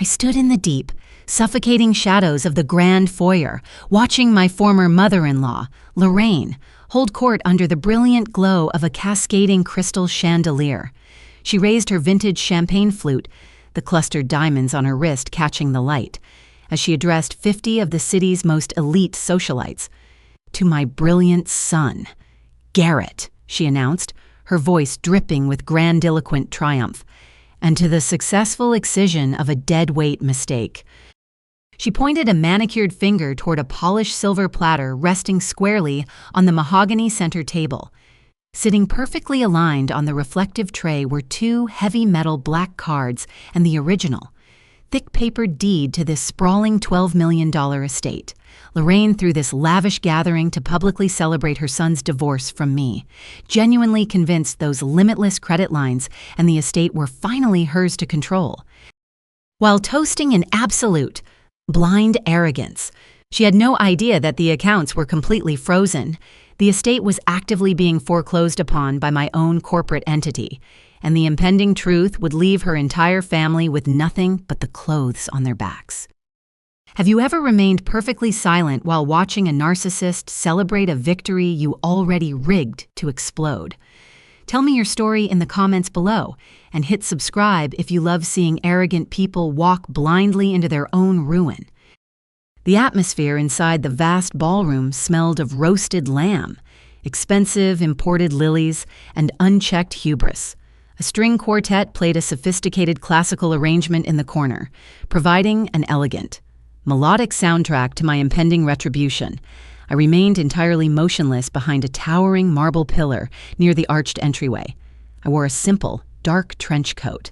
I stood in the deep, suffocating shadows of the grand foyer, watching my former mother-in-law, Lorraine, hold court under the brilliant glow of a cascading crystal chandelier. She raised her vintage champagne flute, the clustered diamonds on her wrist catching the light, as she addressed 50 of the city's most elite socialites. "To my brilliant son, Garrett," she announced, her voice dripping with grandiloquent triumph, "and to the successful excision of a deadweight mistake." She pointed a manicured finger toward a polished silver platter resting squarely on the mahogany center table. Sitting perfectly aligned on the reflective tray were 2 heavy metal black cards and the original, thick-papered deed to this sprawling $12 million estate. Lorraine threw this lavish gathering to publicly celebrate her son's divorce from me, genuinely convinced those limitless credit lines and the estate were finally hers to control. While toasting in absolute, blind arrogance, she had no idea that the accounts were completely frozen. The estate was actively being foreclosed upon by my own corporate entity, and the impending truth would leave her entire family with nothing but the clothes on their backs. Have you ever remained perfectly silent while watching a narcissist celebrate a victory you already rigged to explode? Tell me your story in the comments below, and hit subscribe if you love seeing arrogant people walk blindly into their own ruin. The atmosphere inside the vast ballroom smelled of roasted lamb, expensive imported lilies, and unchecked hubris. A string quartet played a sophisticated classical arrangement in the corner, providing an elegant, melodic soundtrack to my impending retribution. I remained entirely motionless behind a towering marble pillar near the arched entryway. I wore a simple, dark trench coat,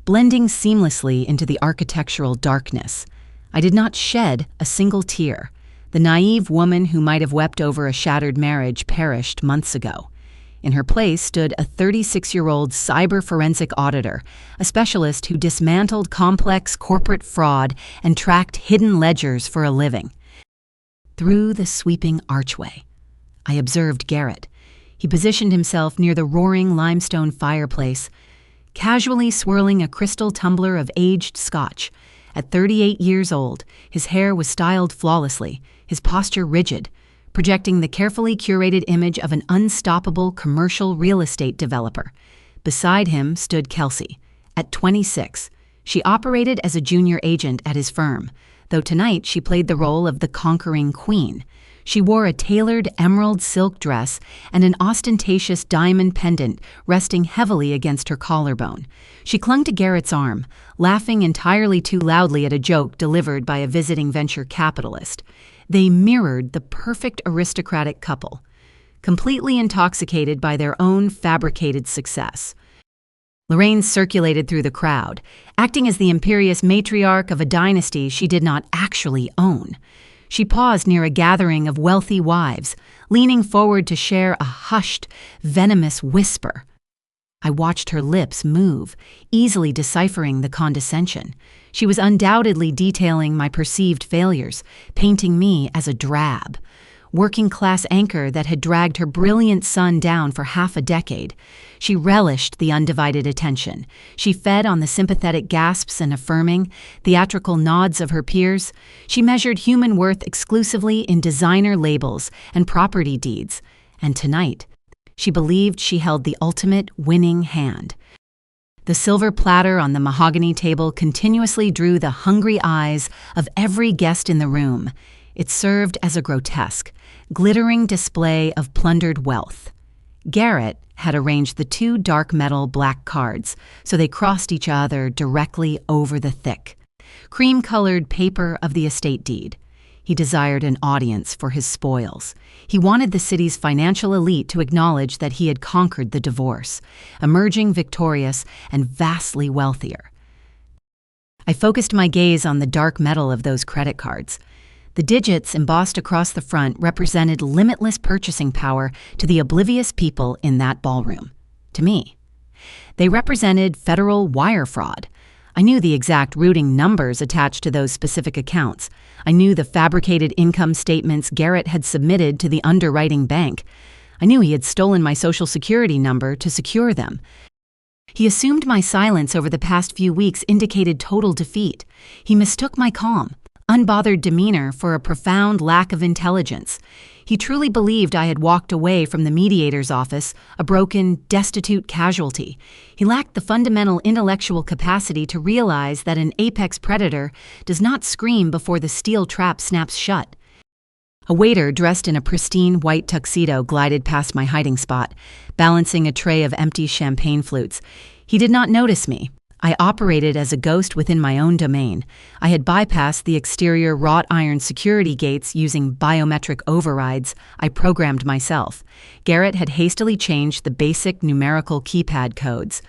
blending seamlessly into the architectural darkness. I did not shed a single tear. The naive woman who might have wept over a shattered marriage perished months ago. In her place stood a 36-year-old cyber forensic auditor, a specialist who dismantled complex corporate fraud and tracked hidden ledgers for a living. Through the sweeping archway, I observed Garrett. He positioned himself near the roaring limestone fireplace, casually swirling a crystal tumbler of aged scotch. At 38 years old, his hair was styled flawlessly, his posture rigid, projecting the carefully curated image of an unstoppable commercial real estate developer. Beside him stood Kelsey. At 26, she operated as a junior agent at his firm, though tonight she played the role of the conquering queen. She wore a tailored emerald silk dress and an ostentatious diamond pendant resting heavily against her collarbone. She clung to Garrett's arm, laughing entirely too loudly at a joke delivered by a visiting venture capitalist. They mirrored the perfect aristocratic couple, completely intoxicated by their own fabricated success. Lorraine circulated through the crowd, acting as the imperious matriarch of a dynasty she did not actually own. She paused near a gathering of wealthy wives, leaning forward to share a hushed, venomous whisper. I watched her lips move, easily deciphering the condescension. She was undoubtedly detailing my perceived failures, painting me as a drab, working-class anchor that had dragged her brilliant son down for half a decade. She relished the undivided attention. She fed on the sympathetic gasps and affirming, theatrical nods of her peers. She measured human worth exclusively in designer labels and property deeds. And tonight, she believed she held the ultimate winning hand. The silver platter on the mahogany table continuously drew the hungry eyes of every guest in the room. It served as a grotesque, glittering display of plundered wealth. Garrett had arranged the 2 dark metal black cards so they crossed each other directly over the thick, cream-colored paper of the estate deed. He desired an audience for his spoils. He wanted the city's financial elite to acknowledge that he had conquered the divorce, emerging victorious and vastly wealthier. I focused my gaze on the dark metal of those credit cards. The digits embossed across the front represented limitless purchasing power to the oblivious people in that ballroom. To me, they represented federal wire fraud. I knew the exact routing numbers attached to those specific accounts. I knew the fabricated income statements Garrett had submitted to the underwriting bank. I knew he had stolen my Social Security number to secure them. He assumed my silence over the past few weeks indicated total defeat. He mistook my calm, unbothered demeanor for a profound lack of intelligence. He truly believed I had walked away from the mediator's office, a broken, destitute casualty. He lacked the fundamental intellectual capacity to realize that an apex predator does not scream before the steel trap snaps shut. A waiter dressed in a pristine white tuxedo glided past my hiding spot, balancing a tray of empty champagne flutes. He did not notice me. I operated as a ghost within my own domain. I had bypassed the exterior wrought iron security gates using biometric overrides I programmed myself. Garrett had hastily changed the basic numerical keypad codes.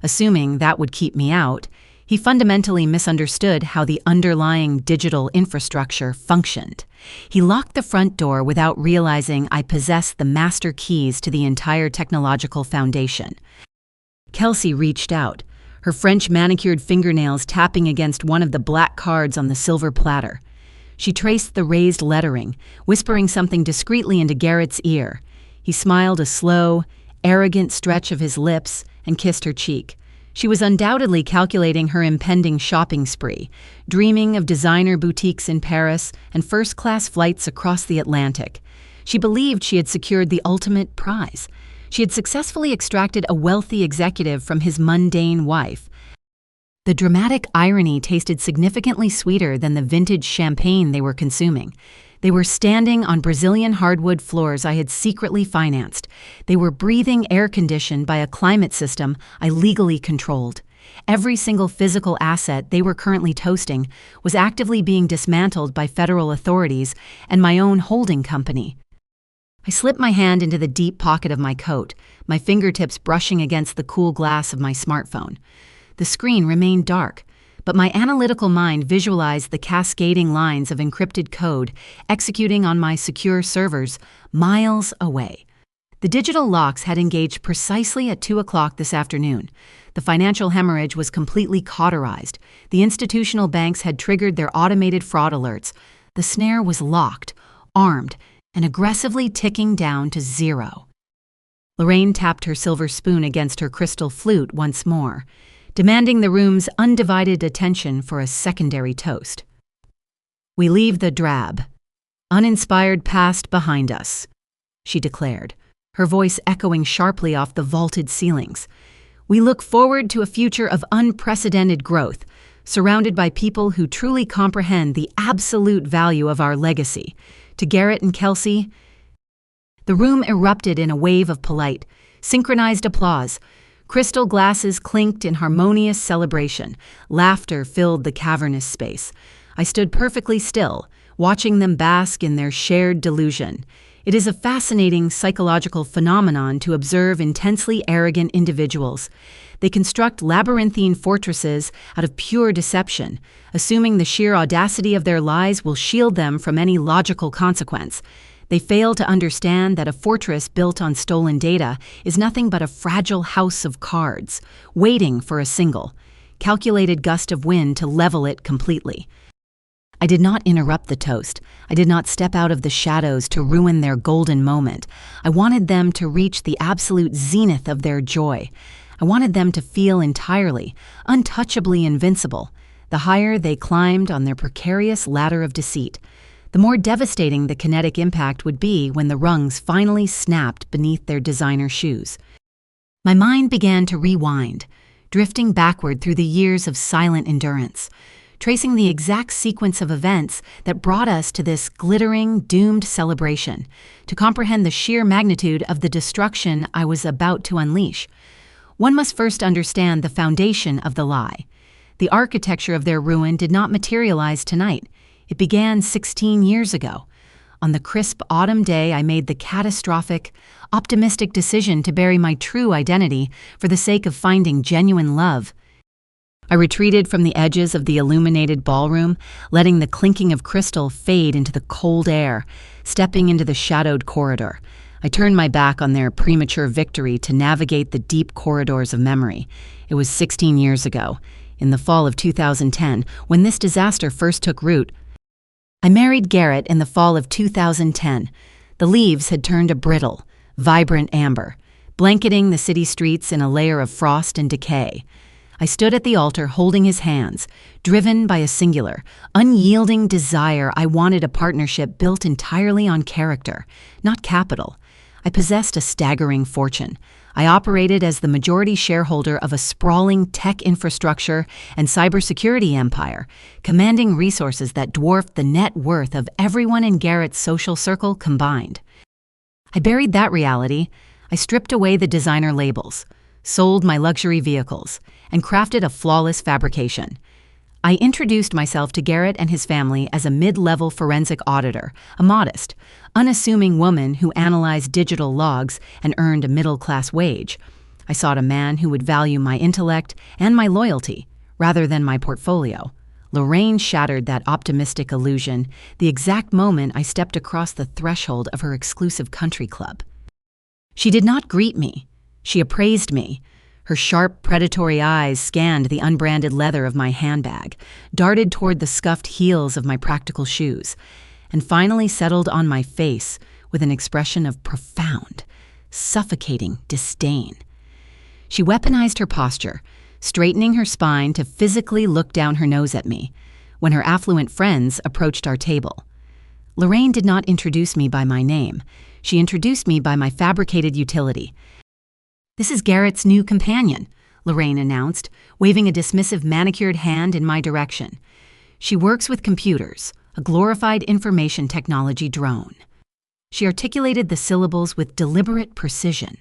Assuming that would keep me out, he fundamentally misunderstood how the underlying digital infrastructure functioned. He locked the front door without realizing I possessed the master keys to the entire technological foundation. Kelsey reached out, her French manicured fingernails tapping against one of the black cards on the silver platter. She traced the raised lettering, whispering something discreetly into Garrett's ear. He smiled a slow, arrogant stretch of his lips and kissed her cheek. She was undoubtedly calculating her impending shopping spree, dreaming of designer boutiques in Paris and first-class flights across the Atlantic. She believed she had secured the ultimate prize. She had successfully extracted a wealthy executive from his mundane wife. The dramatic irony tasted significantly sweeter than the vintage champagne they were consuming. They were standing on Brazilian hardwood floors I had secretly financed. They were breathing air conditioned by a climate system I legally controlled. Every single physical asset they were currently toasting was actively being dismantled by federal authorities and my own holding company. I slipped my hand into the deep pocket of my coat, my fingertips brushing against the cool glass of my smartphone. The screen remained dark, but my analytical mind visualized the cascading lines of encrypted code executing on my secure servers miles away. The digital locks had engaged precisely at 2 o'clock this afternoon. The financial hemorrhage was completely cauterized. The institutional banks had triggered their automated fraud alerts. The snare was locked, armed, and aggressively ticking down to 0. Lorraine tapped her silver spoon against her crystal flute once more, demanding the room's undivided attention for a secondary toast. "We leave the drab, uninspired past behind us," she declared, her voice echoing sharply off the vaulted ceilings. "We look forward to a future of unprecedented growth, surrounded by people who truly comprehend the absolute value of our legacy. To Garrett and Kelsey..." The room erupted in a wave of polite, synchronized applause. Crystal glasses clinked in harmonious celebration. Laughter filled the cavernous space. I stood perfectly still, watching them bask in their shared delusion. It is a fascinating psychological phenomenon to observe intensely arrogant individuals. They construct labyrinthine fortresses out of pure deception, assuming the sheer audacity of their lies will shield them from any logical consequence. They fail to understand that a fortress built on stolen data is nothing but a fragile house of cards, waiting for a single, calculated gust of wind to level it completely. I did not interrupt the toast. I did not step out of the shadows to ruin their golden moment. I wanted them to reach the absolute zenith of their joy. I wanted them to feel entirely, untouchably invincible. The higher they climbed on their precarious ladder of deceit, the more devastating the kinetic impact would be when the rungs finally snapped beneath their designer shoes. My mind began to rewind, drifting backward through the years of silent endurance, tracing the exact sequence of events that brought us to this glittering, doomed celebration, to comprehend the sheer magnitude of the destruction I was about to unleash. One must first understand the foundation of the lie. The architecture of their ruin did not materialize tonight. It began 16 years ago. On the crisp autumn day, I made the catastrophic, optimistic decision to bury my true identity for the sake of finding genuine love. I retreated from the edges of the illuminated ballroom, letting the clinking of crystal fade into the cold air, stepping into the shadowed corridor. I turned my back on their premature victory to navigate the deep corridors of memory. It was 16 years ago, in the fall of 2010, when this disaster first took root. I married Garrett in the fall of 2010. The leaves had turned a brittle, vibrant amber. blanketing the city streets in a layer of frost and decay. I stood at the altar holding his hands, driven by a singular, unyielding desire. I wanted a partnership built entirely on character, not capital. I possessed a staggering fortune. I operated as the majority shareholder of a sprawling tech infrastructure and cybersecurity empire, commanding resources that dwarfed the net worth of everyone in Garrett's social circle combined. I buried that reality. I stripped away the designer labels, sold my luxury vehicles, and crafted a flawless fabrication. I introduced myself to Garrett and his family as a mid-level forensic auditor, a modest, unassuming woman who analyzed digital logs and earned a middle-class wage. I sought a man who would value my intellect and my loyalty, rather than my portfolio. Lorraine shattered that optimistic illusion the exact moment I stepped across the threshold of her exclusive country club. She did not greet me. She appraised me. Her sharp, predatory eyes scanned the unbranded leather of my handbag, darted toward the scuffed heels of my practical shoes, and finally settled on my face with an expression of profound, suffocating disdain. She weaponized her posture, straightening her spine to physically look down her nose at me when her affluent friends approached our table. Lorraine did not introduce me by my name. She introduced me by my fabricated utility. "This is Garrett's new companion," Lorraine announced, waving a dismissive manicured hand in my direction. "She works with computers, a glorified information technology drone." She articulated the syllables with deliberate precision,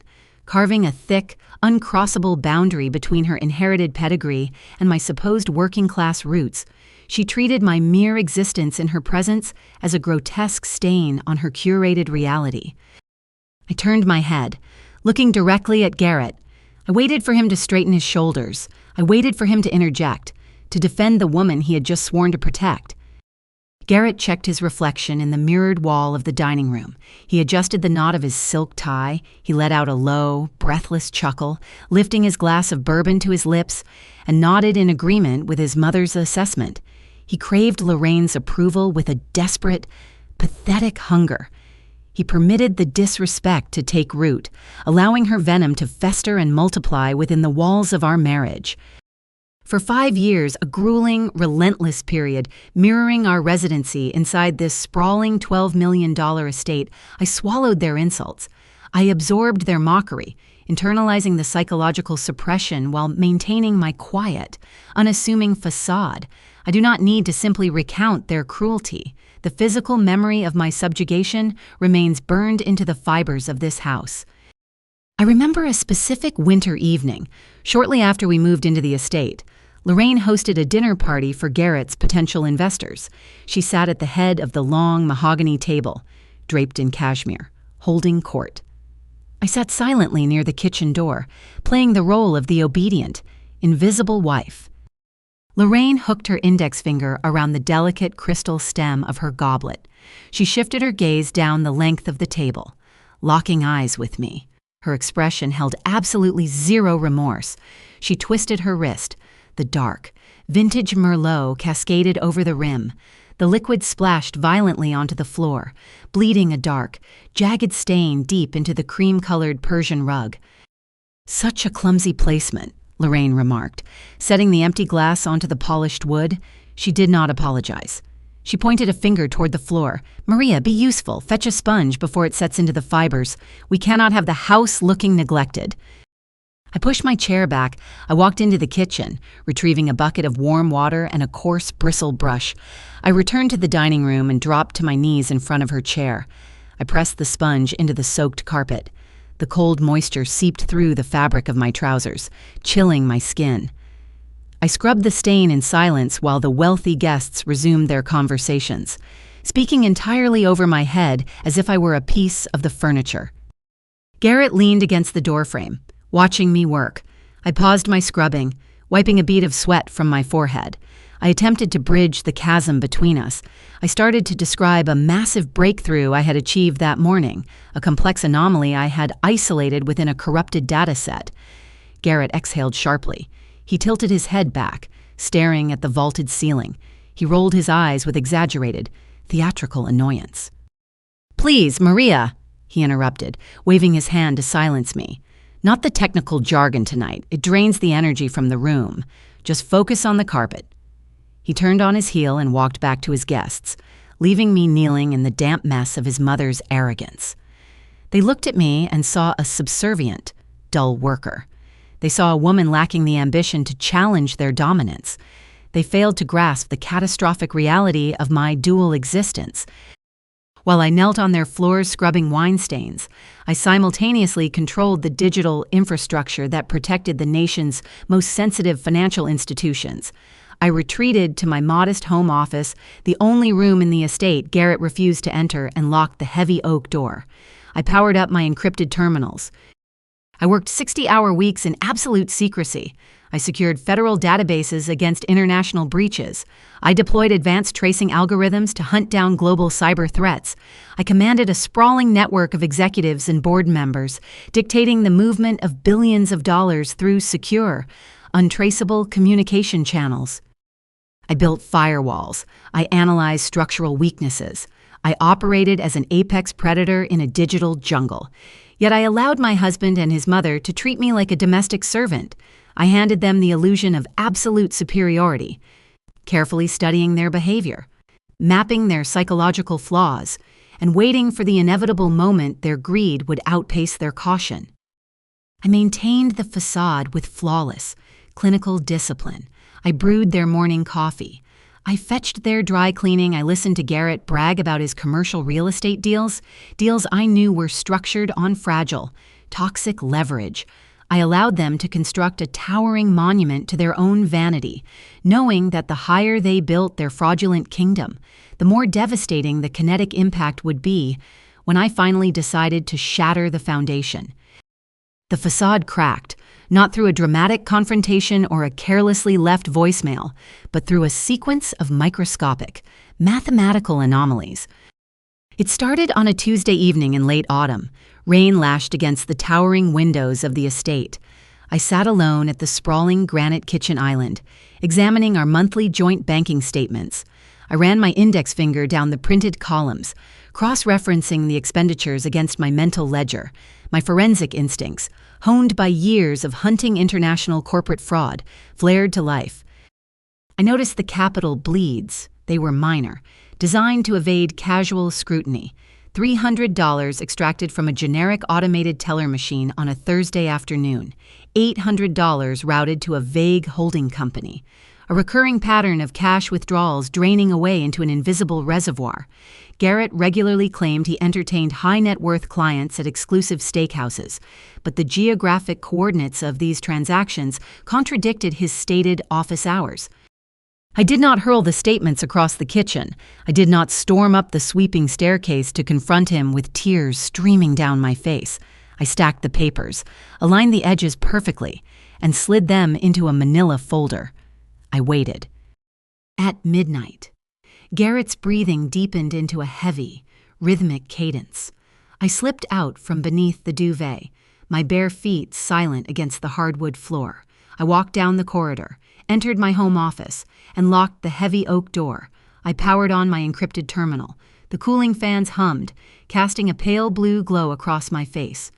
carving a thick, uncrossable boundary between her inherited pedigree and my supposed working-class roots. She treated my mere existence in her presence as a grotesque stain on her curated reality. I turned my head, looking directly at Garrett. I waited for him to straighten his shoulders. I waited for him to interject, to defend the woman he had just sworn to protect. Garrett checked his reflection in the mirrored wall of the dining room. He adjusted the knot of his silk tie. He let out a low, breathless chuckle, lifting his glass of bourbon to his lips, and nodded in agreement with his mother's assessment. He craved Lorraine's approval with a desperate, pathetic hunger. He permitted the disrespect to take root, allowing her venom to fester and multiply within the walls of our marriage. For 5 years, a grueling, relentless period, mirroring our residency inside this sprawling $12 million estate, I swallowed their insults. I absorbed their mockery, internalizing the psychological suppression while maintaining my quiet, unassuming facade. I do not need to simply recount their cruelty. The physical memory of my subjugation remains burned into the fibers of this house. I remember a specific winter evening, shortly after we moved into the estate. Lorraine hosted a dinner party for Garrett's potential investors. She sat at the head of the long mahogany table, draped in cashmere, holding court. I sat silently near the kitchen door, playing the role of the obedient, invisible wife. Lorraine hooked her index finger around the delicate crystal stem of her goblet. She shifted her gaze down the length of the table, locking eyes with me. Her expression held absolutely zero remorse. She twisted her wrist. The dark, vintage Merlot cascaded over the rim. The liquid splashed violently onto the floor, bleeding a dark, jagged stain deep into the cream-colored Persian rug. "Such a clumsy placement," Lorraine remarked, setting the empty glass onto the polished wood. She did not apologize. She pointed a finger toward the floor. "Maria, be useful. Fetch a sponge before it sets into the fibers. We cannot have the house looking neglected." I pushed my chair back. I walked into the kitchen, retrieving a bucket of warm water and a coarse bristle brush. I returned to the dining room and dropped to my knees in front of her chair. I pressed the sponge into the soaked carpet. The cold moisture seeped through the fabric of my trousers, chilling my skin. I scrubbed the stain in silence while the wealthy guests resumed their conversations, speaking entirely over my head as if I were a piece of the furniture. Garrett leaned against the doorframe, watching me work. I paused my scrubbing, wiping a bead of sweat from my forehead. I attempted to bridge the chasm between us. I started to describe a massive breakthrough I had achieved that morning, a complex anomaly I had isolated within a corrupted data set. Garrett exhaled sharply. He tilted his head back, staring at the vaulted ceiling. He rolled his eyes with exaggerated, theatrical annoyance. "Please, Maria," he interrupted, waving his hand to silence me. Not the technical jargon tonight. It drains the energy from the room. Just focus on the carpet." He turned on his heel and walked back to his guests, leaving me kneeling in the damp mess of his mother's arrogance. They looked at me and saw a subservient, dull worker. They saw a woman lacking the ambition to challenge their dominance. They failed to grasp the catastrophic reality of my dual existence. While I knelt on their floors scrubbing wine stains, I simultaneously controlled the digital infrastructure that protected the nation's most sensitive financial institutions. I retreated to my modest home office, the only room in the estate Garrett refused to enter, and locked the heavy oak door. I powered up my encrypted terminals. I worked 60-hour weeks in absolute secrecy. I secured federal databases against international breaches. I deployed advanced tracing algorithms to hunt down global cyber threats. I commanded a sprawling network of executives and board members, dictating the movement of billions of dollars through secure, untraceable communication channels. I built firewalls. I analyzed structural weaknesses. I operated as an apex predator in a digital jungle. Yet I allowed my husband and his mother to treat me like a domestic servant. I handed them the illusion of absolute superiority, carefully studying their behavior, mapping their psychological flaws, and waiting for the inevitable moment their greed would outpace their caution. I maintained the facade with flawless, clinical discipline. I brewed their morning coffee. I fetched their dry cleaning. I listened to Garrett brag about his commercial real estate deals I knew were structured on fragile, toxic leverage. I allowed them to construct a towering monument to their own vanity, knowing that the higher they built their fraudulent kingdom, the more devastating the kinetic impact would be when I finally decided to shatter the foundation. The facade cracked, not through a dramatic confrontation or a carelessly left voicemail, but through a sequence of microscopic, mathematical anomalies. It started on a Tuesday evening in late autumn. Rain lashed against the towering windows of the estate. I sat alone at the sprawling granite kitchen island, examining our monthly joint banking statements. I ran my index finger down the printed columns, cross-referencing the expenditures against my mental ledger, my forensic instincts, honed by years of hunting international corporate fraud, flared to life. I noticed the capital bleeds. They were minor, designed to evade casual scrutiny. $300 extracted from a generic automated teller machine on a Thursday afternoon. $800 routed to a vague holding company. A recurring pattern of cash withdrawals draining away into an invisible reservoir. Garrett regularly claimed he entertained high-net-worth clients at exclusive steakhouses, but the geographic coordinates of these transactions contradicted his stated office hours. I did not hurl the statements across the kitchen. I did not storm up the sweeping staircase to confront him with tears streaming down my face. I stacked the papers, aligned the edges perfectly, and slid them into a manila folder. I waited. At midnight, Garrett's breathing deepened into a heavy, rhythmic cadence. I slipped out from beneath the duvet, my bare feet silent against the hardwood floor. I walked down the corridor, entered my home office, and locked the heavy oak door. I powered on my encrypted terminal. The cooling fans hummed, casting a pale blue glow across my face.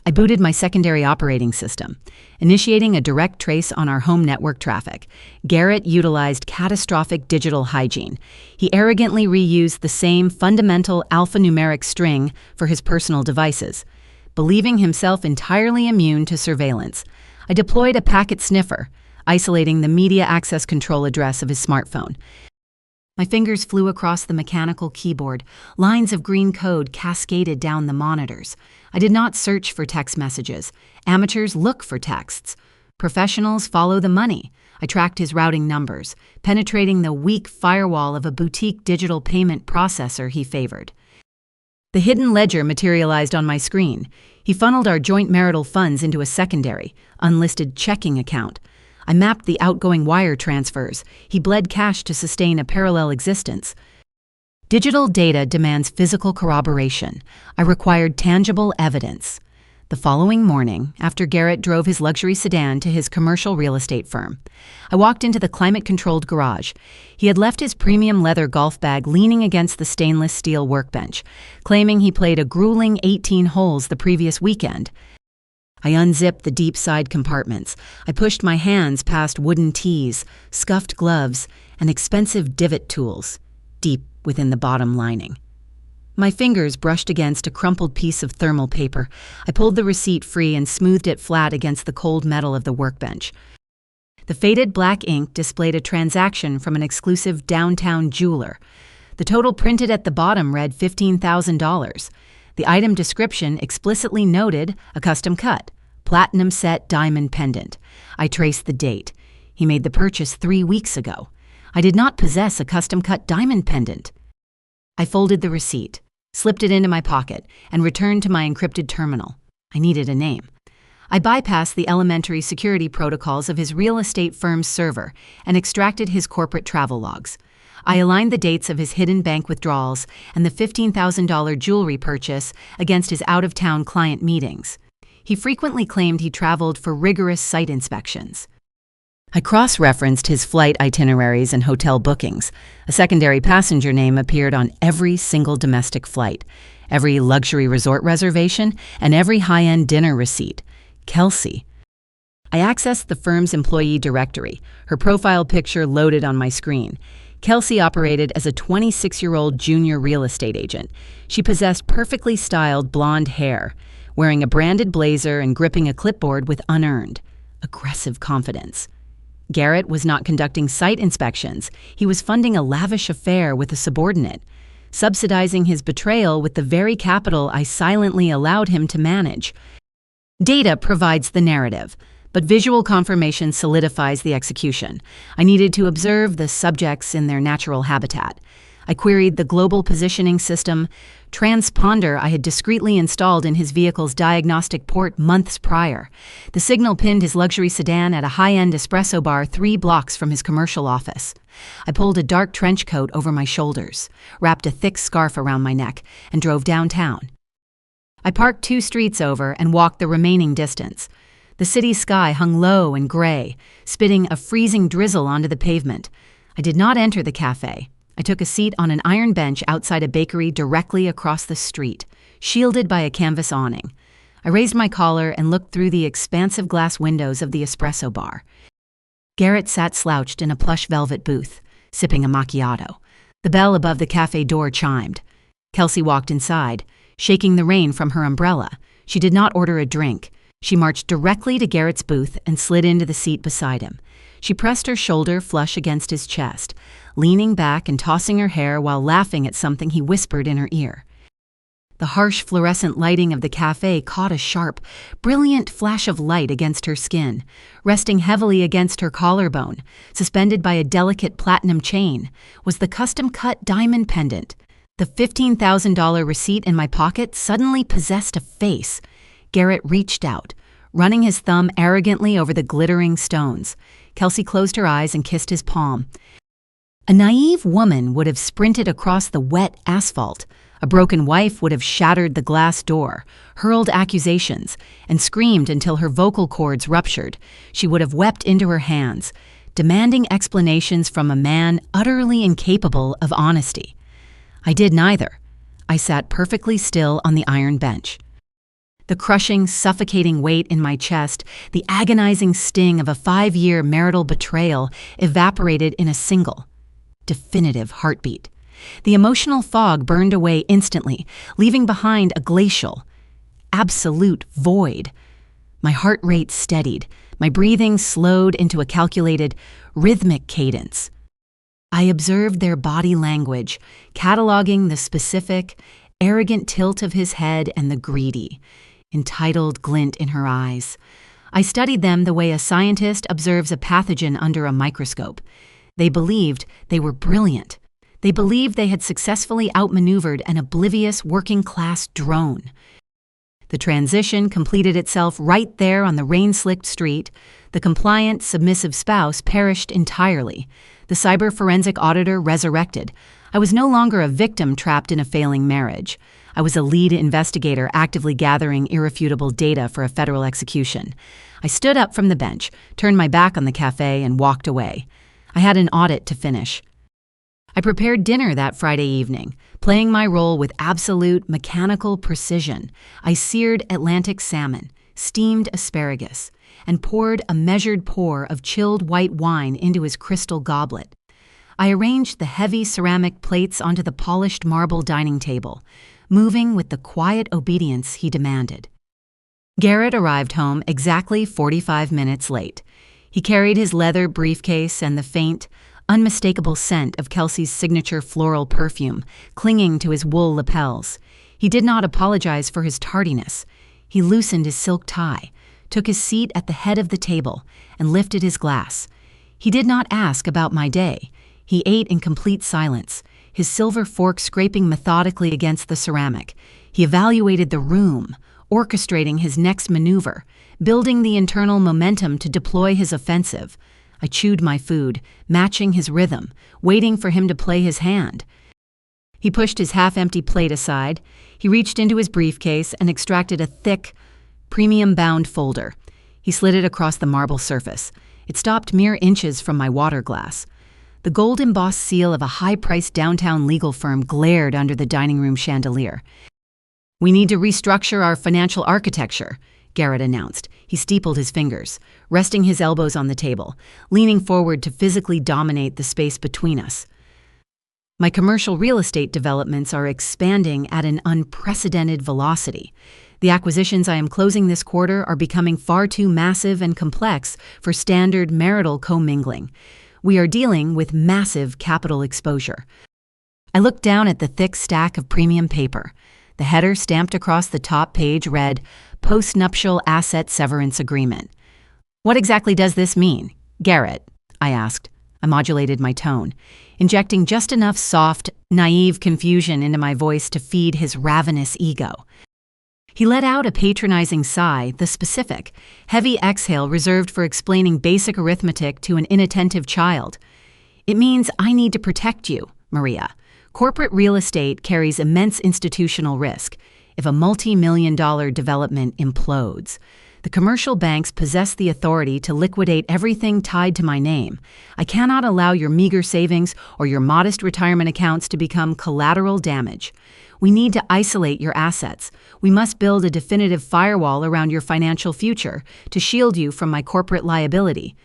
I booted my secondary operating system, initiating a direct trace on our home network traffic. Garrett utilized catastrophic digital hygiene. He arrogantly reused the same fundamental alphanumeric string for his personal devices, believing himself entirely immune to surveillance. I deployed a packet sniffer, isolating the media access control address of his smartphone. My fingers flew across the mechanical keyboard. Lines of green code cascaded down the monitors. I did not search for text messages. Amateurs look for texts. Professionals follow the money. I tracked his routing numbers, penetrating the weak firewall of a boutique digital payment processor he favored. The hidden ledger materialized on my screen. He funneled our joint marital funds into a secondary, unlisted checking account. I mapped the outgoing wire transfers. He bled cash to sustain a parallel existence. Digital data demands physical corroboration. I required tangible evidence. The following morning, after Garrett drove his luxury sedan to his commercial real estate firm, I walked into the climate-controlled garage. He had left his premium leather golf bag leaning against the stainless steel workbench, claiming he played a grueling 18 holes the previous weekend. I unzipped the deep side compartments. I pushed my hands past wooden tees, scuffed gloves, and expensive divot tools, deep within the bottom lining. My fingers brushed against a crumpled piece of thermal paper. I pulled the receipt free and smoothed it flat against the cold metal of the workbench. The faded black ink displayed a transaction from an exclusive downtown jeweler. The total printed at the bottom read $15,000. The item description explicitly noted a custom cut, platinum set diamond pendant. I traced the date. He made the purchase 3 weeks ago. I did not possess a custom cut diamond pendant. I folded the receipt, slipped it into my pocket, and returned to my encrypted terminal. I needed a name. I bypassed the elementary security protocols of his real estate firm's server and extracted his corporate travel logs. I aligned the dates of his hidden bank withdrawals and the $15,000 jewelry purchase against his out-of-town client meetings. He frequently claimed he traveled for rigorous site inspections. I cross-referenced his flight itineraries and hotel bookings. A secondary passenger name appeared on every single domestic flight, every luxury resort reservation, and every high-end dinner receipt. Kelsey. I accessed the firm's employee directory, her profile picture loaded on my screen. Kelsey operated as a 26-year-old junior real estate agent. She possessed perfectly styled blonde hair, wearing a branded blazer and gripping a clipboard with unearned, aggressive confidence. Garrett was not conducting site inspections. He was funding a lavish affair with a subordinate, subsidizing his betrayal with the very capital I silently allowed him to manage. Data provides the narrative, but visual confirmation solidifies the execution. I needed to observe the subjects in their natural habitat. I queried the global positioning system, transponder I had discreetly installed in his vehicle's diagnostic port months prior. The signal pinned his luxury sedan at a high-end espresso bar 3 blocks from his commercial office. I pulled a dark trench coat over my shoulders, wrapped a thick scarf around my neck, and drove downtown. I parked 2 streets over and walked the remaining distance. The city sky hung low and gray, spitting a freezing drizzle onto the pavement. I did not enter the cafe. I took a seat on an iron bench outside a bakery directly across the street, shielded by a canvas awning. I raised my collar and looked through the expansive glass windows of the espresso bar. Garrett sat slouched in a plush velvet booth, sipping a macchiato. The bell above the cafe door chimed. Kelsey walked inside, shaking the rain from her umbrella. She did not order a drink. She marched directly to Garrett's booth and slid into the seat beside him. She pressed her shoulder flush against his chest, leaning back and tossing her hair while laughing at something he whispered in her ear. The harsh fluorescent lighting of the cafe caught a sharp, brilliant flash of light against her skin, resting heavily against her collarbone, suspended by a delicate platinum chain, was the custom-cut diamond pendant. The $15,000 receipt in my pocket suddenly possessed a face. Garrett reached out, running his thumb arrogantly over the glittering stones. Kelsey closed her eyes and kissed his palm. A naive woman would have sprinted across the wet asphalt. A broken wife would have shattered the glass door, hurled accusations, and screamed until her vocal cords ruptured. She would have wept into her hands, demanding explanations from a man utterly incapable of honesty. I did neither. I sat perfectly still on the iron bench. The crushing, suffocating weight in my chest, the agonizing sting of a 5-year marital betrayal evaporated in a single, definitive heartbeat. The emotional fog burned away instantly, leaving behind a glacial, absolute void. My heart rate steadied, my breathing slowed into a calculated, rhythmic cadence. I observed their body language, cataloging the specific, arrogant tilt of his head and the greedy, entitled glint in her eyes. I studied them the way a scientist observes a pathogen under a microscope. They believed they were brilliant. They believed they had successfully outmaneuvered an oblivious working-class drone. The transition completed itself right there on the rain-slicked street. The compliant, submissive spouse perished entirely. The cyber forensic auditor resurrected. I was no longer a victim trapped in a failing marriage. I was a lead investigator actively gathering irrefutable data for a federal execution. I stood up from the bench, turned my back on the cafe, and walked away. I had an audit to finish. I prepared dinner that Friday evening, playing my role with absolute mechanical precision. I seared Atlantic salmon, steamed asparagus, and poured a measured pour of chilled white wine into his crystal goblet. I arranged the heavy ceramic plates onto the polished marble dining table, moving with the quiet obedience he demanded. Garrett arrived home exactly 45 minutes late. He carried his leather briefcase and the faint, unmistakable scent of Kelsey's signature floral perfume clinging to his wool lapels. He did not apologize for his tardiness. He loosened his silk tie, took his seat at the head of the table, and lifted his glass. He did not ask about my day. He ate in complete silence, his silver fork scraping methodically against the ceramic. He evaluated the room, orchestrating his next maneuver, building the internal momentum to deploy his offensive. I chewed my food, matching his rhythm, waiting for him to play his hand. He pushed his half-empty plate aside. He reached into his briefcase and extracted a thick, premium-bound folder. He slid it across the marble surface. It stopped mere inches from my water glass. The gold-embossed seal of a high-priced downtown legal firm glared under the dining room chandelier. "We need to restructure our financial architecture," Garrett announced. He steepled his fingers, resting his elbows on the table, leaning forward to physically dominate the space between us. "My commercial real estate developments are expanding at an unprecedented velocity. The acquisitions I am closing this quarter are becoming far too massive and complex for standard marital commingling. We are dealing with massive capital exposure." I looked down at the thick stack of premium paper. The header stamped across the top page read, "Post-nuptial Asset Severance Agreement." "What exactly does this mean, Garrett?" I asked. I modulated my tone, injecting just enough soft, naive confusion into my voice to feed his ravenous ego. He let out a patronizing sigh, the specific, heavy exhale reserved for explaining basic arithmetic to an inattentive child. "It means I need to protect you, Maria. Corporate real estate carries immense institutional risk. If a multi-million-dollar development implodes, the commercial banks possess the authority to liquidate everything tied to my name. I cannot allow your meager savings or your modest retirement accounts to become collateral damage. We need to isolate your assets. We must build a definitive firewall around your financial future to shield you from my corporate liability."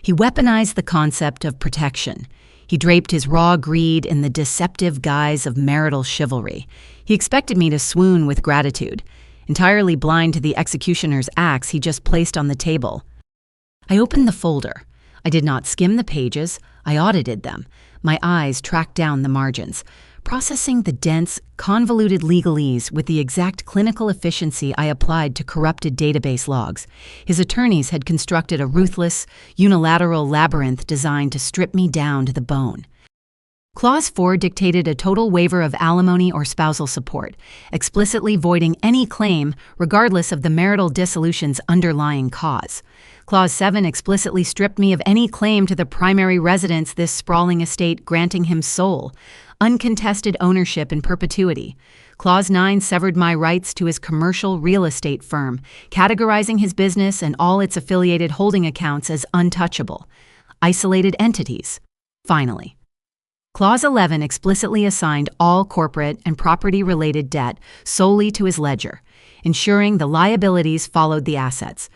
He weaponized the concept of protection. He draped his raw greed in the deceptive guise of marital chivalry. He expected me to swoon with gratitude, entirely blind to the executioner's axe he just placed on the table. I opened the folder. I did not skim the pages. I audited them. My eyes tracked down the margins, processing the dense, convoluted legalese with the exact clinical efficiency I applied to corrupted database logs. His attorneys had constructed a ruthless, unilateral labyrinth designed to strip me down to the bone. Clause 4 dictated a total waiver of alimony or spousal support, explicitly voiding any claim regardless of the marital dissolution's underlying cause. Clause 7 explicitly stripped me of any claim to the primary residence this sprawling estate, granting him sole, uncontested ownership in perpetuity. Clause 9 severed my rights to his commercial real estate firm, categorizing his business and all its affiliated holding accounts as untouchable, isolated entities. Finally, Clause 11 explicitly assigned all corporate and property-related debt solely to his ledger, ensuring the liabilities followed the assets.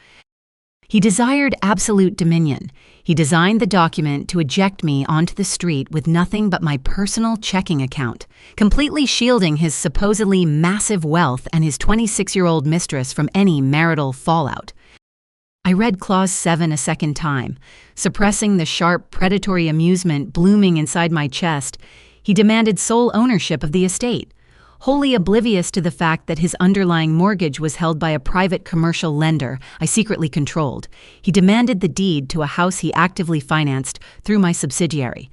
He desired absolute dominion. He designed the document to eject me onto the street with nothing but my personal checking account, completely shielding his supposedly massive wealth and his 26-year-old mistress from any marital fallout. I read Clause 7 a second time, suppressing the sharp, predatory amusement blooming inside my chest. He demanded sole ownership of the estate, wholly oblivious to the fact that his underlying mortgage was held by a private commercial lender I secretly controlled. He demanded the deed to a house he actively financed through my subsidiary.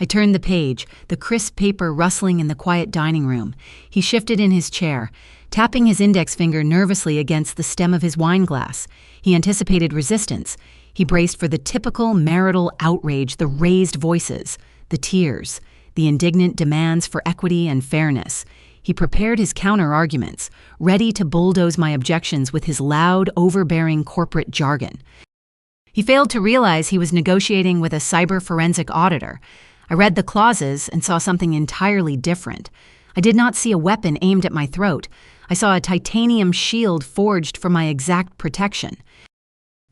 I turned the page, the crisp paper rustling in the quiet dining room. He shifted in his chair, tapping his index finger nervously against the stem of his wine glass. He anticipated resistance. He braced for the typical marital outrage, the raised voices, the tears, the indignant demands for equity and fairness. He prepared his counter-arguments, ready to bulldoze my objections with his loud, overbearing corporate jargon. He failed to realize he was negotiating with a cyber forensic auditor. I read the clauses and saw something entirely different. I did not see a weapon aimed at my throat. I saw a titanium shield forged for my exact protection.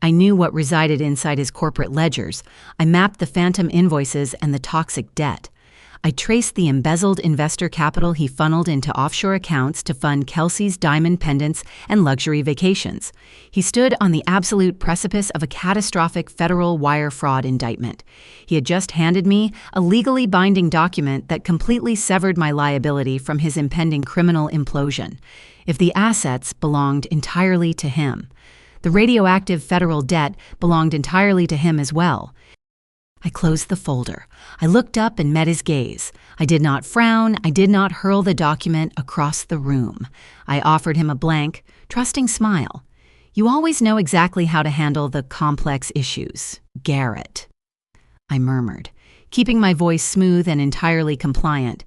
I knew what resided inside his corporate ledgers. I mapped the phantom invoices and the toxic debt. I traced the embezzled investor capital he funneled into offshore accounts to fund Kelsey's diamond pendants and luxury vacations. He stood on the absolute precipice of a catastrophic federal wire fraud indictment. He had just handed me a legally binding document that completely severed my liability from his impending criminal implosion. If the assets belonged entirely to him, the radioactive federal debt belonged entirely to him as well. I closed the folder. I looked up and met his gaze. I did not frown. I did not hurl the document across the room. I offered him a blank, trusting smile. You always know exactly how to handle the complex issues, Garrett, I murmured, keeping my voice smooth and entirely compliant.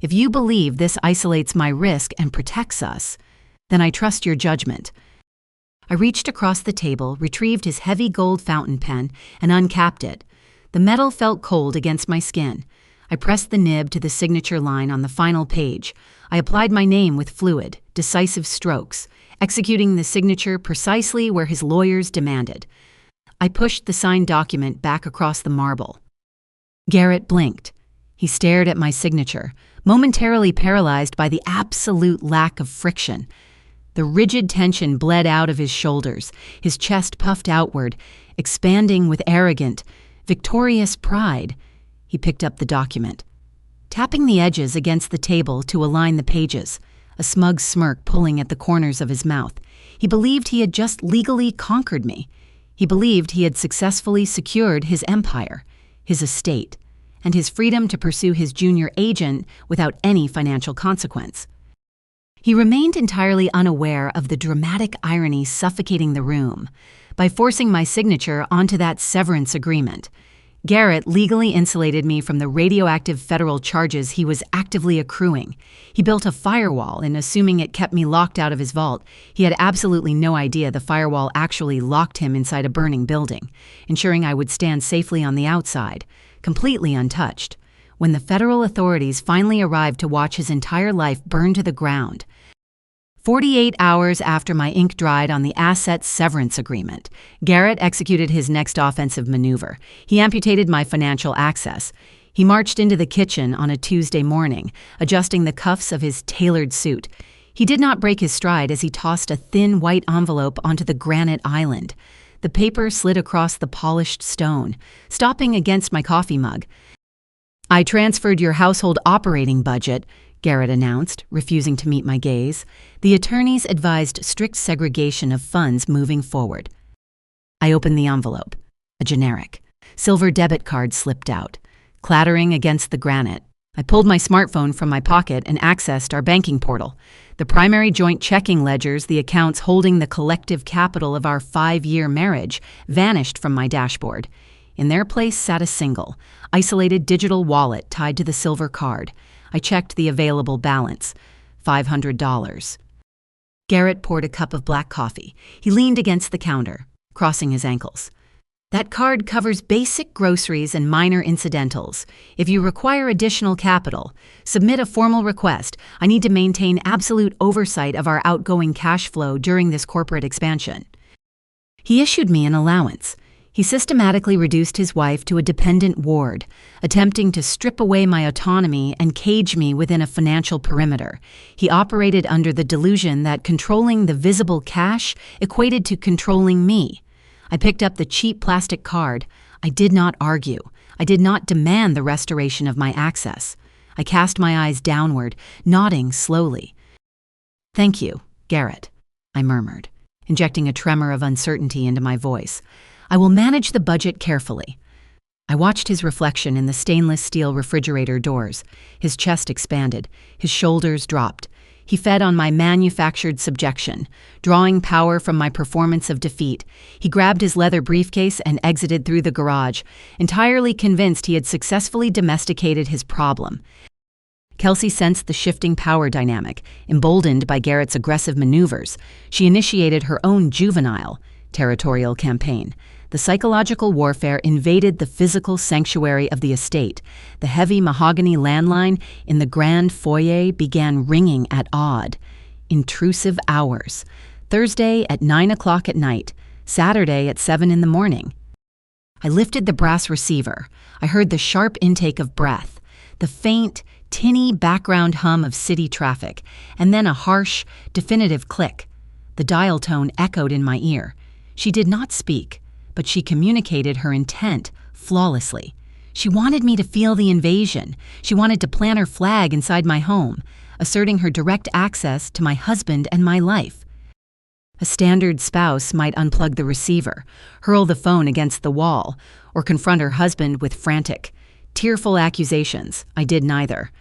If you believe this isolates my risk and protects us, then I trust your judgment. I reached across the table, retrieved his heavy gold fountain pen, and uncapped it. The metal felt cold against my skin. I pressed the nib to the signature line on the final page. I applied my name with fluid, decisive strokes, executing the signature precisely where his lawyers demanded. I pushed the signed document back across the marble. Garrett blinked. He stared at my signature, momentarily paralyzed by the absolute lack of friction. The rigid tension bled out of his shoulders, his chest puffed outward, expanding with arrogant, victorious pride. He picked up the document, tapping the edges against the table to align the pages, a smug smirk pulling at the corners of his mouth. He believed he had just legally conquered me. He believed he had successfully secured his empire, his estate, and his freedom to pursue his junior agent without any financial consequence. He remained entirely unaware of the dramatic irony suffocating the room. By forcing my signature onto that severance agreement, Garrett legally insulated me from the radioactive federal charges he was actively accruing. He built a firewall in assuming it kept me locked out of his vault. He had absolutely no idea the firewall actually locked him inside a burning building, ensuring I would stand safely on the outside, completely untouched. When the federal authorities finally arrived to watch his entire life burn to the ground, 48 hours after my ink dried on the asset severance agreement, Garrett executed his next offensive maneuver. He amputated my financial access. He marched into the kitchen on a Tuesday morning, adjusting the cuffs of his tailored suit. He did not break his stride as he tossed a thin white envelope onto the granite island. The paper slid across the polished stone, stopping against my coffee mug. "I transferred your household operating budget," Garrett announced, refusing to meet my gaze. The attorneys advised strict segregation of funds moving forward. I opened the envelope. A generic silver debit card slipped out, clattering against the granite. I pulled my smartphone from my pocket and accessed our banking portal. The primary joint checking ledgers, the accounts holding the collective capital of our 5-year marriage, vanished from my dashboard. In their place sat a single, isolated digital wallet tied to the silver card. I checked the available balance, $500. Garrett poured a cup of black coffee. He leaned against the counter, crossing his ankles. "That card covers basic groceries and minor incidentals. If you require additional capital, submit a formal request. I need to maintain absolute oversight of our outgoing cash flow during this corporate expansion." He issued me an allowance. He systematically reduced his wife to a dependent ward, attempting to strip away my autonomy and cage me within a financial perimeter. He operated under the delusion that controlling the visible cash equated to controlling me. I picked up the cheap plastic card. I did not argue. I did not demand the restoration of my access. I cast my eyes downward, nodding slowly. "Thank you, Garrett," I murmured, injecting a tremor of uncertainty into my voice. "I will manage the budget carefully." I watched his reflection in the stainless steel refrigerator doors. His chest expanded. His shoulders dropped. He fed on my manufactured subjection, drawing power from my performance of defeat. He grabbed his leather briefcase and exited through the garage, entirely convinced he had successfully domesticated his problem. Kelsey sensed the shifting power dynamic. Emboldened by Garrett's aggressive maneuvers, she initiated her own juvenile, territorial campaign. The psychological warfare invaded the physical sanctuary of the estate. The heavy mahogany landline in the grand foyer began ringing at odd. intrusive hours. Thursday at 9 o'clock at night, Saturday at 7 in the morning. I lifted the brass receiver. I heard the sharp intake of breath, the faint, tinny background hum of city traffic, and then a harsh, definitive click. The dial tone echoed in my ear. She did not speak, but she communicated her intent flawlessly. She wanted me to feel the invasion. She wanted to plant her flag inside my home, asserting her direct access to my husband and my life. A standard spouse might unplug the receiver, hurl the phone against the wall, or confront her husband with frantic, tearful accusations. I did neither.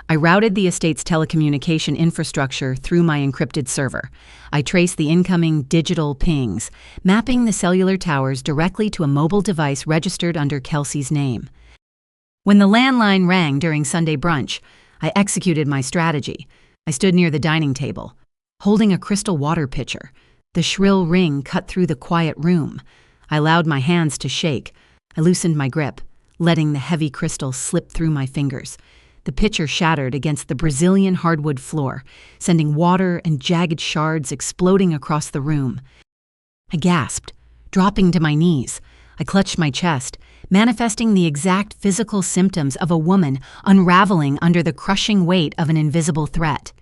I routed the estate's telecommunication infrastructure through my encrypted server. I traced the incoming digital pings, mapping the cellular towers directly to a mobile device registered under Kelsey's name. When the landline rang during Sunday brunch, I executed my strategy. I stood near the dining table, holding a crystal water pitcher. The shrill ring cut through the quiet room. I allowed my hands to shake. I loosened my grip, letting the heavy crystal slip through my fingers. The pitcher shattered against the Brazilian hardwood floor, sending water and jagged shards exploding across the room. I gasped, dropping to my knees. I clutched my chest, manifesting the exact physical symptoms of a woman unraveling under the crushing weight of an invisible threat.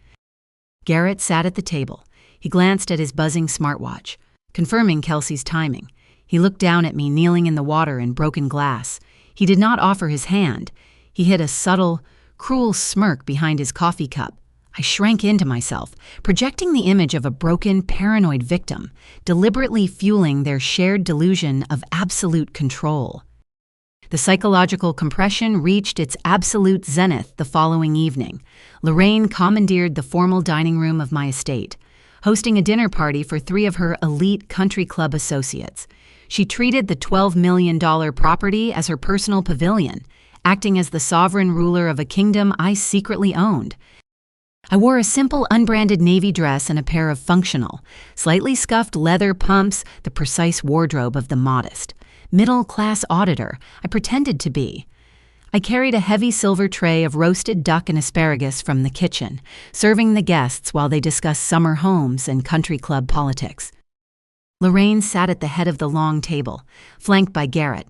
Garrett sat at the table. He glanced at his buzzing smartwatch, confirming Kelsey's timing. He looked down at me kneeling in the water and broken glass. He did not offer his hand. He hid a subtle, cruel smirk behind his coffee cup. I shrank into myself, projecting the image of a broken, paranoid victim, deliberately fueling their shared delusion of absolute control. The psychological compression reached its absolute zenith the following evening. Lorraine commandeered the formal dining room of my estate, hosting a dinner party for 3 of her elite country club associates. She treated the $12 million property as her personal pavilion, acting as the sovereign ruler of a kingdom I secretly owned. I wore a simple unbranded navy dress and a pair of functional, slightly scuffed leather pumps, the precise wardrobe of the modest, middle-class auditor I pretended to be. I carried a heavy silver tray of roasted duck and asparagus from the kitchen, serving the guests while they discussed summer homes and country club politics. Lorraine sat at the head of the long table, flanked by Garrett.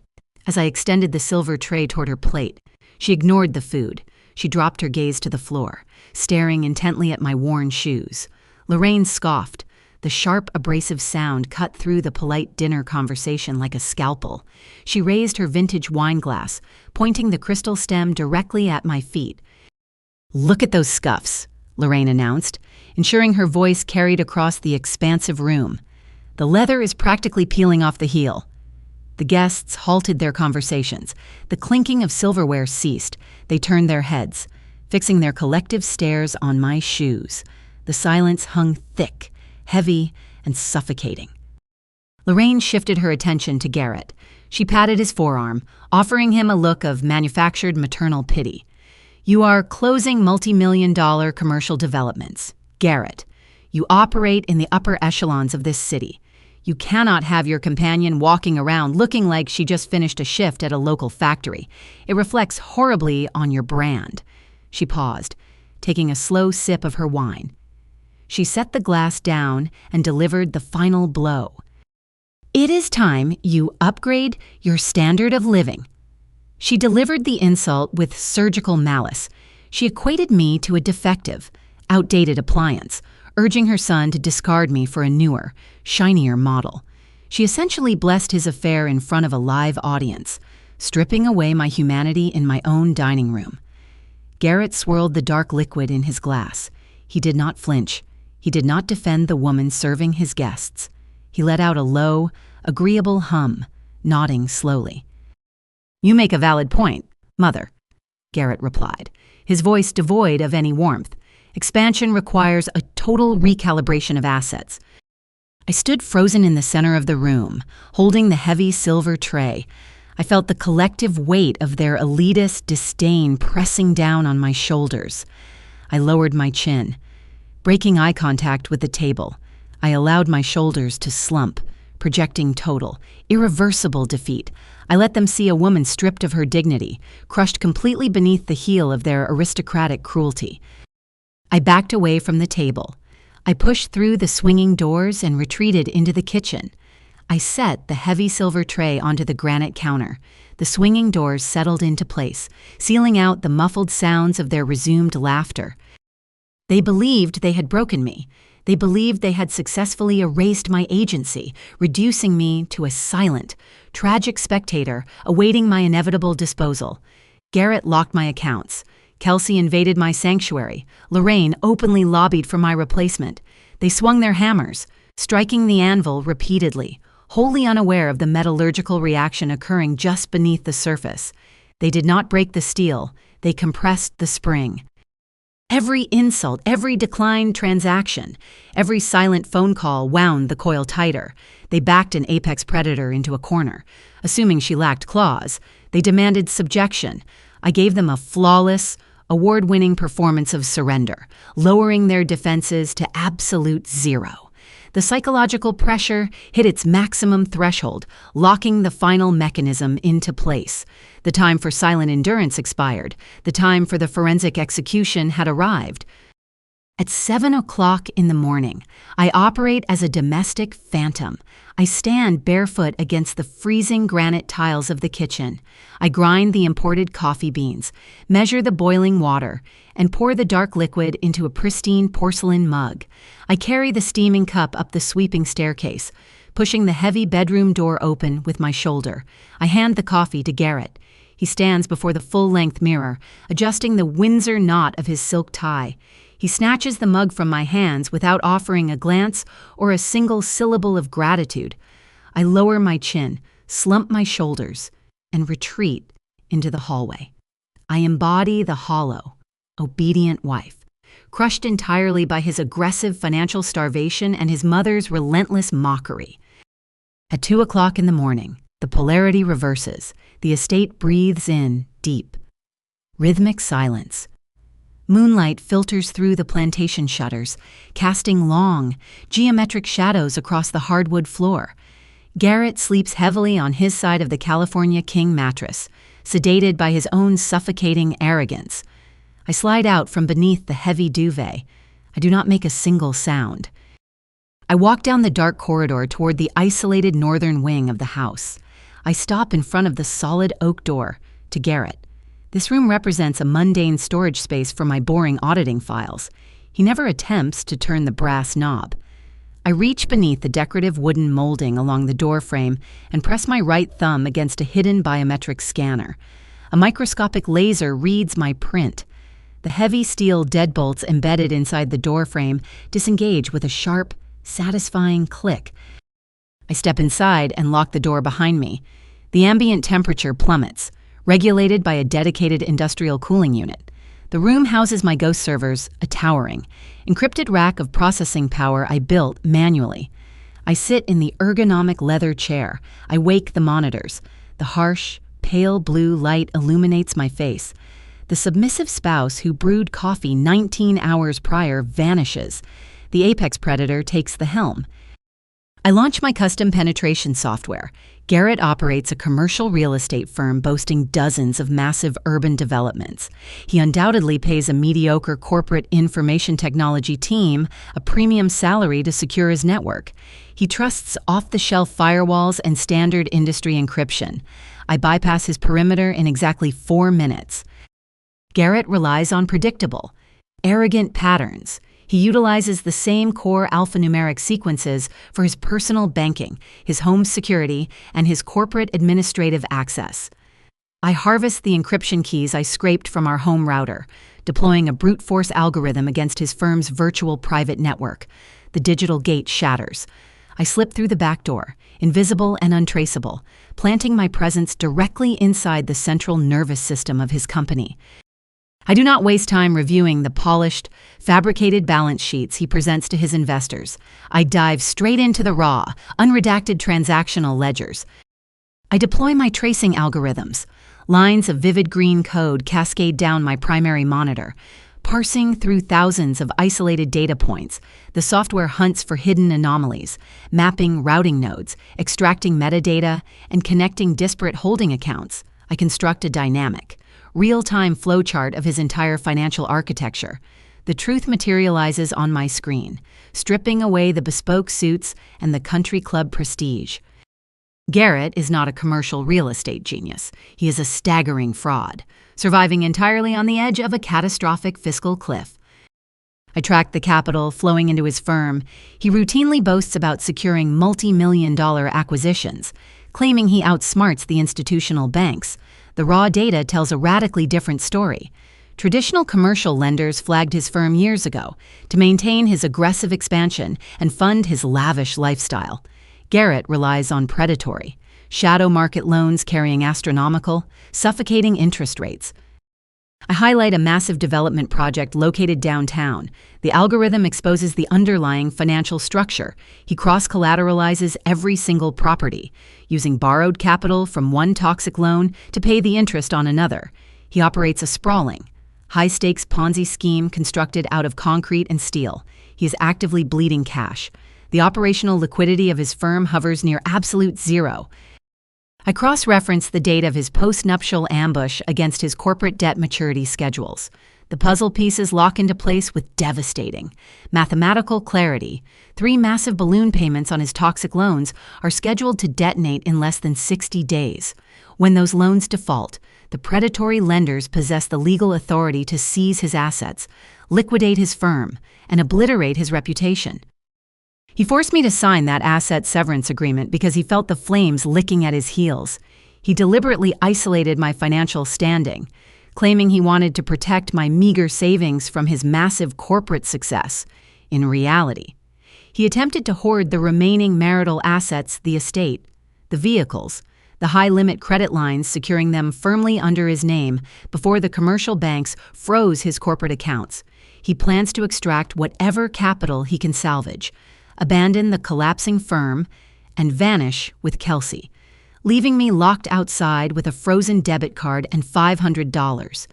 As I extended the silver tray toward her plate, she ignored the food. She dropped her gaze to the floor, staring intently at my worn shoes. Lorraine scoffed. The sharp, abrasive sound cut through the polite dinner conversation like a scalpel. She raised her vintage wine glass, pointing the crystal stem directly at my feet. "Look at those scuffs," Lorraine announced, ensuring her voice carried across the expansive room. "The leather is practically peeling off the heel." The guests halted their conversations. The clinking of silverware ceased. They turned their heads, fixing their collective stares on my shoes. The silence hung thick, heavy, and suffocating. Lorraine shifted her attention to Garrett. She patted his forearm, offering him a look of manufactured maternal pity. "You are closing multi-million-dollar commercial developments. Garrett, you operate in the upper echelons of this city. You cannot have your companion walking around looking like she just finished a shift at a local factory. It reflects horribly on your brand." She paused, taking a slow sip of her wine. She set the glass down and delivered the final blow. "It is time you upgrade your standard of living." She delivered the insult with surgical malice. She equated me to a defective, outdated appliance, urging her son to discard me for a newer, shinier model. She essentially blessed his affair in front of a live audience, stripping away my humanity in my own dining room. Garrett swirled the dark liquid in his glass. He did not flinch. He did not defend the woman serving his guests. He let out a low, agreeable hum, nodding slowly. "You make a valid point, Mother," Garrett replied, his voice devoid of any warmth. "Expansion requires a total recalibration of assets." I stood frozen in the center of the room, holding the heavy silver tray. I felt the collective weight of their elitist disdain pressing down on my shoulders. I lowered my chin. Breaking eye contact with the table, I allowed my shoulders to slump, projecting total, irreversible defeat. I let them see a woman stripped of her dignity, crushed completely beneath the heel of their aristocratic cruelty. I backed away from the table, I pushed through the swinging doors and retreated into the kitchen. I set the heavy silver tray onto the granite counter. The swinging doors settled into place, sealing out the muffled sounds of their resumed laughter. They believed they had broken me. They believed they had successfully erased my agency, reducing me to a silent, tragic spectator awaiting my inevitable disposal. Garrett locked my accounts. Kelsey invaded my sanctuary. Lorraine openly lobbied for my replacement. They swung their hammers, striking the anvil repeatedly, wholly unaware of the metallurgical reaction occurring just beneath the surface. They did not break the steel. They compressed the spring. Every insult, every declined transaction, every silent phone call wound the coil tighter. They backed an apex predator into a corner. Assuming she lacked claws, they demanded subjection. I gave them a flawless, award-winning performance of surrender, lowering their defenses to absolute zero. The psychological pressure hit its maximum threshold, locking the final mechanism into place. The time for silent endurance expired. The time for the forensic execution had arrived. At 7 o'clock in the morning, I operate as a domestic phantom. I stand barefoot against the freezing granite tiles of the kitchen. I grind the imported coffee beans, measure the boiling water, and pour the dark liquid into a pristine porcelain mug. I carry the steaming cup up the sweeping staircase, pushing the heavy bedroom door open with my shoulder. I hand the coffee to Garrett. He stands before the full-length mirror, adjusting the Windsor knot of his silk tie. He snatches the mug from my hands without offering a glance or a single syllable of gratitude. I lower my chin, slump my shoulders, and retreat into the hallway. I embody the hollow, obedient wife, crushed entirely by his aggressive financial starvation and his mother's relentless mockery. At 2 o'clock in the morning, the polarity reverses. The estate breathes in deep, rhythmic silence. Moonlight filters through the plantation shutters, casting long, geometric shadows across the hardwood floor. Garrett sleeps heavily on his side of the California King mattress, sedated by his own suffocating arrogance. I slide out from beneath the heavy duvet. I do not make a single sound. I walk down the dark corridor toward the isolated northern wing of the house. I stop in front of the solid oak door. To Garrett, this room represents a mundane storage space for my boring auditing files. He never attempts to turn the brass knob. I reach beneath the decorative wooden molding along the door frame and press my right thumb against a hidden biometric scanner. A microscopic laser reads my print. The heavy steel deadbolts embedded inside the door frame disengage with a sharp, satisfying click. I step inside and lock the door behind me. The ambient temperature plummets, regulated by a dedicated industrial cooling unit. The room houses my ghost servers, a towering, encrypted rack of processing power I built manually. I sit in the ergonomic leather chair. I wake the monitors. The harsh, pale blue light illuminates my face. The submissive spouse who brewed coffee 19 hours prior vanishes. The apex predator takes the helm. I launch my custom penetration software. Garrett operates a commercial real estate firm boasting dozens of massive urban developments. He undoubtedly pays a mediocre corporate information technology team a premium salary to secure his network. He trusts off-the-shelf firewalls and standard industry encryption. I bypass his perimeter in exactly 4 minutes. Garrett relies on predictable, arrogant patterns. He utilizes the same core alphanumeric sequences for his personal banking, his home security, and his corporate administrative access. I harvest the encryption keys I scraped from our home router, deploying a brute force algorithm against his firm's virtual private network. The digital gate shatters. I slip through the back door, invisible and untraceable, planting my presence directly inside the central nervous system of his company. I do not waste time reviewing the polished, fabricated balance sheets he presents to his investors. I dive straight into the raw, unredacted transactional ledgers. I deploy my tracing algorithms. Lines of vivid green code cascade down my primary monitor. Parsing through thousands of isolated data points, the software hunts for hidden anomalies, mapping routing nodes, extracting metadata, and connecting disparate holding accounts. I construct a dynamic, real-time flowchart of his entire financial architecture. The truth materializes on my screen, stripping away the bespoke suits and the country club prestige. Garrett is not a commercial real estate genius. He is a staggering fraud, surviving entirely on the edge of a catastrophic fiscal cliff. I tracked the capital flowing into his firm. He routinely boasts about securing multi-million-dollar acquisitions, claiming he outsmarts the institutional banks. The raw data tells a radically different story. Traditional commercial lenders flagged his firm years ago to maintain his aggressive expansion and fund his lavish lifestyle. Garrett relies on predatory, shadow market loans carrying astronomical, suffocating interest rates. I highlight a massive development project located downtown. The algorithm exposes the underlying financial structure. He cross-collateralizes every single property, using borrowed capital from one toxic loan to pay the interest on another. He operates a sprawling, high-stakes Ponzi scheme constructed out of concrete and steel. He is actively bleeding cash. The operational liquidity of his firm hovers near absolute zero. I cross-reference the date of his post-nuptial ambush against his corporate debt maturity schedules. The puzzle pieces lock into place with devastating mathematical clarity. 3 massive balloon payments on his toxic loans are scheduled to detonate in less than 60 days. When those loans default, the predatory lenders possess the legal authority to seize his assets, liquidate his firm, and obliterate his reputation. He forced me to sign that asset severance agreement because he felt the flames licking at his heels. He deliberately isolated my financial standing, claiming he wanted to protect my meager savings from his massive corporate success. In reality, he attempted to hoard the remaining marital assets, the estate, the vehicles, the high-limit credit lines securing them firmly under his name before the commercial banks froze his corporate accounts. He plans to extract whatever capital he can salvage, abandon the collapsing firm, and vanish with Kelsey, leaving me locked outside with a frozen debit card and $500.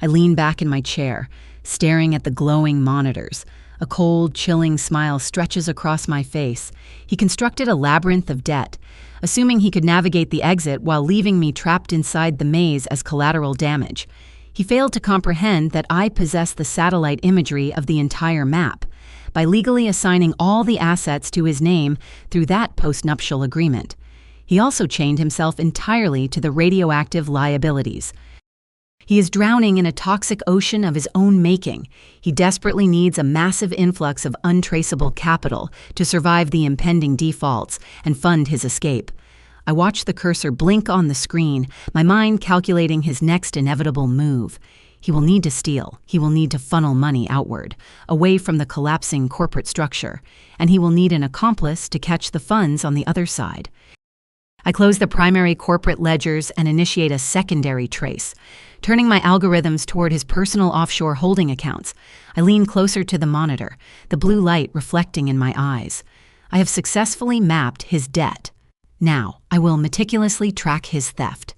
I lean back in my chair, staring at the glowing monitors. A cold, chilling smile stretches across my face. He constructed a labyrinth of debt, assuming he could navigate the exit while leaving me trapped inside the maze as collateral damage. He failed to comprehend that I possess the satellite imagery of the entire map, by legally assigning all the assets to his name through that postnuptial agreement. He also chained himself entirely to the radioactive liabilities. He is drowning in a toxic ocean of his own making. He desperately needs a massive influx of untraceable capital to survive the impending defaults and fund his escape. I watch the cursor blink on the screen, my mind calculating his next inevitable move. He will need to steal. He will need to funnel money outward, away from the collapsing corporate structure, and he will need an accomplice to catch the funds on the other side. I close the primary corporate ledgers and initiate a secondary trace, turning my algorithms toward his personal offshore holding accounts. I lean closer to the monitor, the blue light reflecting in my eyes. I have successfully mapped his debt. Now, I will meticulously track his theft.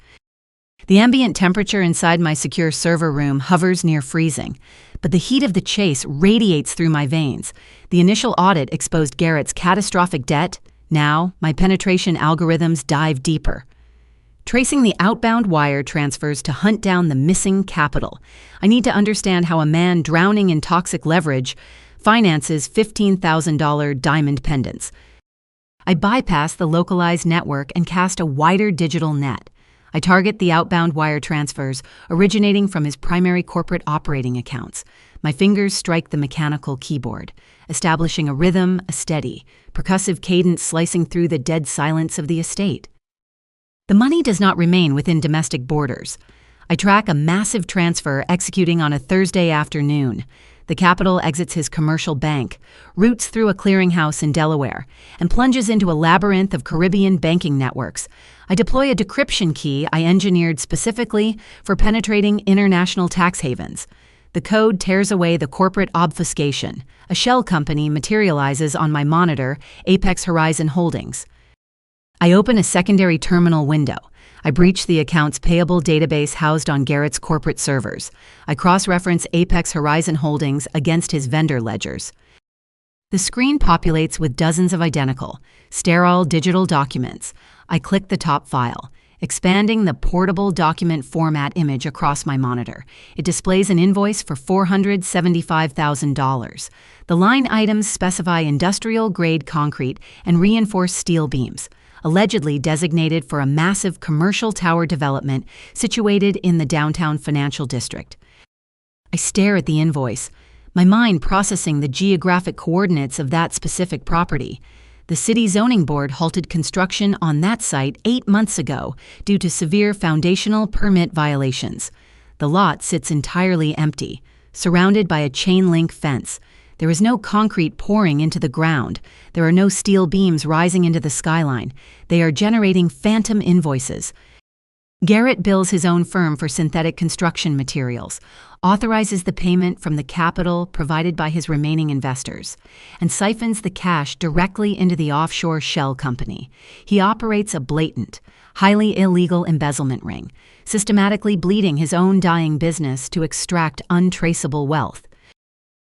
The ambient temperature inside my secure server room hovers near freezing, but the heat of the chase radiates through my veins. The initial audit exposed Garrett's catastrophic debt. Now, my penetration algorithms dive deeper, tracing the outbound wire transfers to hunt down the missing capital. I need to understand how a man drowning in toxic leverage finances $15,000 diamond pendants. I bypass the localized network and cast a wider digital net. I target the outbound wire transfers originating from his primary corporate operating accounts. My fingers strike the mechanical keyboard, establishing a rhythm, a steady, percussive cadence slicing through the dead silence of the estate. The money does not remain within domestic borders. I track a massive transfer executing on a Thursday afternoon. The capital exits his commercial bank, routes through a clearinghouse in Delaware, and plunges into a labyrinth of Caribbean banking networks. I deploy a decryption key I engineered specifically for penetrating international tax havens. The code tears away the corporate obfuscation. A shell company materializes on my monitor, Apex Horizon Holdings. I open a secondary terminal window. I breach the accounts payable database housed on Garrett's corporate servers. I cross-reference Apex Horizon Holdings against his vendor ledgers. The screen populates with dozens of identical, sterile digital documents. I click the top file, expanding the portable document format image across my monitor. It displays an invoice for $475,000. The line items specify industrial-grade concrete and reinforced steel beams, allegedly designated for a massive commercial tower development situated in the downtown financial district. I stare at the invoice, my mind processing the geographic coordinates of that specific property. The city zoning board halted construction on that site 8 months ago due to severe foundational permit violations. The lot sits entirely empty, surrounded by a chain-link fence. There is no concrete pouring into the ground. There are no steel beams rising into the skyline. They are generating phantom invoices. Garrett bills his own firm for synthetic construction materials, authorizes the payment from the capital provided by his remaining investors, and siphons the cash directly into the offshore shell company. He operates a blatant, highly illegal embezzlement ring, systematically bleeding his own dying business to extract untraceable wealth.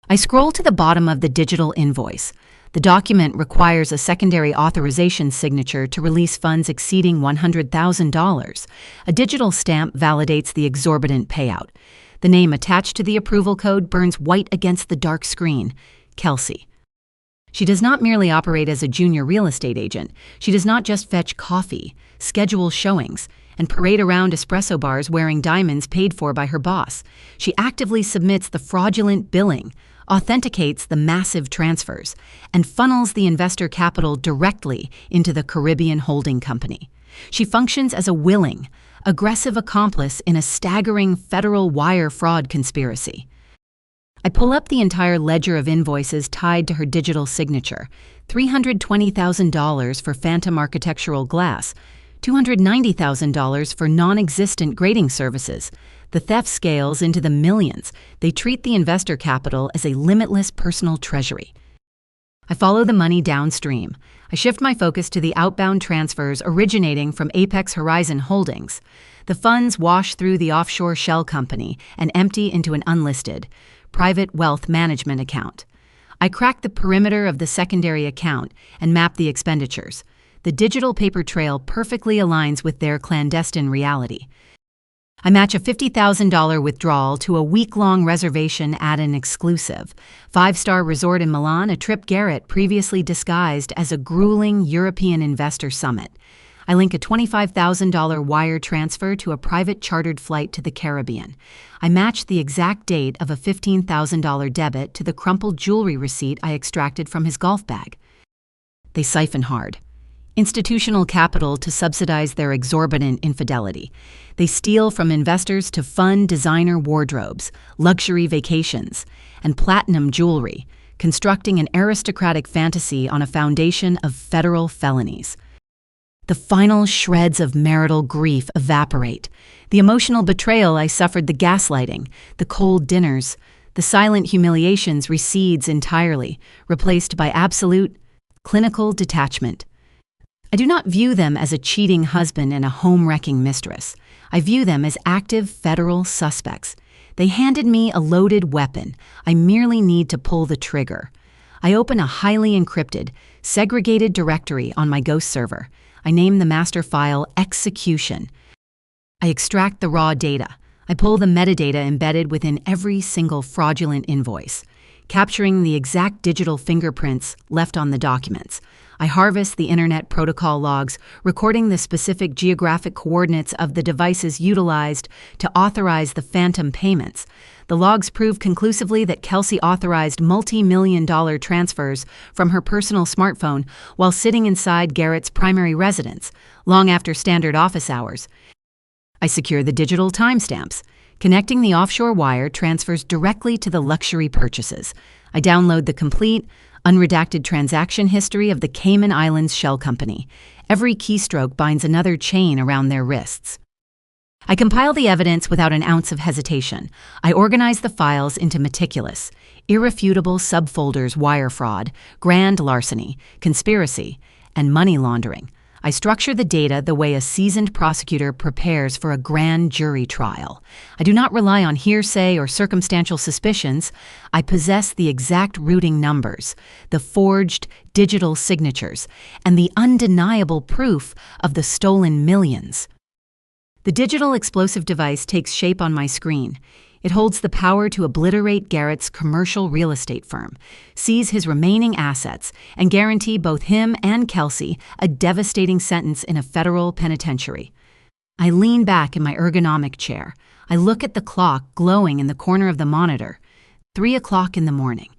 I scroll to the bottom of the digital invoice. The document requires a secondary authorization signature to release funds exceeding $100,000. A digital stamp validates the exorbitant payout. The name attached to the approval code burns white against the dark screen: Kelsey. She does not merely operate as a junior real estate agent. She does not just fetch coffee, schedule showings, and parade around espresso bars wearing diamonds paid for by her boss. She actively submits the fraudulent billing, authenticates the massive transfers, and funnels the investor capital directly into the Caribbean holding company. She functions as a willing, aggressive accomplice in a staggering federal wire fraud conspiracy. I pull up the entire ledger of invoices tied to her digital signature: $320,000 for phantom architectural glass, $290,000 for non-existent grading services. The theft scales into the millions. They treat the investor capital as a limitless personal treasury. I follow the money downstream. I shift my focus to the outbound transfers originating from Apex Horizon Holdings. The funds wash through the offshore shell company and empty into an unlisted, private wealth management account. I crack the perimeter of the secondary account and map the expenditures. The digital paper trail perfectly aligns with their clandestine reality. I match a $50,000 withdrawal to a week-long reservation at an exclusive 5-star resort in Milan, a trip Garrett previously disguised as a grueling European investor summit. I link a $25,000 wire transfer to a private chartered flight to the Caribbean. I match the exact date of a $15,000 debit to the crumpled jewelry receipt I extracted from his golf bag. They siphon hard. Institutional capital to subsidize their exorbitant infidelity. They steal from investors to fund designer wardrobes, luxury vacations, and platinum jewelry, constructing an aristocratic fantasy on a foundation of federal felonies. The final shreds of marital grief evaporate. The emotional betrayal I suffered, the gaslighting, the cold dinners, the silent humiliations recedes entirely, replaced by absolute, clinical detachment. I do not view them as a cheating husband and a home-wrecking mistress. I view them as active federal suspects. They handed me a loaded weapon. I merely need to pull the trigger. I open a highly encrypted, segregated directory on my Ghost server. I name the master file Execution. I extract the raw data. I pull the metadata embedded within every single fraudulent invoice, capturing the exact digital fingerprints left on the documents. I harvest the Internet Protocol logs, recording the specific geographic coordinates of the devices utilized to authorize the phantom payments. The logs prove conclusively that Kelsey authorized multi-million-dollar transfers from her personal smartphone while sitting inside Garrett's primary residence, long after standard office hours. I secure the digital timestamps. Connecting the offshore wire transfers directly to the luxury purchases. I download the complete, unredacted transaction history of the Cayman Islands Shell Company. Every keystroke binds another chain around their wrists. I compile the evidence without an ounce of hesitation. I organize the files into meticulous, irrefutable subfolders: wire fraud, grand larceny, conspiracy, and money laundering. I structure the data the way a seasoned prosecutor prepares for a grand jury trial. I do not rely on hearsay or circumstantial suspicions. I possess the exact routing numbers, the forged digital signatures, and the undeniable proof of the stolen millions. The digital explosive device takes shape on my screen. It holds the power to obliterate Garrett's commercial real estate firm, seize his remaining assets, and guarantee both him and Kelsey a devastating sentence in a federal penitentiary. I lean back in my ergonomic chair. I look at the clock glowing in the corner of the monitor. 3 o'clock in the morning.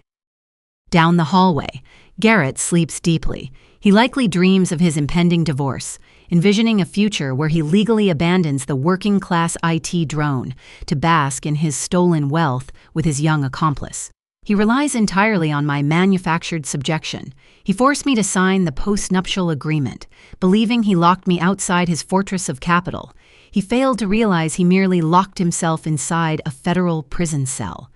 Down the hallway, Garrett sleeps deeply. He likely dreams of his impending divorce, envisioning a future where he legally abandons the working-class IT drone to bask in his stolen wealth with his young accomplice. He relies entirely on my manufactured subjection. He forced me to sign the post-nuptial agreement, believing he locked me outside his fortress of capital. He failed to realize he merely locked himself inside a federal prison cell.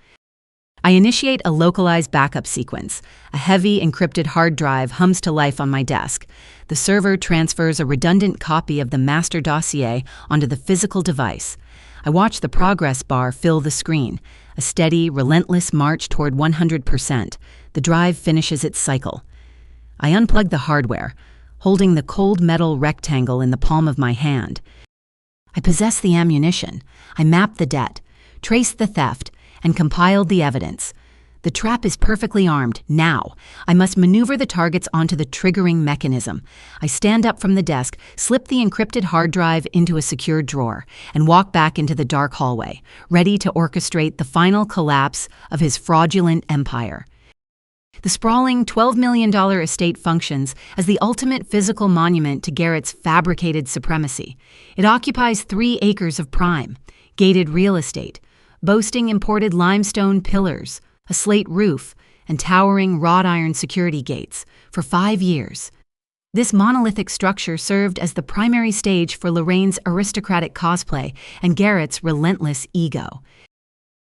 I initiate a localized backup sequence. A heavy, encrypted hard drive hums to life on my desk. The server transfers a redundant copy of the master dossier onto the physical device. I watch the progress bar fill the screen, a steady, relentless march toward 100%. The drive finishes its cycle. I unplug the hardware, holding the cold metal rectangle in the palm of my hand. I possess the ammunition. I map the debt, trace the theft, and compiled the evidence. The trap is perfectly armed. Now, I must maneuver the targets onto the triggering mechanism. I stand up from the desk, slip the encrypted hard drive into a secured drawer, and walk back into the dark hallway, ready to orchestrate the final collapse of his fraudulent empire. The sprawling $12 million estate functions as the ultimate physical monument to Garrett's fabricated supremacy. It occupies 3 acres of prime, gated real estate, boasting imported limestone pillars, a slate roof, and towering wrought iron security gates for 5 years. This monolithic structure served as the primary stage for Lorraine's aristocratic cosplay and Garrett's relentless ego.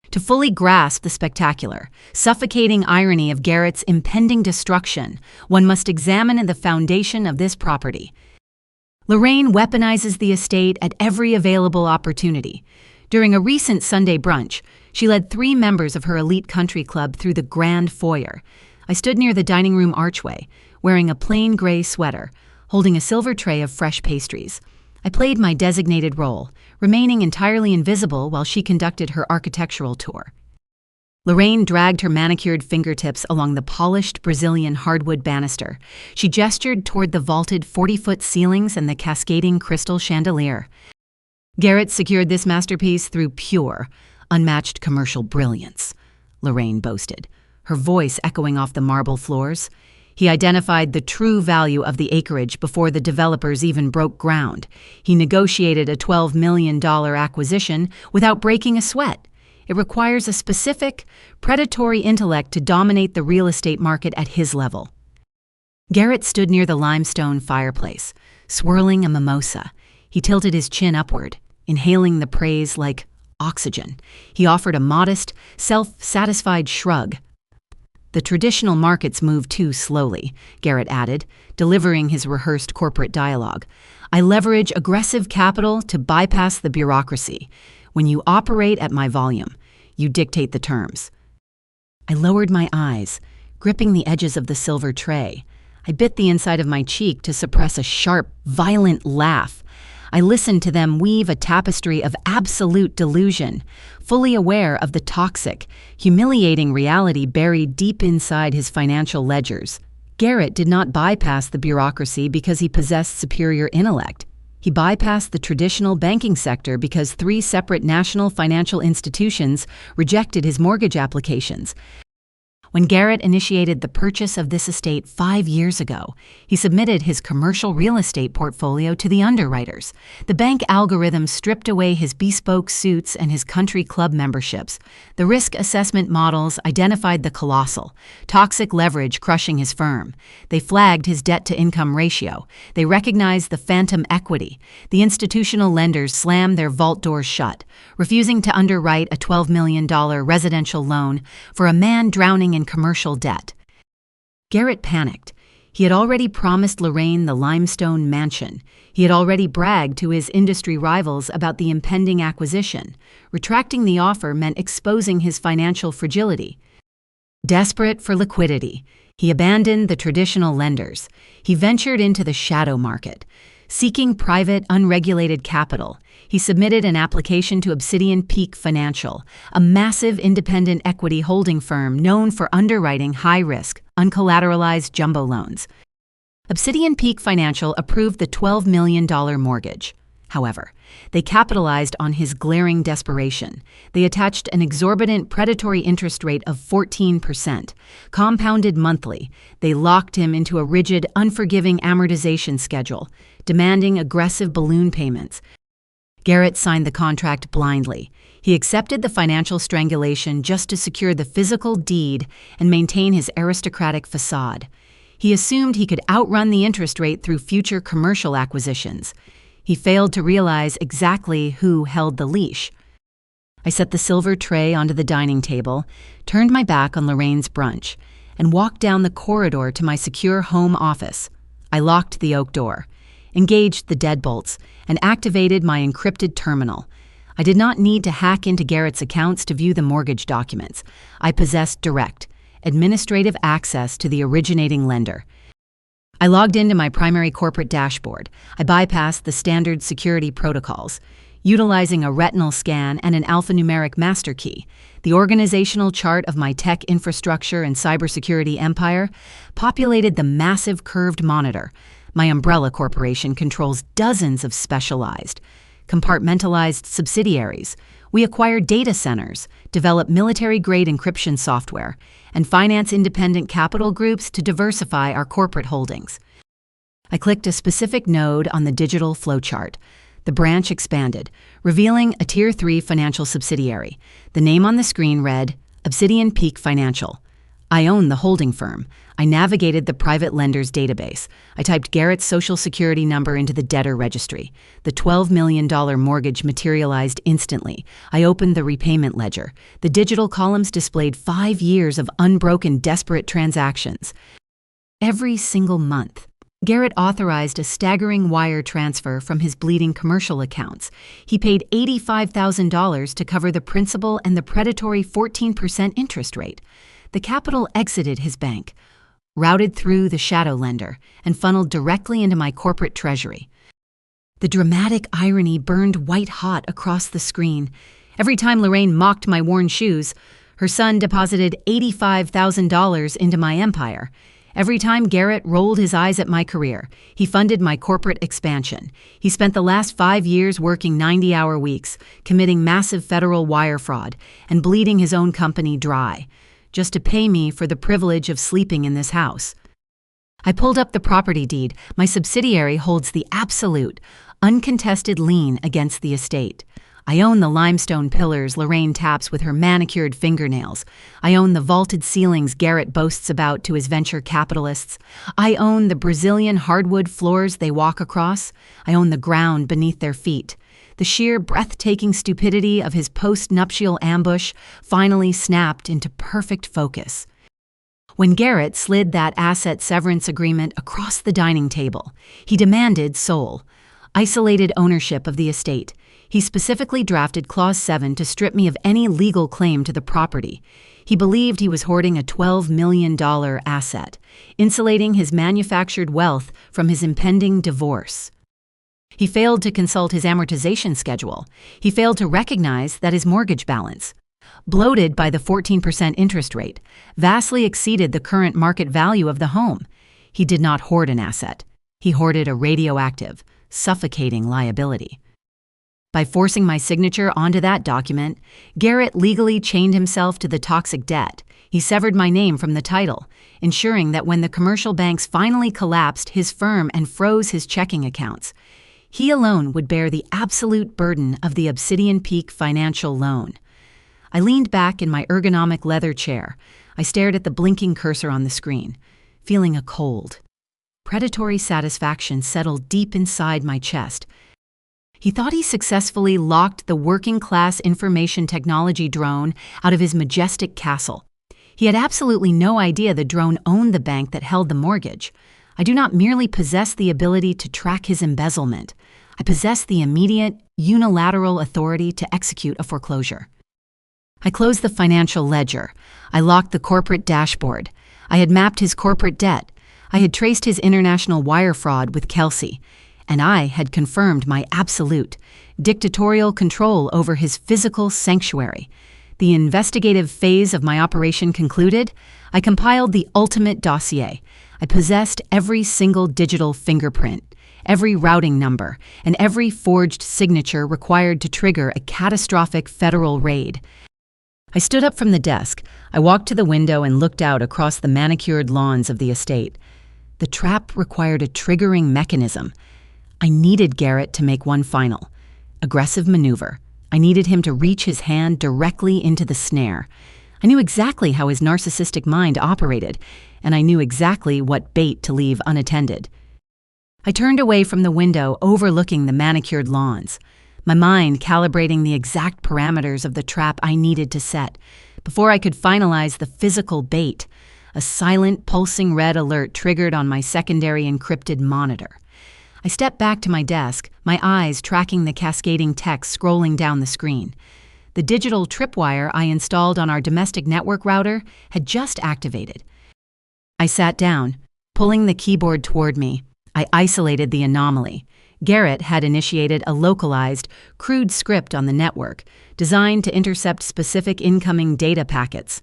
To fully grasp the spectacular, suffocating irony of Garrett's impending destruction, one must examine the foundation of this property. Lorraine weaponizes the estate at every available opportunity. During a recent Sunday brunch, she led 3 members of her elite country club through the grand foyer. I stood near the dining room archway, wearing a plain gray sweater, holding a silver tray of fresh pastries. I played my designated role, remaining entirely invisible while she conducted her architectural tour. Lorraine dragged her manicured fingertips along the polished Brazilian hardwood banister. She gestured toward the vaulted 40-foot ceilings and the cascading crystal chandelier. Garrett secured this masterpiece through pure, unmatched commercial brilliance, Lorraine boasted, her voice echoing off the marble floors. He identified the true value of the acreage before the developers even broke ground. He negotiated a $12 million acquisition without breaking a sweat. It requires a specific, predatory intellect to dominate the real estate market at his level. Garrett stood near the limestone fireplace, swirling a mimosa. He tilted his chin upward, inhaling the praise like oxygen. He offered a modest, self-satisfied shrug. The traditional markets move too slowly, Garrett added, delivering his rehearsed corporate dialogue. I leverage aggressive capital to bypass the bureaucracy. When you operate at my volume, you dictate the terms. I lowered my eyes, gripping the edges of the silver tray. I bit the inside of my cheek to suppress a sharp, violent laugh. I listened to them weave a tapestry of absolute delusion, fully aware of the toxic, humiliating reality buried deep inside his financial ledgers. Garrett did not bypass the bureaucracy because he possessed superior intellect. He bypassed the traditional banking sector because 3 separate national financial institutions rejected his mortgage applications. When Garrett initiated the purchase of this estate 5 years ago, he submitted his commercial real estate portfolio to the underwriters. The bank algorithm stripped away his bespoke suits and his country club memberships. The risk assessment models identified the colossal, toxic leverage crushing his firm. They flagged his debt-to-income ratio. They recognized the phantom equity. The institutional lenders slammed their vault doors shut, refusing to underwrite a $12 million residential loan for a man drowning in commercial debt. Garrett panicked. He had already promised Lorraine the limestone mansion. He had already bragged to his industry rivals about the impending acquisition. Retracting the offer meant exposing his financial fragility. Desperate for liquidity, he abandoned the traditional lenders. He ventured into the shadow market. Seeking private, unregulated capital, he submitted an application to Obsidian Peak Financial, a massive independent equity holding firm known for underwriting high-risk, uncollateralized jumbo loans. Obsidian Peak Financial approved the $12 million mortgage. However, they capitalized on his glaring desperation. They attached an exorbitant predatory interest rate of 14%, compounded monthly. They locked him into a rigid, unforgiving amortization schedule, demanding aggressive balloon payments. Garrett signed the contract blindly. He accepted the financial strangulation just to secure the physical deed and maintain his aristocratic facade. He assumed he could outrun the interest rate through future commercial acquisitions. He failed to realize exactly who held the leash. I set the silver tray onto the dining table, turned my back on Lorraine's brunch, and walked down the corridor to my secure home office. I locked the oak door, engaged the deadbolts, and activated my encrypted terminal. I did not need to hack into Garrett's accounts to view the mortgage documents. I possessed direct, administrative access to the originating lender. I logged into my primary corporate dashboard. I bypassed the standard security protocols. Utilizing a retinal scan and an alphanumeric master key, the organizational chart of my tech infrastructure and cybersecurity empire populated the massive curved monitor. My umbrella corporation controls dozens of specialized, compartmentalized subsidiaries. We acquire data centers, develop military-grade encryption software, and finance independent capital groups to diversify our corporate holdings. I clicked a specific node on the digital flowchart. The branch expanded, revealing a Tier 3 financial subsidiary. The name on the screen read, Obsidian Peak Financial. I own the holding firm. I navigated the private lender's database. I typed Garrett's social security number into the debtor registry. The $12 million mortgage materialized instantly. I opened the repayment ledger. The digital columns displayed 5 years of unbroken, desperate transactions. Every single month, Garrett authorized a staggering wire transfer from his bleeding commercial accounts. He paid $85,000 to cover the principal and the predatory 14% interest rate. The capital exited his bank, routed through the shadow lender, and funneled directly into my corporate treasury. The dramatic irony burned white-hot across the screen. Every time Lorraine mocked my worn shoes, her son deposited $85,000 into my empire. Every time Garrett rolled his eyes at my career, he funded my corporate expansion. He spent the last 5 years working 90-hour weeks, committing massive federal wire fraud, and bleeding his own company dry, just to pay me for the privilege of sleeping in this house. I pulled up the property deed. My subsidiary holds the absolute, uncontested lien against the estate. I own the limestone pillars Lorraine taps with her manicured fingernails. I own the vaulted ceilings Garrett boasts about to his venture capitalists. I own the Brazilian hardwood floors they walk across. I own the ground beneath their feet. The sheer, breathtaking stupidity of his post-nuptial ambush finally snapped into perfect focus. When Garrett slid that asset severance agreement across the dining table, he demanded sole, isolated ownership of the estate. He specifically drafted Clause 7 to strip me of any legal claim to the property. He believed he was hoarding a $12 million asset, insulating his manufactured wealth from his impending divorce. He failed to consult his amortization schedule. He failed to recognize that his mortgage balance, bloated by the 14% interest rate, vastly exceeded the current market value of the home. He did not hoard an asset. He hoarded a radioactive, suffocating liability. By forcing my signature onto that document, Garrett legally chained himself to the toxic debt. He severed my name from the title, ensuring that when the commercial banks finally collapsed his firm and froze his checking accounts, he alone would bear the absolute burden of the Obsidian Peak financial loan. I leaned back in my ergonomic leather chair. I stared at the blinking cursor on the screen, feeling a cold, predatory satisfaction settled deep inside my chest. He thought he successfully locked the working-class information technology drone out of his majestic castle. He had absolutely no idea the drone owned the bank that held the mortgage. I do not merely possess the ability to track his embezzlement. I possess the immediate, unilateral authority to execute a foreclosure. I closed the financial ledger. I locked the corporate dashboard. I had mapped his corporate debt. I had traced his international wire fraud with Kelsey. and I had confirmed my absolute, dictatorial control over his physical sanctuary. The investigative phase of my operation concluded, I compiled the ultimate dossier. I possessed every single digital fingerprint, every routing number, and every forged signature required to trigger a catastrophic federal raid. I stood up from the desk. I walked to the window and looked out across the manicured lawns of the estate. The trap required a triggering mechanism. I needed Garrett to make one final, aggressive maneuver. I needed him to reach his hand directly into the snare. I knew exactly how his narcissistic mind operated, and I knew exactly what bait to leave unattended. I turned away from the window overlooking the manicured lawns, my mind calibrating the exact parameters of the trap I needed to set. Before I could finalize the physical bait, a silent, pulsing red alert triggered on my secondary encrypted monitor. I stepped back to my desk, my eyes tracking the cascading text scrolling down the screen. The digital tripwire I installed on our domestic network router had just activated. I sat down, pulling the keyboard toward me. I isolated the anomaly. Garrett had initiated a localized, crude script on the network, designed to intercept specific incoming data packets.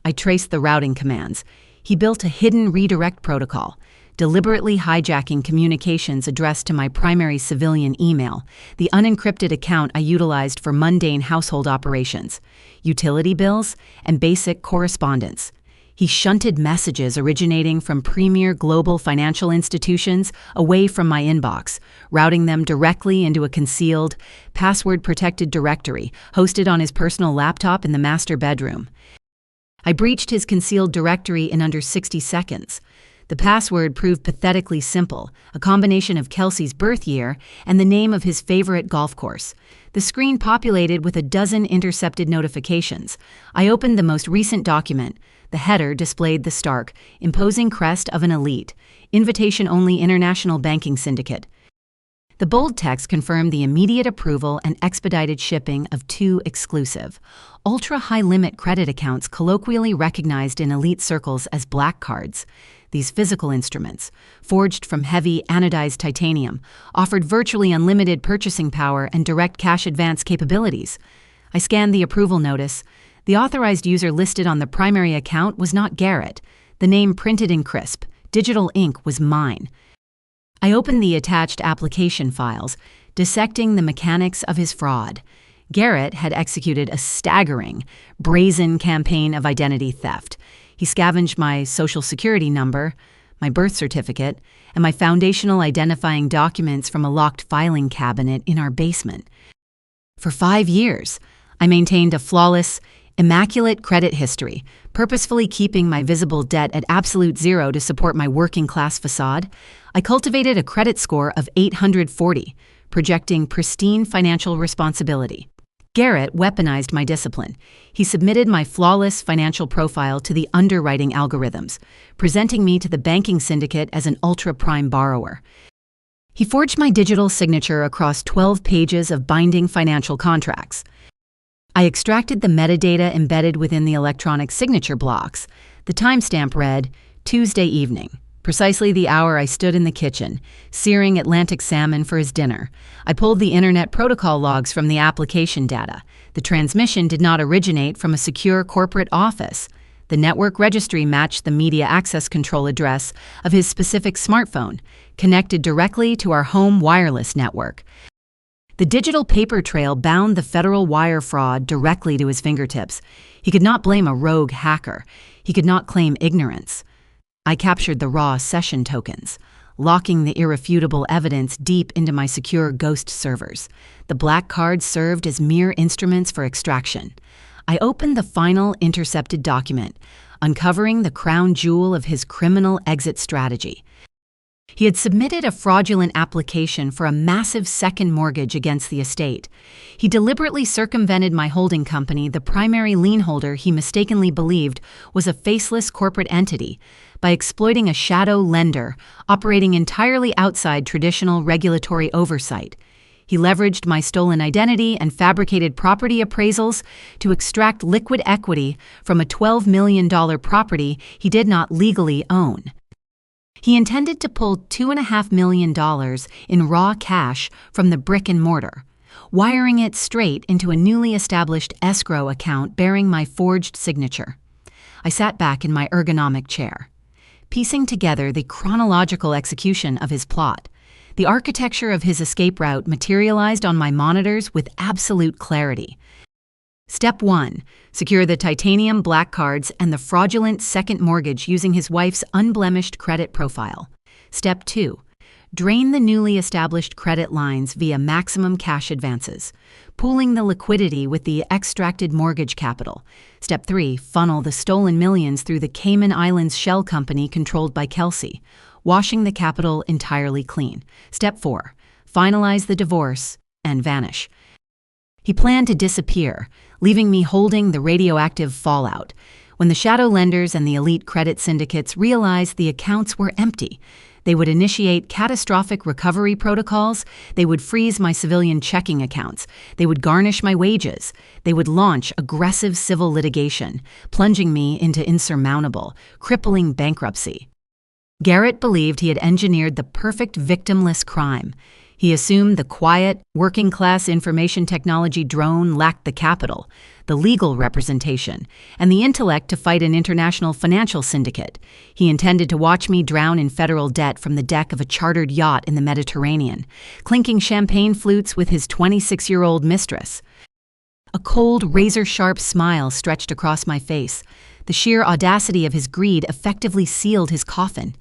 I traced the routing commands. He built a hidden redirect protocol, deliberately hijacking communications addressed to my primary civilian email, the unencrypted account I utilized for mundane household operations, utility bills, and basic correspondence. He shunted messages originating from premier global financial institutions away from my inbox, routing them directly into a concealed, password-protected directory hosted on his personal laptop in the master bedroom. I breached his concealed directory in under 60 seconds. The password proved pathetically simple, a combination of Kelsey's birth year and the name of his favorite golf course. The screen populated with a dozen intercepted notifications. I opened the most recent document. The header displayed the stark, imposing crest of an elite, invitation-only international banking syndicate. The bold text confirmed the immediate approval and expedited shipping of 2 exclusive, ultra-high-limit credit accounts colloquially recognized in elite circles as black cards. These physical instruments, forged from heavy anodized titanium, offered virtually unlimited purchasing power and direct cash advance capabilities. I scanned the approval notice. The authorized user listed on the primary account was not Garrett. The name printed in crisp, digital ink was mine. I opened the attached application files, dissecting the mechanics of his fraud. Garrett had executed a staggering, brazen campaign of identity theft. He scavenged my social security number, my birth certificate, and my foundational identifying documents from a locked filing cabinet in our basement. For 5 years, I maintained a flawless, immaculate credit history, purposefully keeping my visible debt at absolute zero to support my working-class facade. I cultivated a credit score of 840, projecting pristine financial responsibility. Garrett weaponized my discipline. He submitted my flawless financial profile to the underwriting algorithms, presenting me to the banking syndicate as an ultra-prime borrower. He forged my digital signature across 12 pages of binding financial contracts. I extracted the metadata embedded within the electronic signature blocks. The timestamp read, Tuesday evening, precisely the hour I stood in the kitchen, searing Atlantic salmon for his dinner. I pulled the internet protocol logs from the application data. The transmission did not originate from a secure corporate office. The network registry matched the media access control address of his specific smartphone, connected directly to our home wireless network. The digital paper trail bound the federal wire fraud directly to his fingertips. He could not blame a rogue hacker. He could not claim ignorance. I captured the raw session tokens, locking the irrefutable evidence deep into my secure ghost servers. The black cards served as mere instruments for extraction. I opened the final intercepted document, uncovering the crown jewel of his criminal exit strategy. He had submitted a fraudulent application for a massive second mortgage against the estate. He deliberately circumvented my holding company, the primary lien holder he mistakenly believed was a faceless corporate entity, by exploiting a shadow lender operating entirely outside traditional regulatory oversight. He leveraged my stolen identity and fabricated property appraisals to extract liquid equity from a $12 million property he did not legally own. He intended to pull $2.5 million in raw cash from the brick and mortar, wiring it straight into a newly established escrow account bearing my forged signature. I sat back in my ergonomic chair, piecing together the chronological execution of his plot. The architecture of his escape route materialized on my monitors with absolute clarity. Step 1. Secure the titanium black cards and the fraudulent second mortgage using his wife's unblemished credit profile. Step 2. Drain the newly established credit lines via maximum cash advances, pooling the liquidity with the extracted mortgage capital. Step 3. Funnel the stolen millions through the Cayman Islands shell company controlled by Kelsey, washing the capital entirely clean. Step 4. Finalize the divorce and vanish. He planned to disappear, leaving me holding the radioactive fallout. When the shadow lenders and the elite credit syndicates realized the accounts were empty, they would initiate catastrophic recovery protocols, they would freeze my civilian checking accounts, they would garnish my wages, they would launch aggressive civil litigation, plunging me into insurmountable, crippling bankruptcy. Garrett believed he had engineered the perfect victimless crime. He assumed the quiet, working-class information technology drone lacked the capital, the legal representation, and the intellect to fight an international financial syndicate. He intended to watch me drown in federal debt from the deck of a chartered yacht in the Mediterranean, clinking champagne flutes with his 26-year-old mistress. A cold, razor-sharp smile stretched across my face. The sheer audacity of his greed effectively sealed his coffin.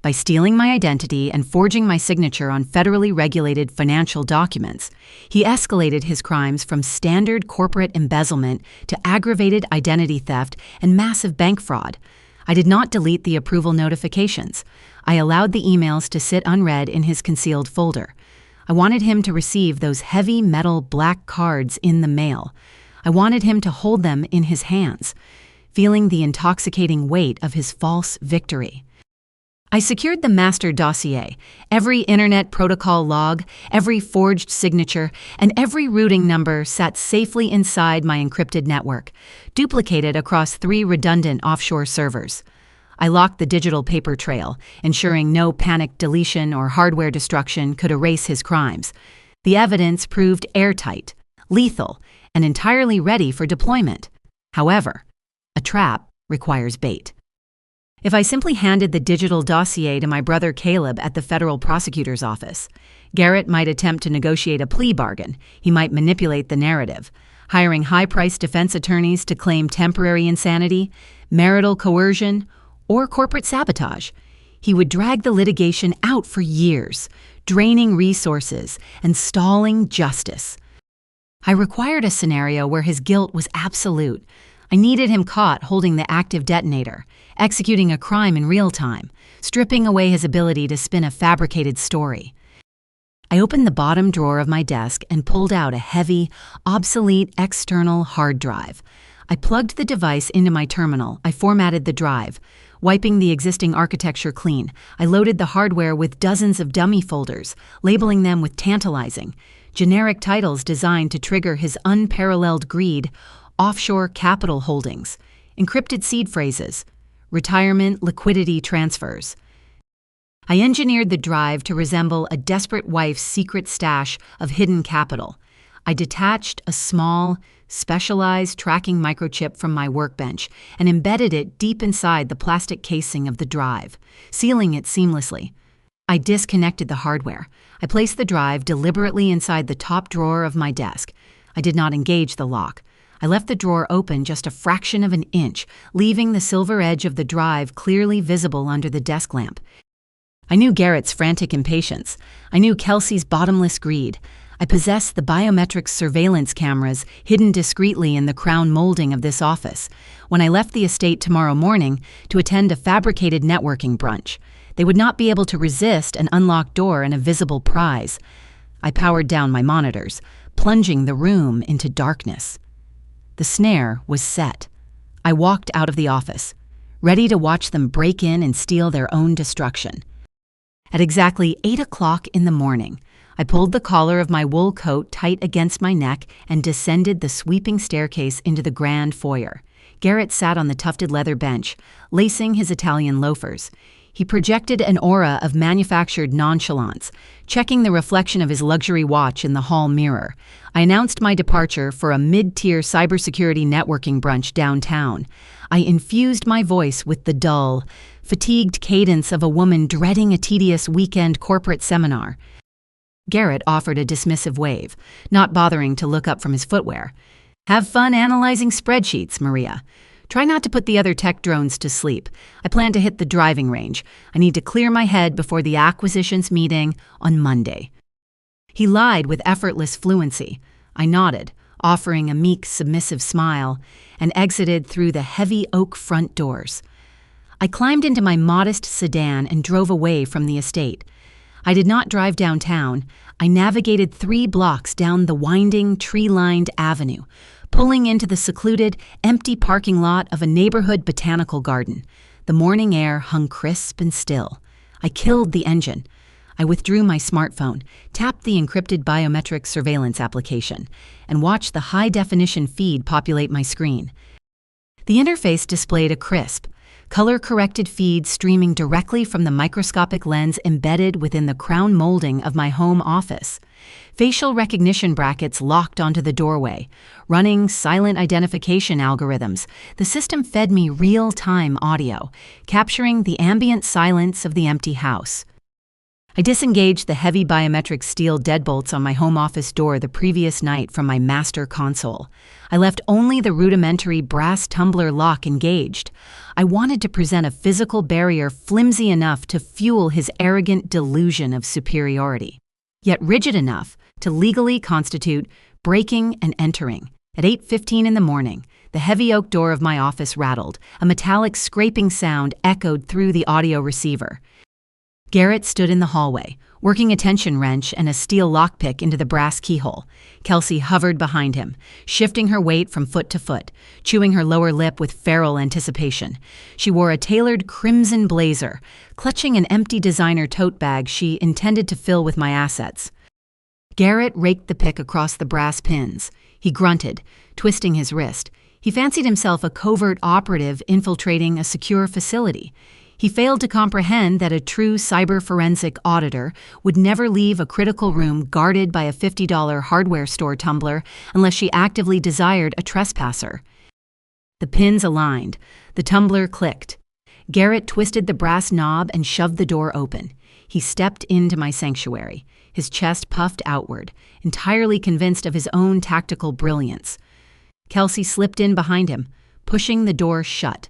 By stealing my identity and forging my signature on federally regulated financial documents, he escalated his crimes from standard corporate embezzlement to aggravated identity theft and massive bank fraud. I did not delete the approval notifications. I allowed the emails to sit unread in his concealed folder. I wanted him to receive those heavy metal black cards in the mail. I wanted him to hold them in his hands, feeling the intoxicating weight of his false victory. I secured the master dossier, every internet protocol log, every forged signature, and every routing number sat safely inside my encrypted network, duplicated across 3 redundant offshore servers. I locked the digital paper trail, ensuring no panicked deletion or hardware destruction could erase his crimes. The evidence proved airtight, lethal, and entirely ready for deployment. However, a trap requires bait. If I simply handed the digital dossier to my brother Caleb at the federal prosecutor's office, Garrett might attempt to negotiate a plea bargain. He might manipulate the narrative, hiring high-priced defense attorneys to claim temporary insanity, marital coercion, or corporate sabotage. He would drag the litigation out for years, draining resources and stalling justice. I required a scenario where his guilt was absolute. I needed him caught holding the active detonator, executing a crime in real time, stripping away his ability to spin a fabricated story. I opened the bottom drawer of my desk and pulled out a heavy, obsolete external hard drive. I plugged the device into my terminal. I formatted the drive, wiping the existing architecture clean. I loaded the hardware with dozens of dummy folders, labeling them with tantalizing, generic titles designed to trigger his unparalleled greed: offshore capital holdings, encrypted seed phrases, retirement liquidity transfers. I engineered the drive to resemble a desperate wife's secret stash of hidden capital. I detached a small, specialized tracking microchip from my workbench and embedded it deep inside the plastic casing of the drive, sealing it seamlessly. I disconnected the hardware. I placed the drive deliberately inside the top drawer of my desk. I did not engage the lock. I left the drawer open just a fraction of an inch, leaving the silver edge of the drive clearly visible under the desk lamp. I knew Garrett's frantic impatience. I knew Kelsey's bottomless greed. I possessed the biometric surveillance cameras hidden discreetly in the crown molding of this office. When I left the estate tomorrow morning to attend a fabricated networking brunch, they would not be able to resist an unlocked door and a visible prize. I powered down my monitors, plunging the room into darkness. The snare was set. I walked out of the office, ready to watch them break in and steal their own destruction. At exactly 8 o'clock in the morning, I pulled the collar of my wool coat tight against my neck and descended the sweeping staircase into the grand foyer. Garrett sat on the tufted leather bench, lacing his Italian loafers. He projected an aura of manufactured nonchalance, checking the reflection of his luxury watch in the hall mirror. I announced my departure for a mid-tier cybersecurity networking brunch downtown. I infused my voice with the dull, fatigued cadence of a woman dreading a tedious weekend corporate seminar. Garrett offered a dismissive wave, not bothering to look up from his footwear. "Have fun analyzing spreadsheets, Maria. Try not to put the other tech drones to sleep. I plan to hit the driving range. I need to clear my head before the acquisitions meeting on Monday." He lied with effortless fluency. I nodded, offering a meek, submissive smile, and exited through the heavy oak front doors. I climbed into my modest sedan and drove away from the estate. I did not drive downtown. I navigated 3 blocks down the winding, tree-lined avenue, pulling into the secluded, empty parking lot of a neighborhood botanical garden. The morning air hung crisp and still. I killed the engine. I withdrew my smartphone, tapped the encrypted biometric surveillance application, and watched the high-definition feed populate my screen. The interface displayed a crisp, color-corrected feed streaming directly from the microscopic lens embedded within the crown molding of my home office. Facial recognition brackets locked onto the doorway. Running silent identification algorithms, the system fed me real-time audio, capturing the ambient silence of the empty house. I disengaged the heavy biometric steel deadbolts on my home office door the previous night from my master console. I left only the rudimentary brass tumbler lock engaged. I wanted to present a physical barrier flimsy enough to fuel his arrogant delusion of superiority, yet rigid enough to legally constitute breaking and entering. At 8:15 in the morning, the heavy oak door of my office rattled. A metallic scraping sound echoed through the audio receiver. Garrett stood in the hallway, working a tension wrench and a steel lockpick into the brass keyhole. Kelsey hovered behind him, shifting her weight from foot to foot, chewing her lower lip with feral anticipation. She wore a tailored crimson blazer, clutching an empty designer tote bag she intended to fill with my assets. Garrett raked the pick across the brass pins. He grunted, twisting his wrist. He fancied himself a covert operative infiltrating a secure facility. He failed to comprehend that a true cyber forensic auditor would never leave a critical room guarded by a $50 hardware store tumbler unless she actively desired a trespasser. The pins aligned. The tumbler clicked. Garrett twisted the brass knob and shoved the door open. He stepped into my sanctuary, his chest puffed outward, entirely convinced of his own tactical brilliance. Kelsey slipped in behind him, pushing the door shut.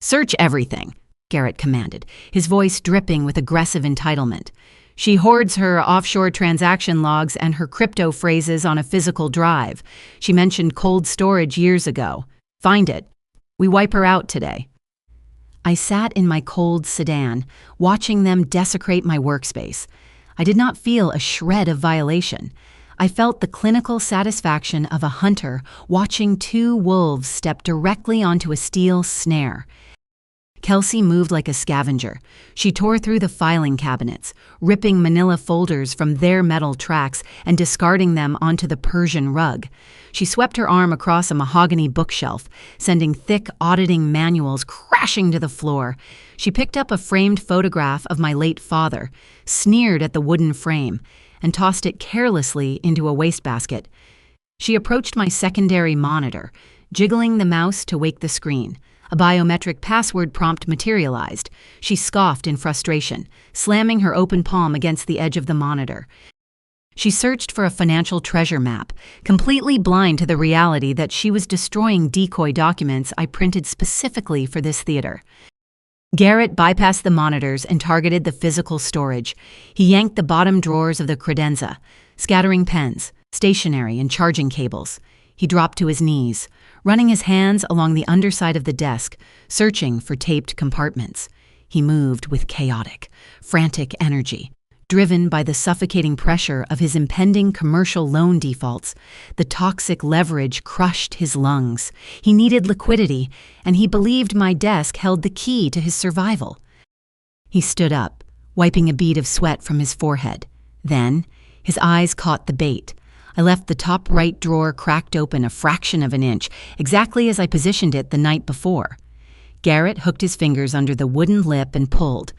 "Search everything," Garrett commanded, his voice dripping with aggressive entitlement. "She hoards her offshore transaction logs and her crypto phrases on a physical drive. She mentioned cold storage years ago. Find it. We wipe her out today." I sat in my cold sedan, watching them desecrate my workspace. I did not feel a shred of violation. I felt the clinical satisfaction of a hunter watching 2 wolves step directly onto a steel snare. Kelsey moved like a scavenger. She tore through the filing cabinets, ripping manila folders from their metal tracks and discarding them onto the Persian rug. She swept her arm across a mahogany bookshelf, sending thick auditing manuals crashing to the floor. She picked up a framed photograph of my late father, sneered at the wooden frame, and tossed it carelessly into a wastebasket. She approached my secondary monitor, jiggling the mouse to wake the screen. A biometric password prompt materialized. She scoffed in frustration, slamming her open palm against the edge of the monitor. She searched for a financial treasure map, completely blind to the reality that she was destroying decoy documents I printed specifically for this theater. Garrett bypassed the monitors and targeted the physical storage. He yanked the bottom drawers of the credenza, scattering pens, stationery, and charging cables. He dropped to his knees, running his hands along the underside of the desk, searching for taped compartments. He moved with chaotic, frantic energy, driven by the suffocating pressure of his impending commercial loan defaults. The toxic leverage crushed his lungs. He needed liquidity, and he believed my desk held the key to his survival. He stood up, wiping a bead of sweat from his forehead. Then, his eyes caught the bait. I left the top right drawer cracked open a fraction of an inch, exactly as I positioned it the night before. Garrett hooked his fingers under the wooden lip and pulled.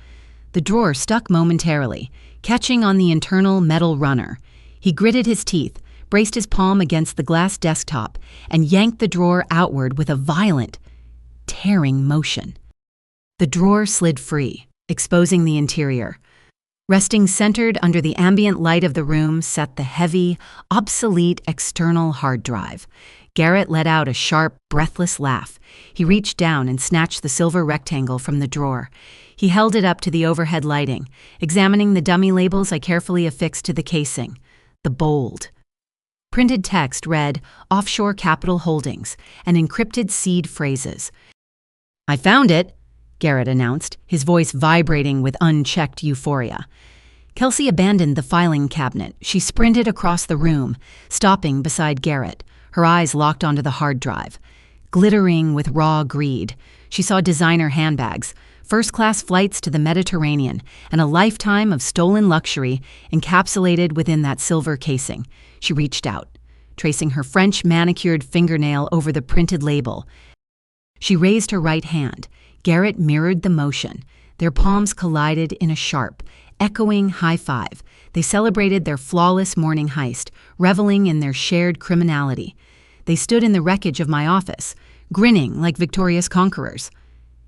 The drawer stuck momentarily, catching on the internal metal runner. He gritted his teeth, braced his palm against the glass desktop, and yanked the drawer outward with a violent, tearing motion. The drawer slid free, exposing the interior. Resting centered under the ambient light of the room sat the heavy, obsolete external hard drive. Garrett let out a sharp, breathless laugh. He reached down and snatched the silver rectangle from the drawer. He held it up to the overhead lighting, examining the dummy labels I carefully affixed to the casing. The bold printed text read, "Offshore Capital Holdings," and encrypted seed phrases. "I found it," Garrett announced, his voice vibrating with unchecked euphoria. Kelsey abandoned the filing cabinet. She sprinted across the room, stopping beside Garrett, her eyes locked onto the hard drive. Glittering with raw greed, she saw designer handbags, first-class flights to the Mediterranean, and a lifetime of stolen luxury encapsulated within that silver casing. She reached out, tracing her French manicured fingernail over the printed label. She raised her right hand. Garrett mirrored the motion. Their palms collided in a sharp, echoing high five. They celebrated their flawless morning heist, reveling in their shared criminality. They stood in the wreckage of my office, grinning like victorious conquerors.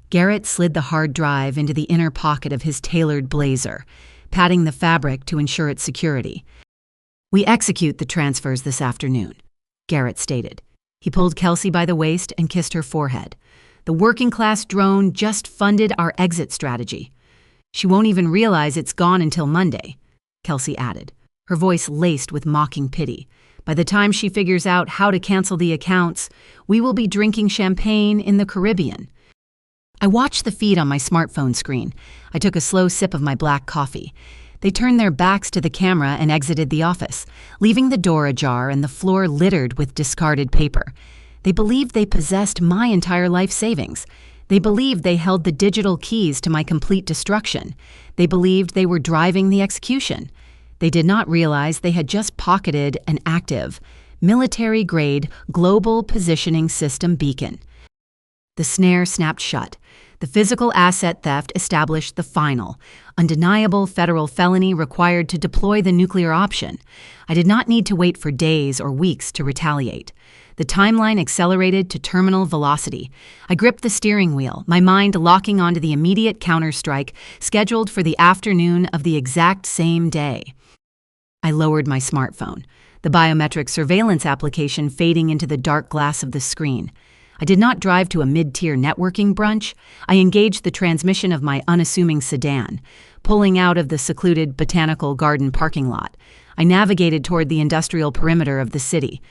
Garrett slid the hard drive into the inner pocket of his tailored blazer, patting the fabric to ensure its security. "We execute the transfers this afternoon," Garrett stated. He pulled Kelsey by the waist and kissed her forehead. "The working-class drone just funded our exit strategy. She won't even realize it's gone until Monday," Kelsey added, her voice laced with mocking pity. "By the time she figures out how to cancel the accounts, we will be drinking champagne in the Caribbean." I watched the feed on my smartphone screen. I took a slow sip of my black coffee. They turned their backs to the camera and exited the office, leaving the door ajar and the floor littered with discarded paper. They believed they possessed my entire life savings. They believed they held the digital keys to my complete destruction. They believed they were driving the execution. They did not realize they had just pocketed an active, military-grade, global positioning system beacon. The snare snapped shut. The physical asset theft established the final, undeniable federal felony required to deploy the nuclear option. I did not need to wait for days or weeks to retaliate. The timeline accelerated to terminal velocity. I gripped the steering wheel, my mind locking onto the immediate counterstrike scheduled for the afternoon of the exact same day. I lowered my smartphone, the biometric surveillance application fading into the dark glass of the screen. I did not drive to a mid-tier networking brunch. I engaged the transmission of my unassuming sedan, pulling out of the secluded botanical garden parking lot. I navigated toward the industrial perimeter of the city,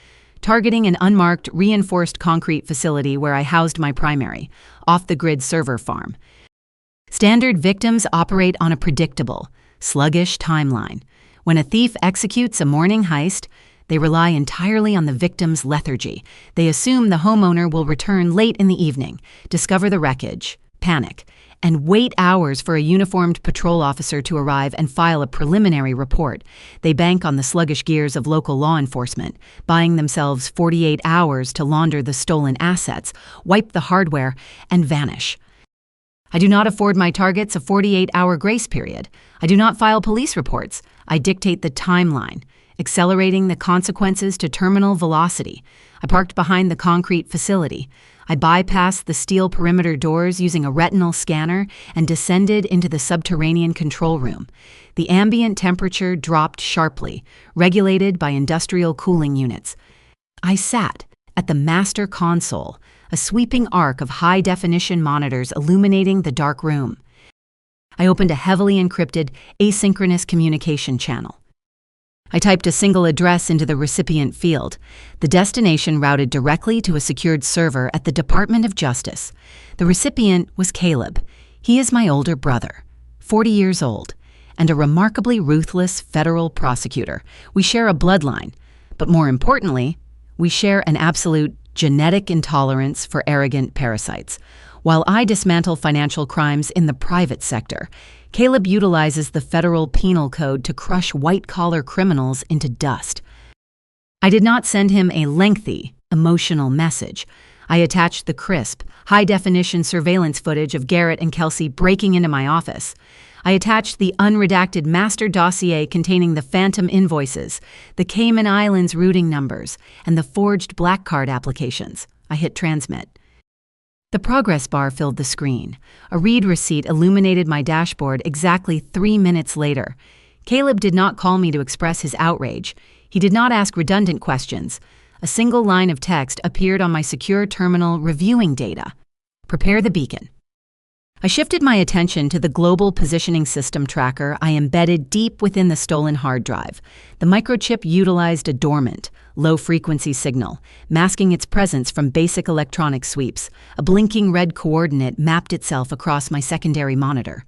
targeting an unmarked, reinforced concrete facility where I housed my primary, off-the-grid server farm. Standard victims operate on a predictable, sluggish timeline. When a thief executes a morning heist, they rely entirely on the victim's lethargy. They assume the homeowner will return late in the evening, discover the wreckage, panic, and wait hours for a uniformed patrol officer to arrive and file a preliminary report. They bank on the sluggish gears of local law enforcement, buying themselves 48 hours to launder the stolen assets, wipe the hardware, and vanish. I do not afford my targets a 48-hour grace period. I do not file police reports. I dictate the timeline, accelerating the consequences to terminal velocity. I parked behind the concrete facility. I bypassed the steel perimeter doors using a retinal scanner and descended into the subterranean control room. The ambient temperature dropped sharply, regulated by industrial cooling units. I sat at the master console, a sweeping arc of high-definition monitors illuminating the dark room. I opened a heavily encrypted, asynchronous communication channel. I typed a single address into the recipient field. The destination routed directly to a secured server at the Department of Justice. The recipient was Caleb. He is my older brother, 40 years old, and a remarkably ruthless federal prosecutor. We share a bloodline, but more importantly, we share an absolute genetic intolerance for arrogant parasites. While I dismantle financial crimes in the private sector, Caleb utilizes the federal penal code to crush white-collar criminals into dust. I did not send him a lengthy, emotional message. I attached the crisp, high-definition surveillance footage of Garrett and Kelsey breaking into my office. I attached the unredacted master dossier containing the phantom invoices, the Cayman Islands routing numbers, and the forged black card applications. I hit transmit. The progress bar filled the screen. A read receipt illuminated my dashboard exactly 3 minutes later. Caleb did not call me to express his outrage. He did not ask redundant questions. A single line of text appeared on my secure terminal reviewing data. Prepare the beacon. I shifted my attention to the global positioning system tracker I embedded deep within the stolen hard drive. The microchip utilized a dormant, low-frequency signal, masking its presence from basic electronic sweeps. A blinking red coordinate mapped itself across my secondary monitor.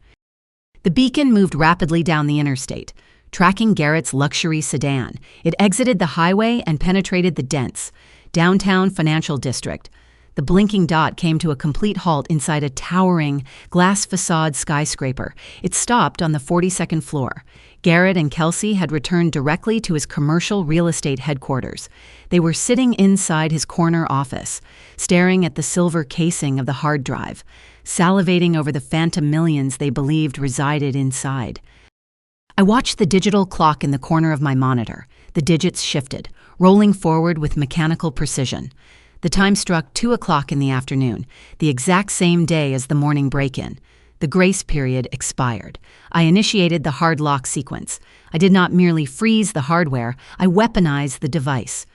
The beacon moved rapidly down the interstate, tracking Garrett's luxury sedan. It exited the highway and penetrated the dense, downtown financial district. The blinking dot came to a complete halt inside a towering, glass facade skyscraper. It stopped on the 42nd floor. Garrett and Kelsey had returned directly to his commercial real estate headquarters. They were sitting inside his corner office, staring at the silver casing of the hard drive, salivating over the phantom millions they believed resided inside. I watched the digital clock in the corner of my monitor. The digits shifted, rolling forward with mechanical precision. The time struck 2 o'clock in the afternoon, the exact same day as the morning break-in. The grace period expired. I initiated the hard lock sequence. I did not merely freeze the hardware, I weaponized the device.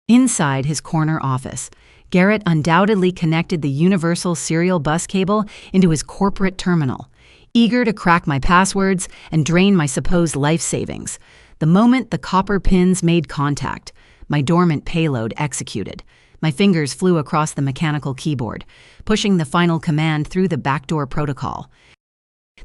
Inside his corner office, Garrett undoubtedly connected the universal serial bus cable into his corporate terminal, eager to crack my passwords and drain my supposed life savings. The moment the copper pins made contact, my dormant payload executed. My fingers flew across the mechanical keyboard, pushing the final command through the backdoor protocol.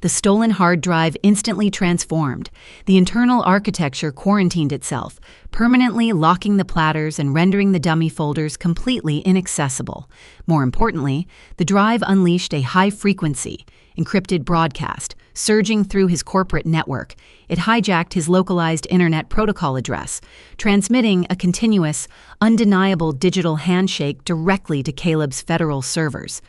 The stolen hard drive instantly transformed. The internal architecture quarantined itself, permanently locking the platters and rendering the dummy folders completely inaccessible. More importantly, the drive unleashed a high-frequency, encrypted broadcast, surging through his corporate network. It hijacked his localized internet protocol address, transmitting a continuous, undeniable digital handshake directly to Caleb's federal servers.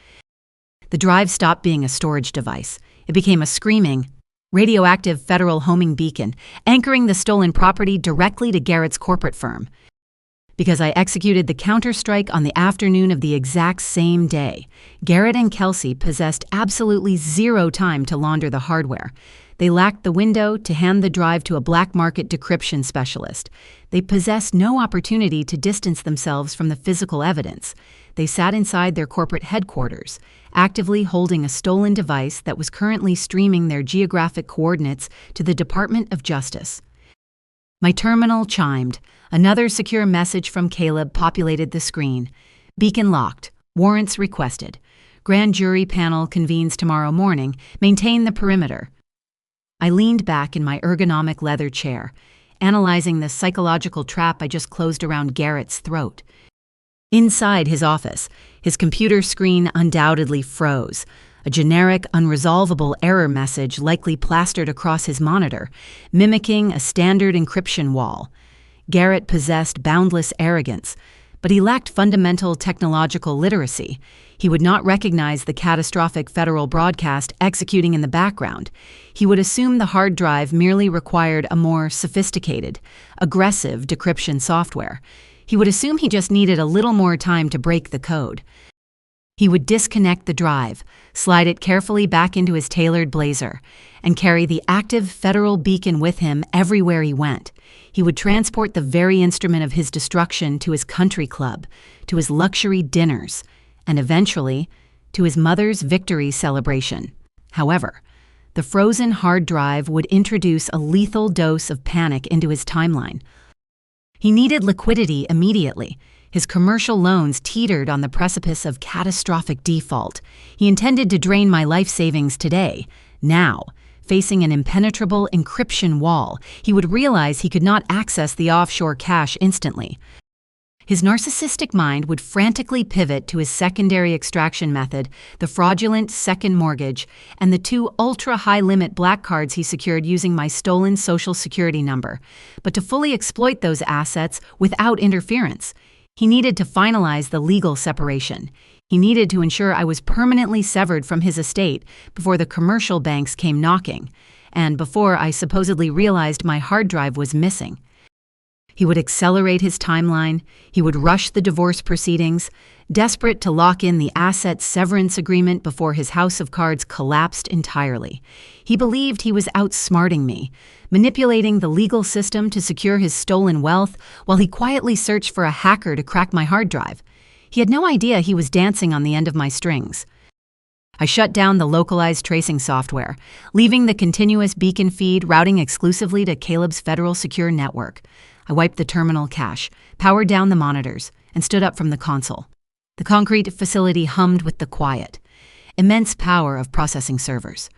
The drive stopped being a storage device. It became a screaming, radioactive federal homing beacon, anchoring the stolen property directly to Garrett's corporate firm. Because I executed the counterstrike on the afternoon of the exact same day, Garrett and Kelsey possessed absolutely zero time to launder the hardware. They lacked the window to hand the drive to a black market decryption specialist. They possessed no opportunity to distance themselves from the physical evidence. They sat inside their corporate headquarters, actively holding a stolen device that was currently streaming their geographic coordinates to the Department of Justice. My terminal chimed. Another secure message from Caleb populated the screen. Beacon locked. Warrants requested. Grand jury panel convenes tomorrow morning. Maintain the perimeter. I leaned back in my ergonomic leather chair, analyzing the psychological trap I just closed around Garrett's throat. Inside his office, his computer screen undoubtedly froze. A generic, unresolvable error message likely plastered across his monitor, mimicking a standard encryption wall. Garrett possessed boundless arrogance, but he lacked fundamental technological literacy. He would not recognize the catastrophic federal broadcast executing in the background. He would assume the hard drive merely required a more sophisticated, aggressive decryption software. He would assume he just needed a little more time to break the code. He would disconnect the drive, slide it carefully back into his tailored blazer, and carry the active federal beacon with him everywhere he went. He would transport the very instrument of his destruction to his country club, to his luxury dinners, and eventually to his mother's victory celebration. However, the frozen hard drive would introduce a lethal dose of panic into his timeline. He needed liquidity immediately. His commercial loans teetered on the precipice of catastrophic default. He intended to drain my life savings today, now. Facing an impenetrable encryption wall, he would realize he could not access the offshore cash instantly. His narcissistic mind would frantically pivot to his secondary extraction method, the fraudulent second mortgage, and the 2 ultra-high-limit black cards he secured using my stolen Social Security number. But to fully exploit those assets without interference, He needed to finalize the legal separation. He needed to ensure I was permanently severed from his estate before the commercial banks came knocking, and before I supposedly realized my hard drive was missing. He would accelerate his timeline. He would rush the divorce proceedings, desperate to lock in the asset severance agreement before his house of cards collapsed entirely. He believed he was outsmarting me, manipulating the legal system to secure his stolen wealth while he quietly searched for a hacker to crack my hard drive. He had no idea he was dancing on the end of my strings. I shut down the localized tracing software, leaving the continuous beacon feed routing exclusively to Caleb's federal secure network. I wiped the terminal cache, powered down the monitors, and stood up from the console. The concrete facility hummed with the quiet, immense power of processing servers.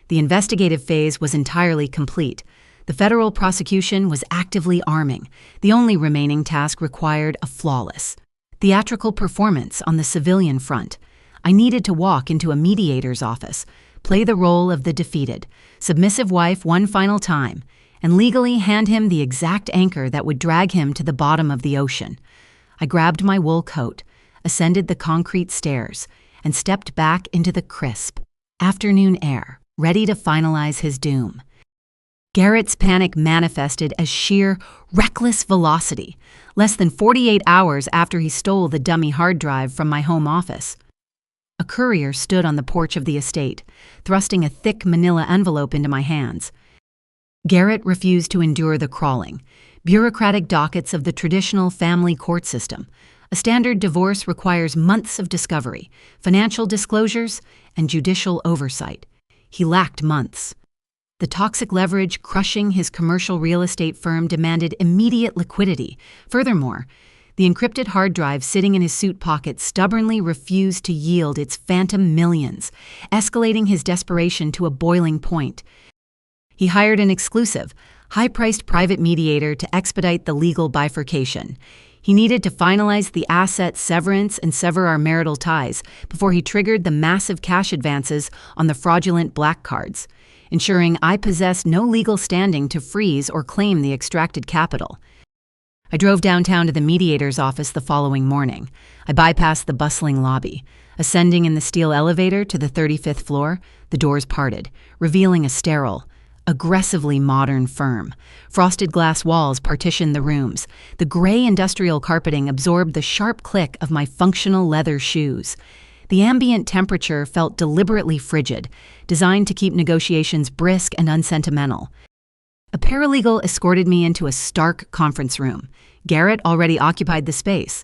The investigative phase was entirely complete. The federal prosecution was actively arming. The only remaining task required a flawless, theatrical performance on the civilian front. I needed to walk into a mediator's office, play the role of the defeated, submissive wife one final time, and legally hand him the exact anchor that would drag him to the bottom of the ocean. I grabbed my wool coat, ascended the concrete stairs, and stepped back into the crisp, afternoon air, ready to finalize his doom. Garrett's panic manifested as sheer, reckless velocity, less than 48 hours after he stole the dummy hard drive from my home office. A courier stood on the porch of the estate, thrusting a thick manila envelope into my hands. Garrett refused to endure the crawling, bureaucratic dockets of the traditional family court system. A standard divorce requires months of discovery, financial disclosures, and judicial oversight. He lacked months. The toxic leverage crushing his commercial real estate firm demanded immediate liquidity. Furthermore, the encrypted hard drive sitting in his suit pocket stubbornly refused to yield its phantom millions, escalating his desperation to a boiling point. He hired an exclusive, high-priced private mediator to expedite the legal bifurcation. He needed to finalize the asset severance and sever our marital ties before he triggered the massive cash advances on the fraudulent black cards, ensuring I possessed no legal standing to freeze or claim the extracted capital. I drove downtown to the mediator's office the following morning. I bypassed the bustling lobby. Ascending in the steel elevator to the 35th floor, the doors parted, revealing a sterile, aggressively modern firm. Frosted glass walls partitioned the rooms. The gray industrial carpeting absorbed the sharp click of my functional leather shoes. The ambient temperature felt deliberately frigid, designed to keep negotiations brisk and unsentimental. A paralegal escorted me into a stark conference room. Garrett already occupied the space.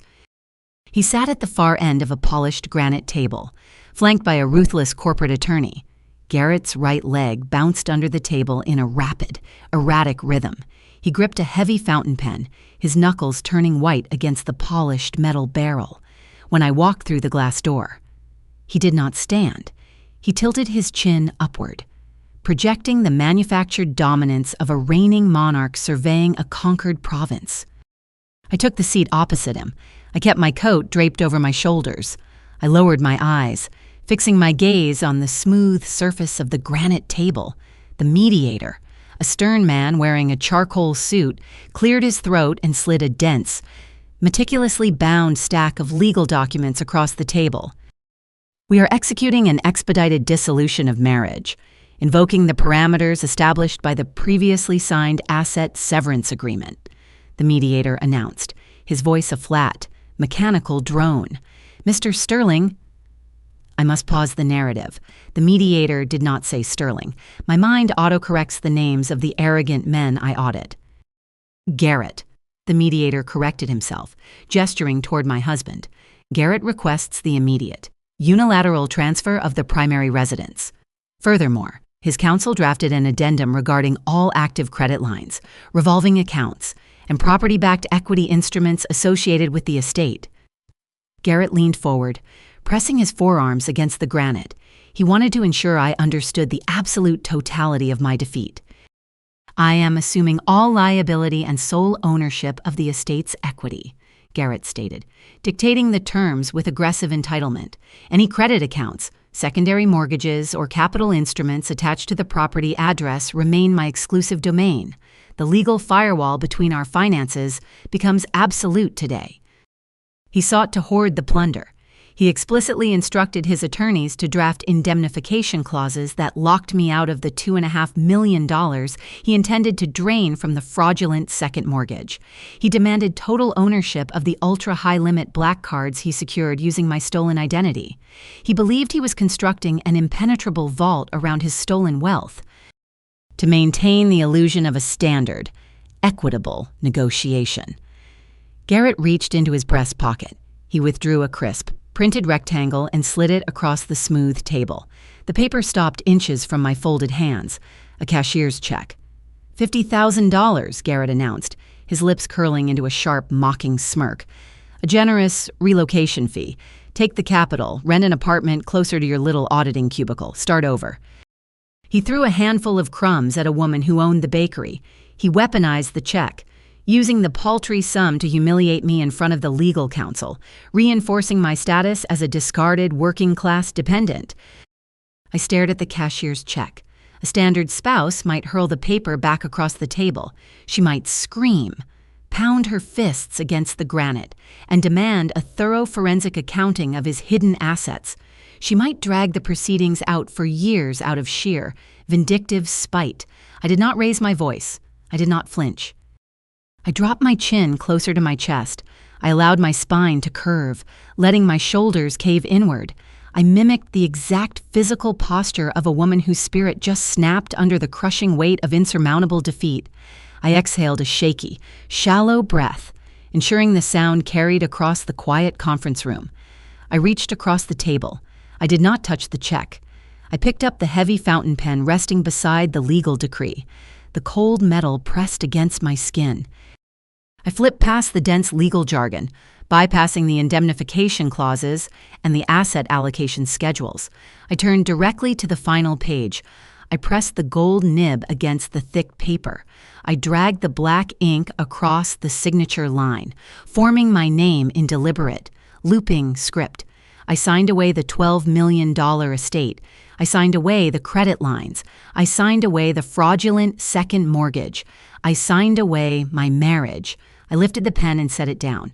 He sat at the far end of a polished granite table, flanked by a ruthless corporate attorney. Garrett's right leg bounced under the table in a rapid, erratic rhythm. He gripped a heavy fountain pen, his knuckles turning white against the polished metal barrel. When I walked through the glass door, he did not stand. He tilted his chin upward, projecting the manufactured dominance of a reigning monarch surveying a conquered province. I took the seat opposite him. I kept my coat draped over my shoulders. I lowered my eyes, fixing my gaze on the smooth surface of the granite table. The mediator, a stern man wearing a charcoal suit, cleared his throat and slid a dense, meticulously bound stack of legal documents across the table. We are executing an expedited dissolution of marriage, invoking the parameters established by the previously signed asset severance agreement, the mediator announced, his voice a flat, mechanical drone. Mr. Sterling. I must pause the narrative. The mediator did not say Sterling. My mind autocorrects the names of the arrogant men I audit. Garrett. The mediator corrected himself, gesturing toward my husband. Garrett requests the immediate, unilateral transfer of the primary residence. Furthermore, his counsel drafted an addendum regarding all active credit lines, revolving accounts, and property-backed equity instruments associated with the estate. Garrett leaned forward, pressing his forearms against the granite. He wanted to ensure I understood the absolute totality of my defeat. I am assuming all liability and sole ownership of the estate's equity, Garrett stated, dictating the terms with aggressive entitlement. Any credit accounts, secondary mortgages, or capital instruments attached to the property address remain my exclusive domain. The legal firewall between our finances becomes absolute today. He sought to hoard the plunder. He explicitly instructed his attorneys to draft indemnification clauses that locked me out of the $2.5 million he intended to drain from the fraudulent second mortgage. He demanded total ownership of the ultra-high-limit black cards he secured using my stolen identity. He believed he was constructing an impenetrable vault around his stolen wealth. To maintain the illusion of a standard, equitable negotiation. Garrett reached into his breast pocket. He withdrew a crisp, printed rectangle and slid it across the smooth table. The paper stopped inches from my folded hands. A cashier's check. $50,000, Garrett announced, his lips curling into a sharp, mocking smirk. A generous relocation fee. Take the capital, rent an apartment closer to your little auditing cubicle, start over. He threw a handful of crumbs at a woman who owned the bakery. He weaponized the check, using the paltry sum to humiliate me in front of the legal counsel, reinforcing my status as a discarded working-class dependent. I stared at the cashier's check. A standard spouse might hurl the paper back across the table. She might scream, pound her fists against the granite, and demand a thorough forensic accounting of his hidden assets. She might drag the proceedings out for years out of sheer, vindictive spite. I did not raise my voice. I did not flinch. I dropped my chin closer to my chest. I allowed my spine to curve, letting my shoulders cave inward. I mimicked the exact physical posture of a woman whose spirit just snapped under the crushing weight of insurmountable defeat. I exhaled a shaky, shallow breath, ensuring the sound carried across the quiet conference room. I reached across the table. I did not touch the check. I picked up the heavy fountain pen resting beside the legal decree. The cold metal pressed against my skin. I flipped past the dense legal jargon, bypassing the indemnification clauses and the asset allocation schedules. I turned directly to the final page. I pressed the gold nib against the thick paper. I dragged the black ink across the signature line, forming my name in deliberate, looping script. I signed away the $12 million estate. I signed away the credit lines. I signed away the fraudulent second mortgage. I signed away my marriage. I lifted the pen and set it down.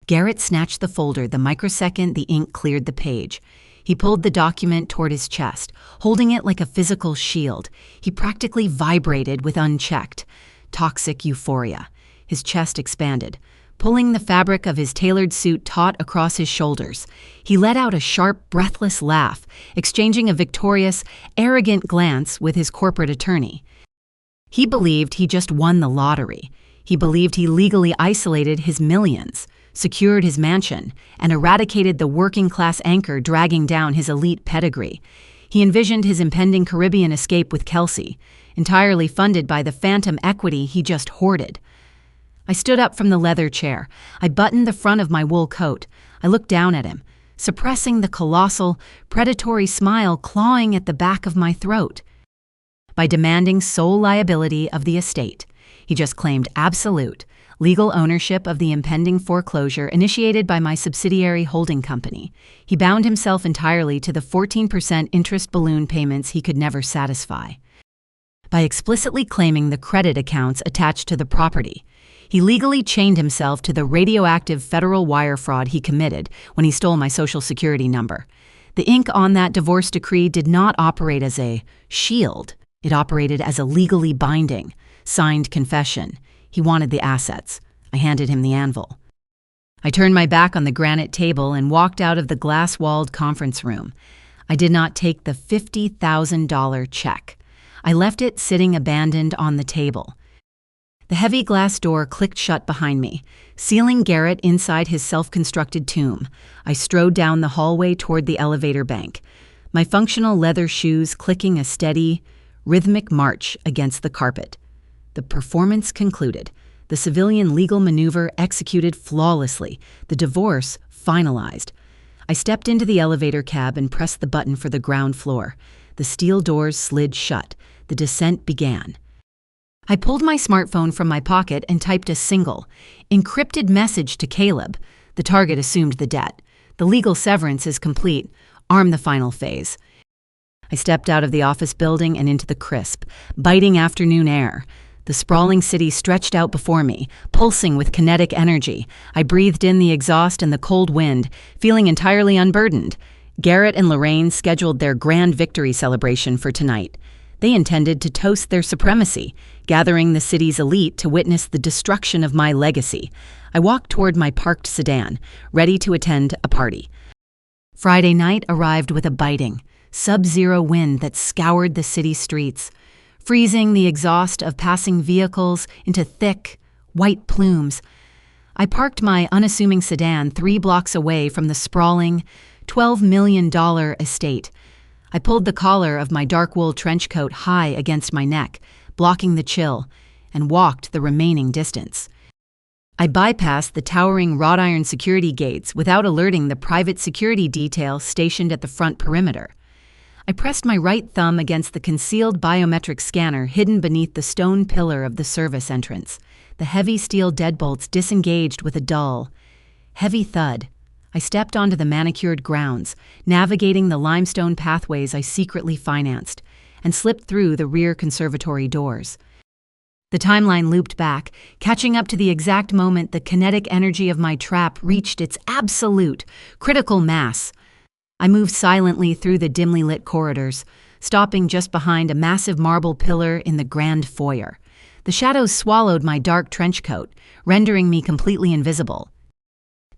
Garrett snatched the folder the microsecond the ink cleared the page. He pulled the document toward his chest, holding it like a physical shield. He practically vibrated with unchecked, toxic euphoria. His chest expanded, pulling the fabric of his tailored suit taut across his shoulders. He let out a sharp, breathless laugh, exchanging a victorious, arrogant glance with his corporate attorney. He believed he just won the lottery. He believed he legally isolated his millions, secured his mansion, and eradicated the working-class anchor dragging down his elite pedigree. He envisioned his impending Caribbean escape with Kelsey, entirely funded by the phantom equity he just hoarded. I stood up from the leather chair. I buttoned the front of my wool coat. I looked down at him, suppressing the colossal, predatory smile clawing at the back of my throat. By demanding sole liability of the estate, he just claimed absolute, legal ownership of the impending foreclosure initiated by my subsidiary holding company. He bound himself entirely to the 14% interest balloon payments he could never satisfy. By explicitly claiming the credit accounts attached to the property, he legally chained himself to the radioactive federal wire fraud he committed when he stole my Social Security number. The ink on that divorce decree did not operate as a shield. It operated as a legally binding, signed confession. He wanted the assets. I handed him the anvil. I turned my back on the granite table and walked out of the glass-walled conference room. I did not take the $50,000 check. I left it sitting abandoned on the table. The heavy glass door clicked shut behind me, sealing Garrett inside his self-constructed tomb. I strode down the hallway toward the elevator bank, my functional leather shoes clicking a steady, rhythmic march against the carpet. The performance concluded. The civilian legal maneuver executed flawlessly. The divorce finalized. I stepped into the elevator cab and pressed the button for the ground floor. The steel doors slid shut. The descent began. I pulled my smartphone from my pocket and typed a single, encrypted message to Caleb. The target assumed the debt. The legal severance is complete. Arm the final phase. I stepped out of the office building and into the crisp, biting afternoon air. The sprawling city stretched out before me, pulsing with kinetic energy. I breathed in the exhaust and the cold wind, feeling entirely unburdened. Garrett and Lorraine scheduled their grand victory celebration for tonight. They intended to toast their supremacy, gathering the city's elite to witness the destruction of my legacy. I walked toward my parked sedan, ready to attend a party. Friday night arrived with a biting, sub-zero wind that scoured the city streets, freezing the exhaust of passing vehicles into thick, white plumes. I parked my unassuming sedan 3 blocks away from the sprawling, $12 million estate. I pulled the collar of my dark wool trench coat high against my neck, blocking the chill, and walked the remaining distance. I bypassed the towering wrought iron security gates without alerting the private security detail stationed at the front perimeter. I pressed my right thumb against the concealed biometric scanner hidden beneath the stone pillar of the service entrance. The heavy steel deadbolts disengaged with a dull, heavy thud. I stepped onto the manicured grounds, navigating the limestone pathways I secretly financed, and slipped through the rear conservatory doors. The timeline looped back, catching up to the exact moment the kinetic energy of my trap reached its absolute, critical mass. I moved silently through the dimly lit corridors, stopping just behind a massive marble pillar in the grand foyer. The shadows swallowed my dark trench coat, rendering me completely invisible.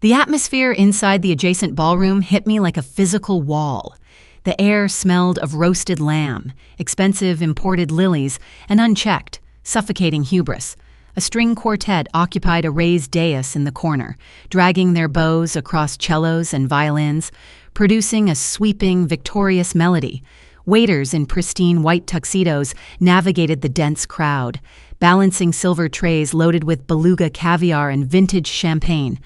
The atmosphere inside the adjacent ballroom hit me like a physical wall. The air smelled of roasted lamb, expensive imported lilies, and unchecked, suffocating hubris. A string quartet occupied a raised dais in the corner, dragging their bows across cellos and violins, producing a sweeping, victorious melody. Waiters in pristine white tuxedos navigated the dense crowd, balancing silver trays loaded with beluga caviar and vintage champagne.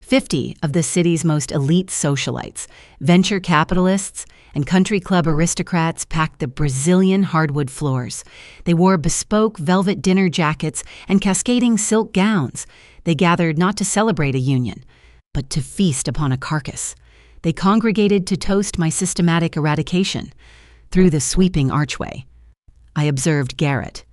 50 of the city's most elite socialites, venture capitalists, and country club aristocrats packed the Brazilian hardwood floors. They wore bespoke velvet dinner jackets and cascading silk gowns. They gathered not to celebrate a union, but to feast upon a carcass. They congregated to toast my systematic eradication. Through the sweeping archway, I observed Garrett.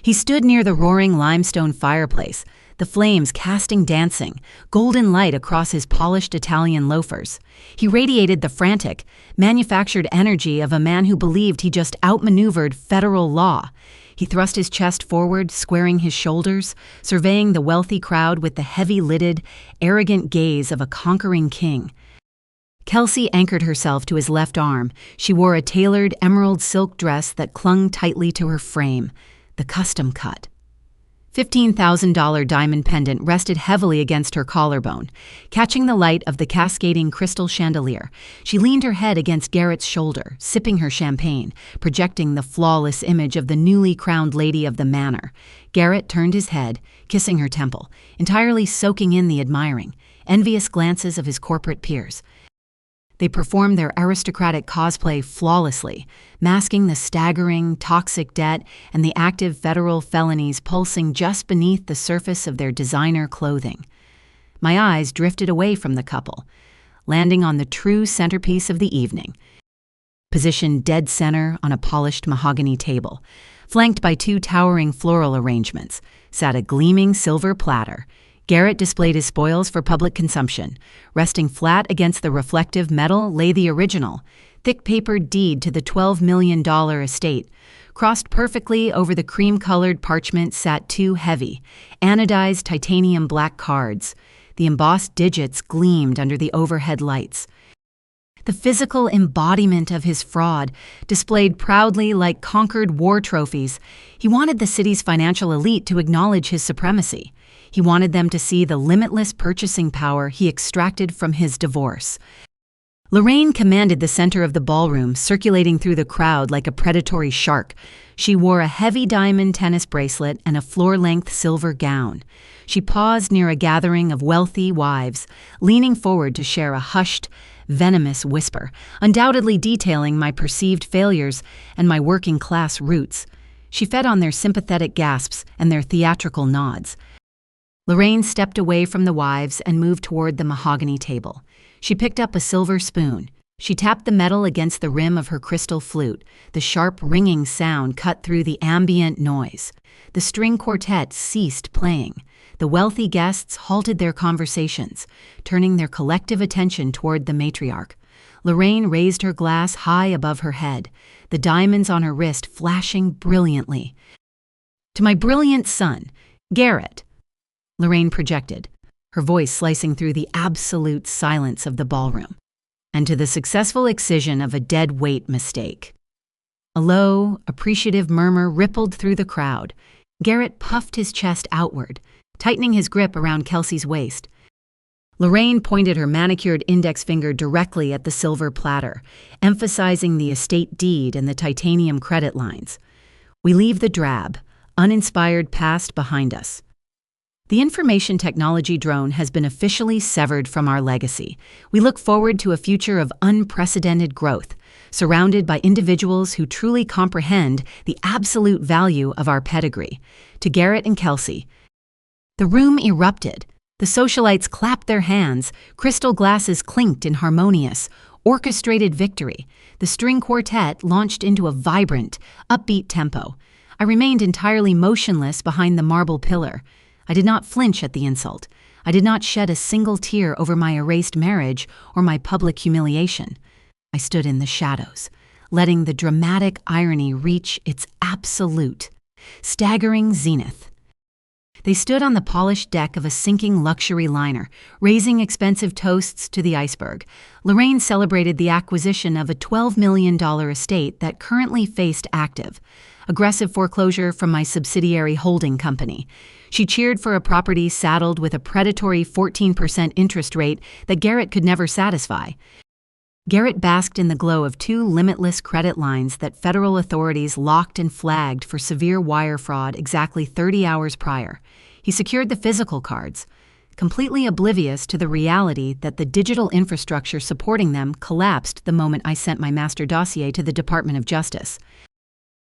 He stood near the roaring limestone fireplace, the flames casting dancing, golden light across his polished Italian loafers. He radiated the frantic, manufactured energy of a man who believed he just outmaneuvered federal law. He thrust his chest forward, squaring his shoulders, surveying the wealthy crowd with the heavy-lidded, arrogant gaze of a conquering king. Kelsey anchored herself to his left arm. She wore a tailored emerald silk dress that clung tightly to her frame, the custom cut. $15,000 diamond pendant rested heavily against her collarbone, catching the light of the cascading crystal chandelier. She leaned her head against Garrett's shoulder, sipping her champagne, projecting the flawless image of the newly crowned lady of the manor. Garrett turned his head, kissing her temple, entirely soaking in the admiring, envious glances of his corporate peers. They performed their aristocratic cosplay flawlessly, masking the staggering, toxic debt and the active federal felonies pulsing just beneath the surface of their designer clothing. My eyes drifted away from the couple, landing on the true centerpiece of the evening. Positioned dead center on a polished mahogany table, flanked by 2 towering floral arrangements, sat a gleaming silver platter. Garrett displayed his spoils for public consumption. Resting flat against the reflective metal lay the original, thick-papered deed to the $12 million estate. Crossed perfectly over the cream-colored parchment sat 2 heavy, anodized titanium black cards. The embossed digits gleamed under the overhead lights. The physical embodiment of his fraud, displayed proudly like conquered war trophies. He wanted the city's financial elite to acknowledge his supremacy. He wanted them to see the limitless purchasing power he extracted from his divorce. Lorraine commanded the center of the ballroom, circulating through the crowd like a predatory shark. She wore a heavy diamond tennis bracelet and a floor-length silver gown. She paused near a gathering of wealthy wives, leaning forward to share a hushed, venomous whisper, undoubtedly detailing my perceived failures and my working-class roots. She fed on their sympathetic gasps and their theatrical nods. Lorraine stepped away from the wives and moved toward the mahogany table. She picked up a silver spoon, She tapped the metal against the rim of her crystal flute. The sharp, ringing sound cut through the ambient noise. The string quartet ceased playing. The wealthy guests halted their conversations, turning their collective attention toward the matriarch. Lorraine raised her glass high above her head, the diamonds on her wrist flashing brilliantly. "To my brilliant son, Garrett," Lorraine projected, her voice slicing through the absolute silence of the ballroom. "And to the successful excision of a dead weight mistake." A low, appreciative murmur rippled through the crowd. Garrett puffed his chest outward, tightening his grip around Kelsey's waist. Lorraine pointed her manicured index finger directly at the silver platter, emphasizing the estate deed and the titanium credit lines. We leave the drab, uninspired past behind us. The information technology drone has been officially severed from our legacy. We look forward to a future of unprecedented growth, surrounded by individuals who truly comprehend the absolute value of our pedigree. To Garrett and Kelsey. The room erupted. The socialites clapped their hands, crystal glasses clinked in harmonious, orchestrated victory. The string quartet launched into a vibrant, upbeat tempo. I remained entirely motionless behind the marble pillar. I did not flinch at the insult. I did not shed a single tear over my erased marriage or my public humiliation. I stood in the shadows, letting the dramatic irony reach its absolute, staggering zenith. They stood on the polished deck of a sinking luxury liner, raising expensive toasts to the iceberg. Lorraine celebrated the acquisition of a $12 million estate that currently faced aggressive foreclosure from my subsidiary holding company. She cheered for a property saddled with a predatory 14% interest rate that Garrett could never satisfy. Garrett basked in the glow of 2 limitless credit lines that federal authorities locked and flagged for severe wire fraud exactly 30 hours prior. He secured the physical cards, completely oblivious to the reality that the digital infrastructure supporting them collapsed the moment I sent my master dossier to the Department of Justice.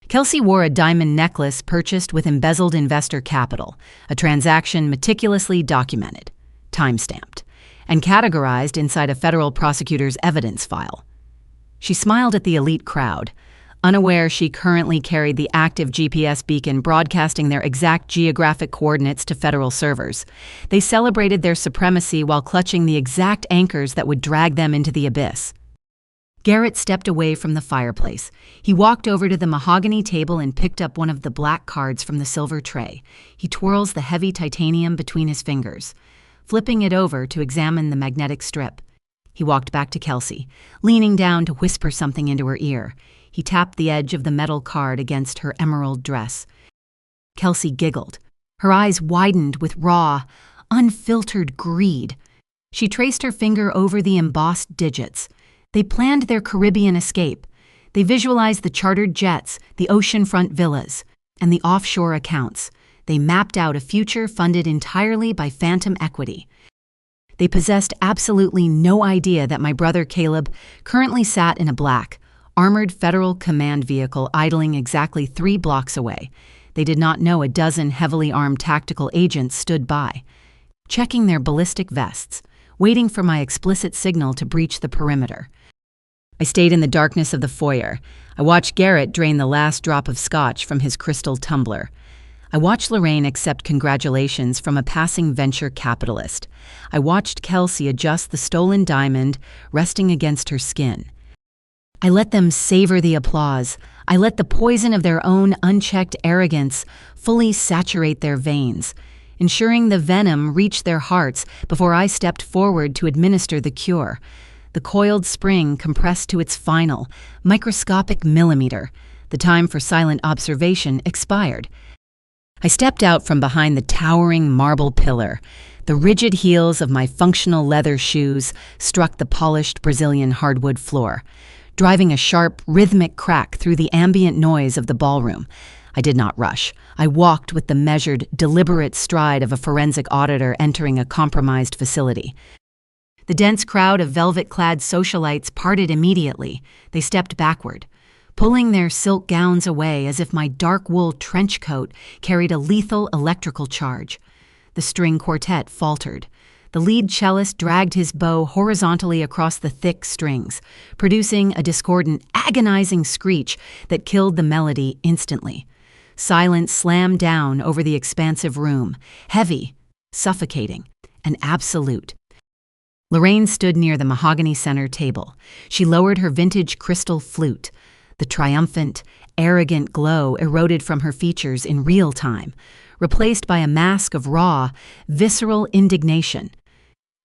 Kelsey wore a diamond necklace purchased with embezzled investor capital, a transaction meticulously documented, time-stamped, and categorized inside a federal prosecutor's evidence file. She smiled at the elite crowd, unaware she currently carried the active GPS beacon broadcasting their exact geographic coordinates to federal servers. They celebrated their supremacy while clutching the exact anchors that would drag them into the abyss. Garrett stepped away from the fireplace. He walked over to the mahogany table and picked up one of the black cards from the silver tray. He twirls the heavy titanium between his fingers, flipping it over to examine the magnetic strip. He walked back to Kelsey, leaning down to whisper something into her ear. He tapped the edge of the metal card against her emerald dress. Kelsey giggled. Her eyes widened with raw, unfiltered greed. She traced her finger over the embossed digits. They planned their Caribbean escape. They visualized the chartered jets, the oceanfront villas, and the offshore accounts. They mapped out a future funded entirely by phantom equity. They possessed absolutely no idea that my brother Caleb currently sat in a black, armored federal command vehicle idling exactly 3 blocks away. They did not know a dozen heavily armed tactical agents stood by, checking their ballistic vests, waiting for my explicit signal to breach the perimeter. I stayed in the darkness of the foyer. I watched Garrett drain the last drop of scotch from his crystal tumbler. I watched Lorraine accept congratulations from a passing venture capitalist. I watched Kelsey adjust the stolen diamond resting against her skin. I let them savor the applause. I let the poison of their own unchecked arrogance fully saturate their veins, ensuring the venom reached their hearts before I stepped forward to administer the cure. The coiled spring compressed to its final, microscopic millimeter. The time for silent observation expired. I stepped out from behind the towering marble pillar. The rigid heels of my functional leather shoes struck the polished Brazilian hardwood floor, driving a sharp, rhythmic crack through the ambient noise of the ballroom. I did not rush. I walked with the measured, deliberate stride of a forensic auditor entering a compromised facility. The dense crowd of velvet-clad socialites parted immediately. They stepped backward, pulling their silk gowns away as if my dark wool trench coat carried a lethal electrical charge. The string quartet faltered. The lead cellist dragged his bow horizontally across the thick strings, producing a discordant, agonizing screech that killed the melody instantly. Silence slammed down over the expansive room, heavy, suffocating, and absolute. Lorraine stood near the mahogany center table. She lowered her vintage crystal flute. The triumphant, arrogant glow eroded from her features in real time, replaced by a mask of raw, visceral indignation.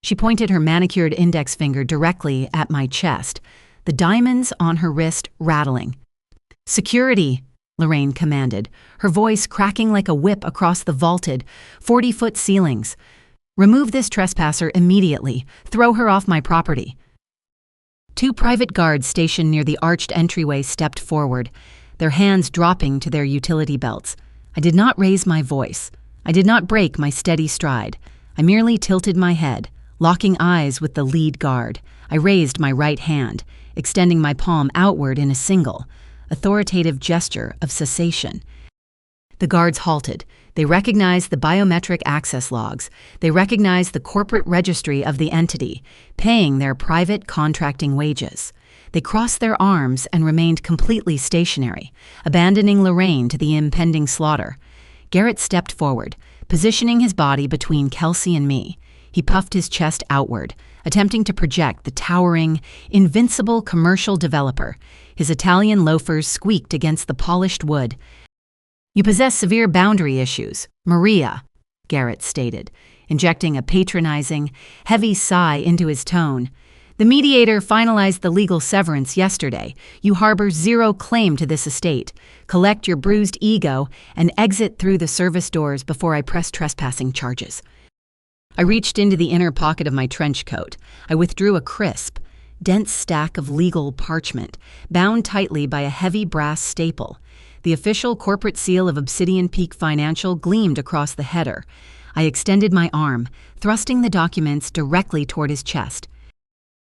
She pointed her manicured index finger directly at my chest, the diamonds on her wrist rattling. "Security!" Lorraine commanded, her voice cracking like a whip across the vaulted, 40-foot ceilings. "Remove this trespasser immediately. Throw her off my property." Two private guards stationed near the arched entryway stepped forward, their hands dropping to their utility belts. I did not raise my voice. I did not break my steady stride. I merely tilted my head, locking eyes with the lead guard. I raised my right hand, extending my palm outward in a single, authoritative gesture of cessation. The guards halted. They recognized the biometric access logs. They recognized the corporate registry of the entity, paying their private contracting wages. They crossed their arms and remained completely stationary, abandoning Lorraine to the impending slaughter. Garrett stepped forward, positioning his body between Kelsey and me. He puffed his chest outward, attempting to project the towering, invincible commercial developer. His Italian loafers squeaked against the polished wood. "You possess severe boundary issues, Maria," Garrett stated, injecting a patronizing, heavy sigh into his tone. "The mediator finalized the legal severance yesterday. You harbor zero claim to this estate. Collect your bruised ego and exit through the service doors before I press trespassing charges." I reached into the inner pocket of my trench coat. I withdrew a crisp, dense stack of legal parchment, bound tightly by a heavy brass staple. The official corporate seal of Obsidian Peak Financial gleamed across the header. I extended my arm, thrusting the documents directly toward his chest.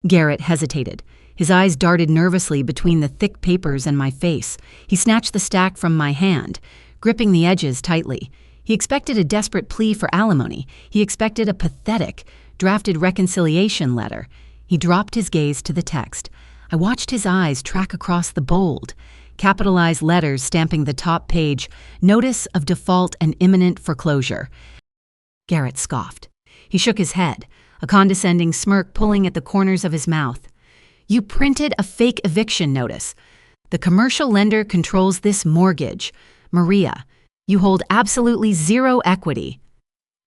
Garrett hesitated. His eyes darted nervously between the thick papers and my face. He snatched the stack from my hand, gripping the edges tightly. He expected a desperate plea for alimony. He expected a pathetic, drafted reconciliation letter. He dropped his gaze to the text. I watched his eyes track across the bold, capitalized letters stamping the top page, "Notice of default and imminent foreclosure." Garrett scoffed. He shook his head, a condescending smirk pulling at the corners of his mouth. "You printed a fake eviction notice. The commercial lender controls this mortgage. Maria, you hold absolutely zero equity.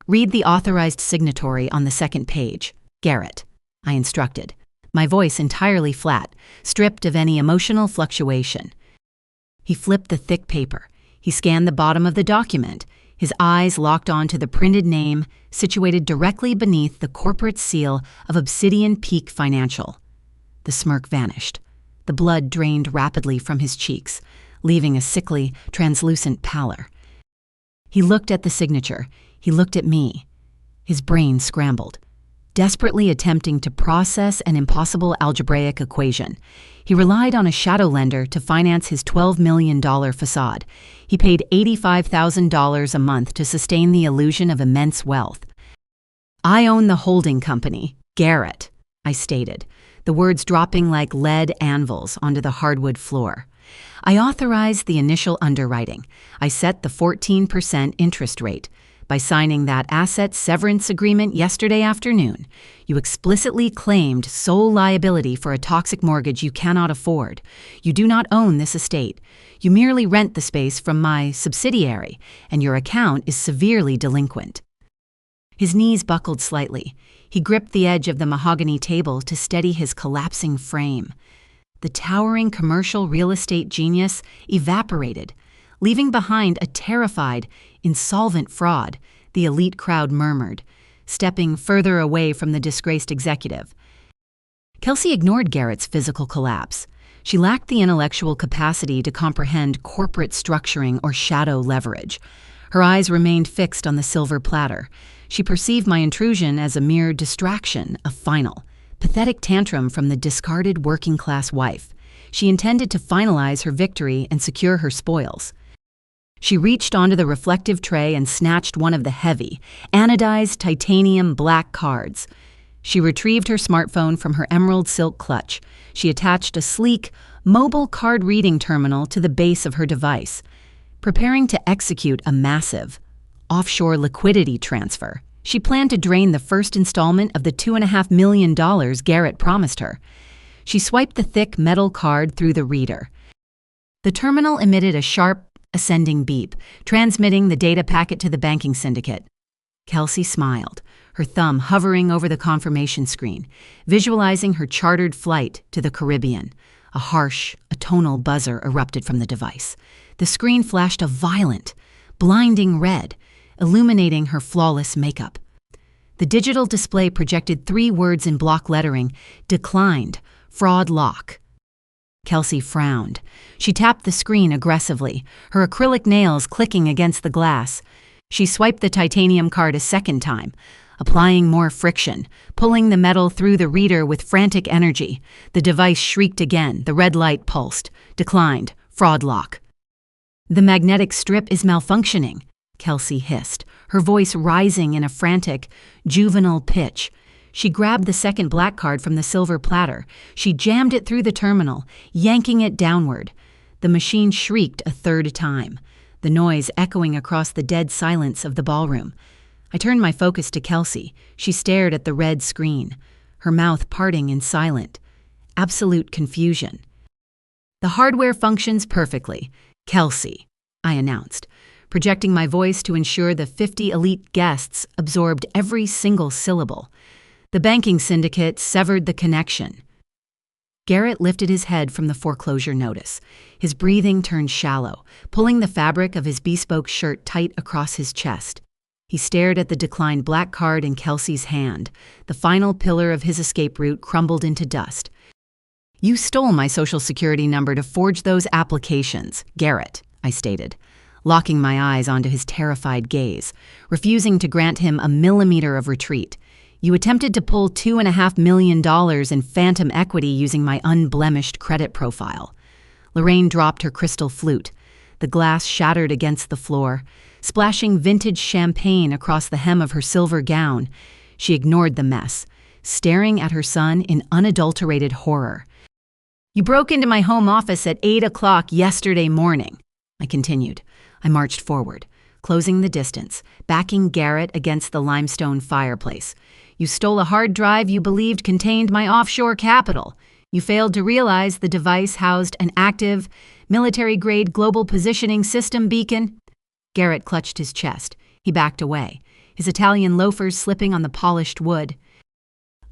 Read the authorized signatory on the second page." "Garrett," I instructed, my voice entirely flat, stripped of any emotional fluctuation. He flipped the thick paper. He scanned the bottom of the document, his eyes locked onto the printed name situated directly beneath the corporate seal of Obsidian Peak Financial. The smirk vanished. The blood drained rapidly from his cheeks, leaving a sickly, translucent pallor. He looked at the signature. He looked at me. His brain scrambled, desperately attempting to process an impossible algebraic equation. He relied on a shadow lender to finance his $12 million facade. He paid $85,000 a month to sustain the illusion of immense wealth. "I own the holding company, Garrett," I stated, the words dropping like lead anvils onto the hardwood floor. "I authorized the initial underwriting. I set the 14% interest rate. By signing that asset severance agreement yesterday afternoon, you explicitly claimed sole liability for a toxic mortgage you cannot afford. You do not own this estate. You merely rent the space from my subsidiary, and your account is severely delinquent." His knees buckled slightly. He gripped the edge of the mahogany table to steady his collapsing frame. The towering commercial real estate genius evaporated, leaving behind a terrified, insolvent fraud, the elite crowd murmured, stepping further away from the disgraced executive. Kelsey ignored Garrett's physical collapse. She lacked the intellectual capacity to comprehend corporate structuring or shadow leverage. Her eyes remained fixed on the silver platter. She perceived my intrusion as a mere distraction, a final, pathetic tantrum from the discarded working-class wife. She intended to finalize her victory and secure her spoils. She reached onto the reflective tray and snatched one of the heavy, anodized titanium black cards. She retrieved her smartphone from her emerald silk clutch. She attached a sleek, mobile card reading terminal to the base of her device, preparing to execute a massive, offshore liquidity transfer. She planned to drain the first installment of the $2.5 million Garrett promised her. She swiped the thick metal card through the reader. The terminal emitted a sharp, ascending beep, transmitting the data packet to the banking syndicate. Kelsey smiled, her thumb hovering over the confirmation screen, visualizing her chartered flight to the Caribbean. A harsh, atonal buzzer erupted from the device. The screen flashed a violent, blinding red, illuminating her flawless makeup. The digital display projected 3 words in block lettering: declined, fraud lock. Kelsey frowned. She tapped the screen aggressively, her acrylic nails clicking against the glass. She swiped the titanium card a second time, applying more friction, pulling the metal through the reader with frantic energy. The device shrieked again, the red light pulsed. Declined, fraud lock. "The magnetic strip is malfunctioning," Kelsey hissed, her voice rising in a frantic, juvenile pitch. She grabbed the second black card from the silver platter. She jammed it through the terminal, yanking it downward. The machine shrieked a third time, the noise echoing across the dead silence of the ballroom. I turned my focus to Kelsey. She stared at the red screen, her mouth parting in silent, absolute confusion. "The hardware functions perfectly, Kelsey," I announced, projecting my voice to ensure the 50 elite guests absorbed every single syllable. The banking syndicate severed the connection. Garrett lifted his head from the foreclosure notice. His breathing turned shallow, pulling the fabric of his bespoke shirt tight across his chest. He stared at the declined black card in Kelsey's hand. The final pillar of his escape route crumbled into dust. "You stole my social security number to forge those applications, Garrett," I stated, locking my eyes onto his terrified gaze, refusing to grant him a millimeter of retreat. "You attempted to pull $2.5 million in phantom equity using my unblemished credit profile." Lorraine dropped her crystal flute. The glass shattered against the floor, splashing vintage champagne across the hem of her silver gown. She ignored the mess, staring at her son in unadulterated horror. "You broke into my home office at 8 o'clock yesterday morning," I continued. I marched forward, closing the distance, backing Garrett against the limestone fireplace. "You stole a hard drive you believed contained my offshore capital. You failed to realize the device housed an active, military-grade global positioning system beacon." Garrett clutched his chest. He backed away, his Italian loafers slipping on the polished wood.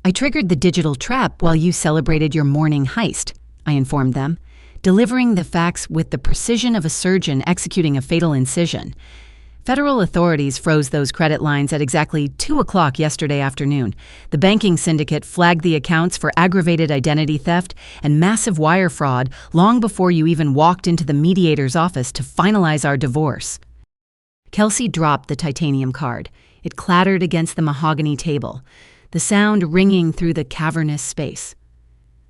"I triggered the digital trap while you celebrated your morning heist," I informed them, delivering the facts with the precision of a surgeon executing a fatal incision. "Federal authorities froze those credit lines at exactly 2 o'clock yesterday afternoon. The banking syndicate flagged the accounts for aggravated identity theft and massive wire fraud long before you even walked into the mediator's office to finalize our divorce." Kelsey dropped the titanium card. It clattered against the mahogany table, the sound ringing through the cavernous space.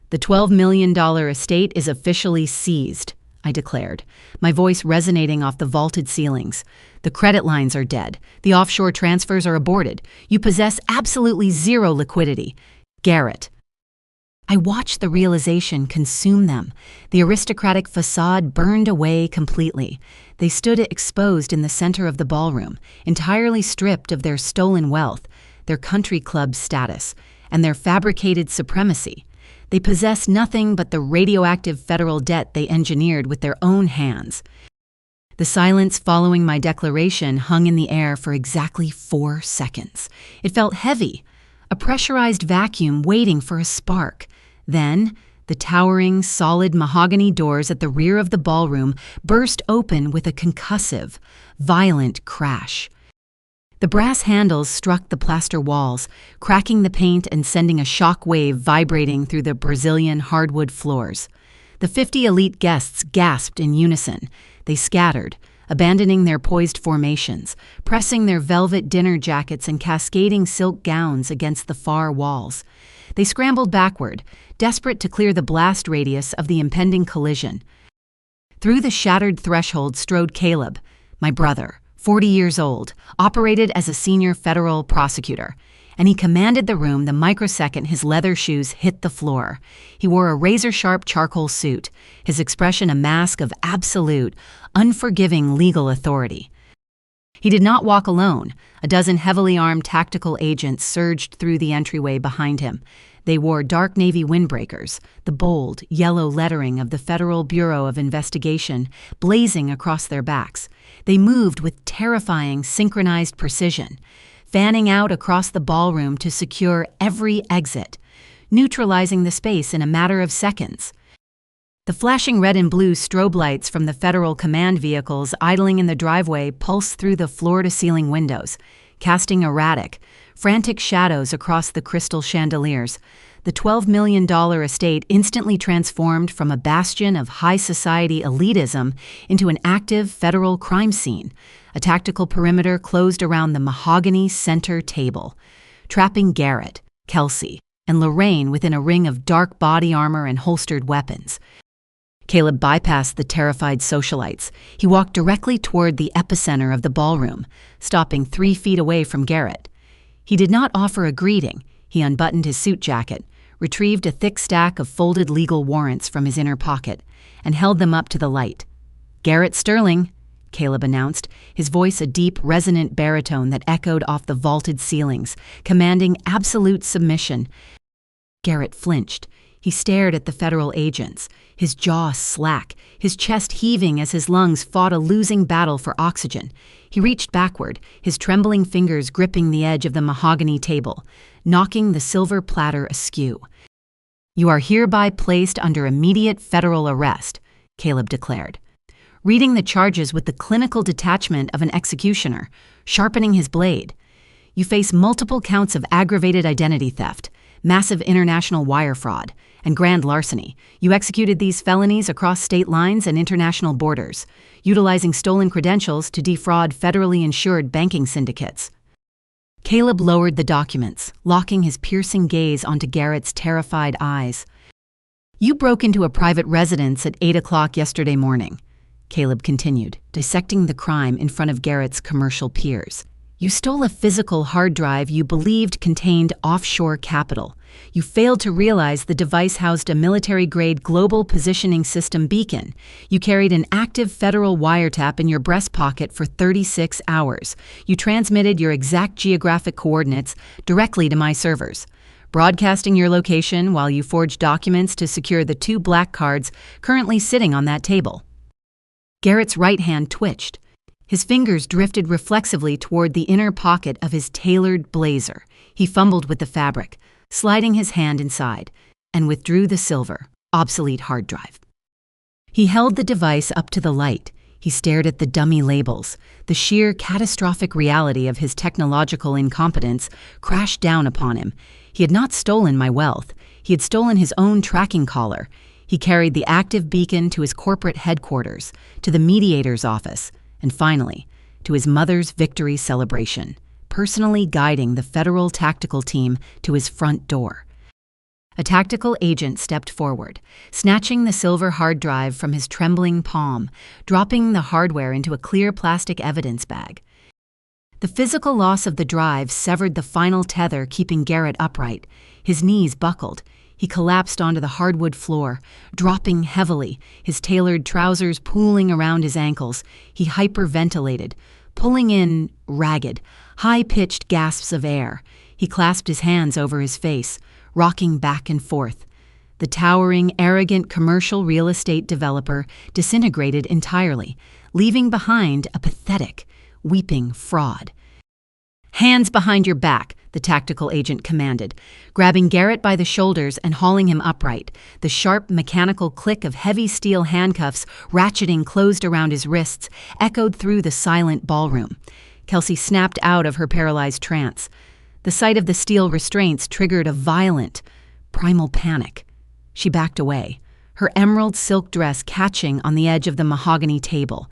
"The $12 million estate is officially seized," I declared, my voice resonating off the vaulted ceilings. "The credit lines are dead. The offshore transfers are aborted. You possess absolutely zero liquidity. Garrett." I watched the realization consume them. The aristocratic facade burned away completely. They stood exposed in the center of the ballroom, entirely stripped of their stolen wealth, their country club status, and their fabricated supremacy. They possessed nothing but the radioactive federal debt they engineered with their own hands. The silence following my declaration hung in the air for exactly 4 seconds. It felt heavy, a pressurized vacuum waiting for a spark. Then, the towering, solid mahogany doors at the rear of the ballroom burst open with a concussive, violent crash. The brass handles struck the plaster walls, cracking the paint and sending a shock wave vibrating through the Brazilian hardwood floors. The 50 elite guests gasped in unison. They scattered, abandoning their poised formations, pressing their velvet dinner jackets and cascading silk gowns against the far walls. They scrambled backward, desperate to clear the blast radius of the impending collision. Through the shattered threshold strode Caleb, My brother, 40 years old, operated as a senior federal prosecutor, and he commanded the room the microsecond his leather shoes hit the floor. He wore a razor-sharp charcoal suit, his expression a mask of absolute, unforgiving legal authority. He did not walk alone. A dozen heavily armed tactical agents surged through the entryway behind him. They wore dark navy windbreakers, the bold, yellow lettering of the Federal Bureau of Investigation blazing across their backs. They moved with terrifying, synchronized precision, fanning out across the ballroom to secure every exit, neutralizing the space in a matter of seconds. The flashing red and blue strobe lights from the federal command vehicles idling in the driveway pulsed through the floor-to-ceiling windows, casting erratic, frantic shadows across the crystal chandeliers. The $12 million estate instantly transformed from a bastion of high society elitism into an active federal crime scene. A tactical perimeter closed around the mahogany center table, trapping Garrett, Kelsey, and Lorraine within a ring of dark body armor and holstered weapons. Caleb bypassed the terrified socialites. He walked directly toward the epicenter of the ballroom, stopping 3 feet away from Garrett. He did not offer a greeting. He unbuttoned his suit jacket, retrieved a thick stack of folded legal warrants from his inner pocket, and held them up to the light. "Garrett Sterling," Caleb announced, his voice a deep, resonant baritone that echoed off the vaulted ceilings, commanding absolute submission. Garrett flinched. He stared at the federal agents, his jaw slack, his chest heaving as his lungs fought a losing battle for oxygen. He reached backward, his trembling fingers gripping the edge of the mahogany table, knocking the silver platter askew. "You are hereby placed under immediate federal arrest," Caleb declared, reading the charges with the clinical detachment of an executioner, sharpening his blade. "You face multiple counts of aggravated identity theft, massive international wire fraud, and grand larceny. You executed these felonies across state lines and international borders, utilizing stolen credentials to defraud federally insured banking syndicates." Caleb lowered the documents, locking his piercing gaze onto Garrett's terrified eyes. "You broke into a private residence at 8 o'clock yesterday morning," Caleb continued, dissecting the crime in front of Garrett's commercial peers. "You stole a physical hard drive you believed contained offshore capital. You failed to realize the device housed a military-grade global positioning system beacon. You carried an active federal wiretap in your breast pocket for 36 hours. You transmitted your exact geographic coordinates directly to my servers, broadcasting your location while you forged documents to secure the 2 black cards currently sitting on that table." Garrett's right hand twitched. His fingers drifted reflexively toward the inner pocket of his tailored blazer. He fumbled with the fabric, sliding his hand inside, and withdrew the silver, obsolete hard drive. He held the device up to the light. He stared at the dummy labels. The sheer catastrophic reality of his technological incompetence crashed down upon him. He had not stolen my wealth. He had stolen his own tracking collar. He carried the active beacon to his corporate headquarters, to the mediator's office, and finally, to his mother's victory celebration, personally guiding the federal tactical team to his front door. A tactical agent stepped forward, snatching the silver hard drive from his trembling palm, dropping the hardware into a clear plastic evidence bag. The physical loss of the drive severed the final tether keeping Garrett upright. His knees buckled. He collapsed onto the hardwood floor, dropping heavily, his tailored trousers pooling around his ankles. He hyperventilated, pulling in ragged, high-pitched gasps of air. He clasped his hands over his face, rocking back and forth. The towering, arrogant commercial real estate developer disintegrated entirely, leaving behind a pathetic, weeping fraud. "Hands behind your back," the tactical agent commanded, grabbing Garrett by the shoulders and hauling him upright. The sharp, mechanical click of heavy steel handcuffs ratcheting closed around his wrists echoed through the silent ballroom. Kelsey snapped out of her paralyzed trance. The sight of the steel restraints triggered a violent, primal panic. She backed away, her emerald silk dress catching on the edge of the mahogany table.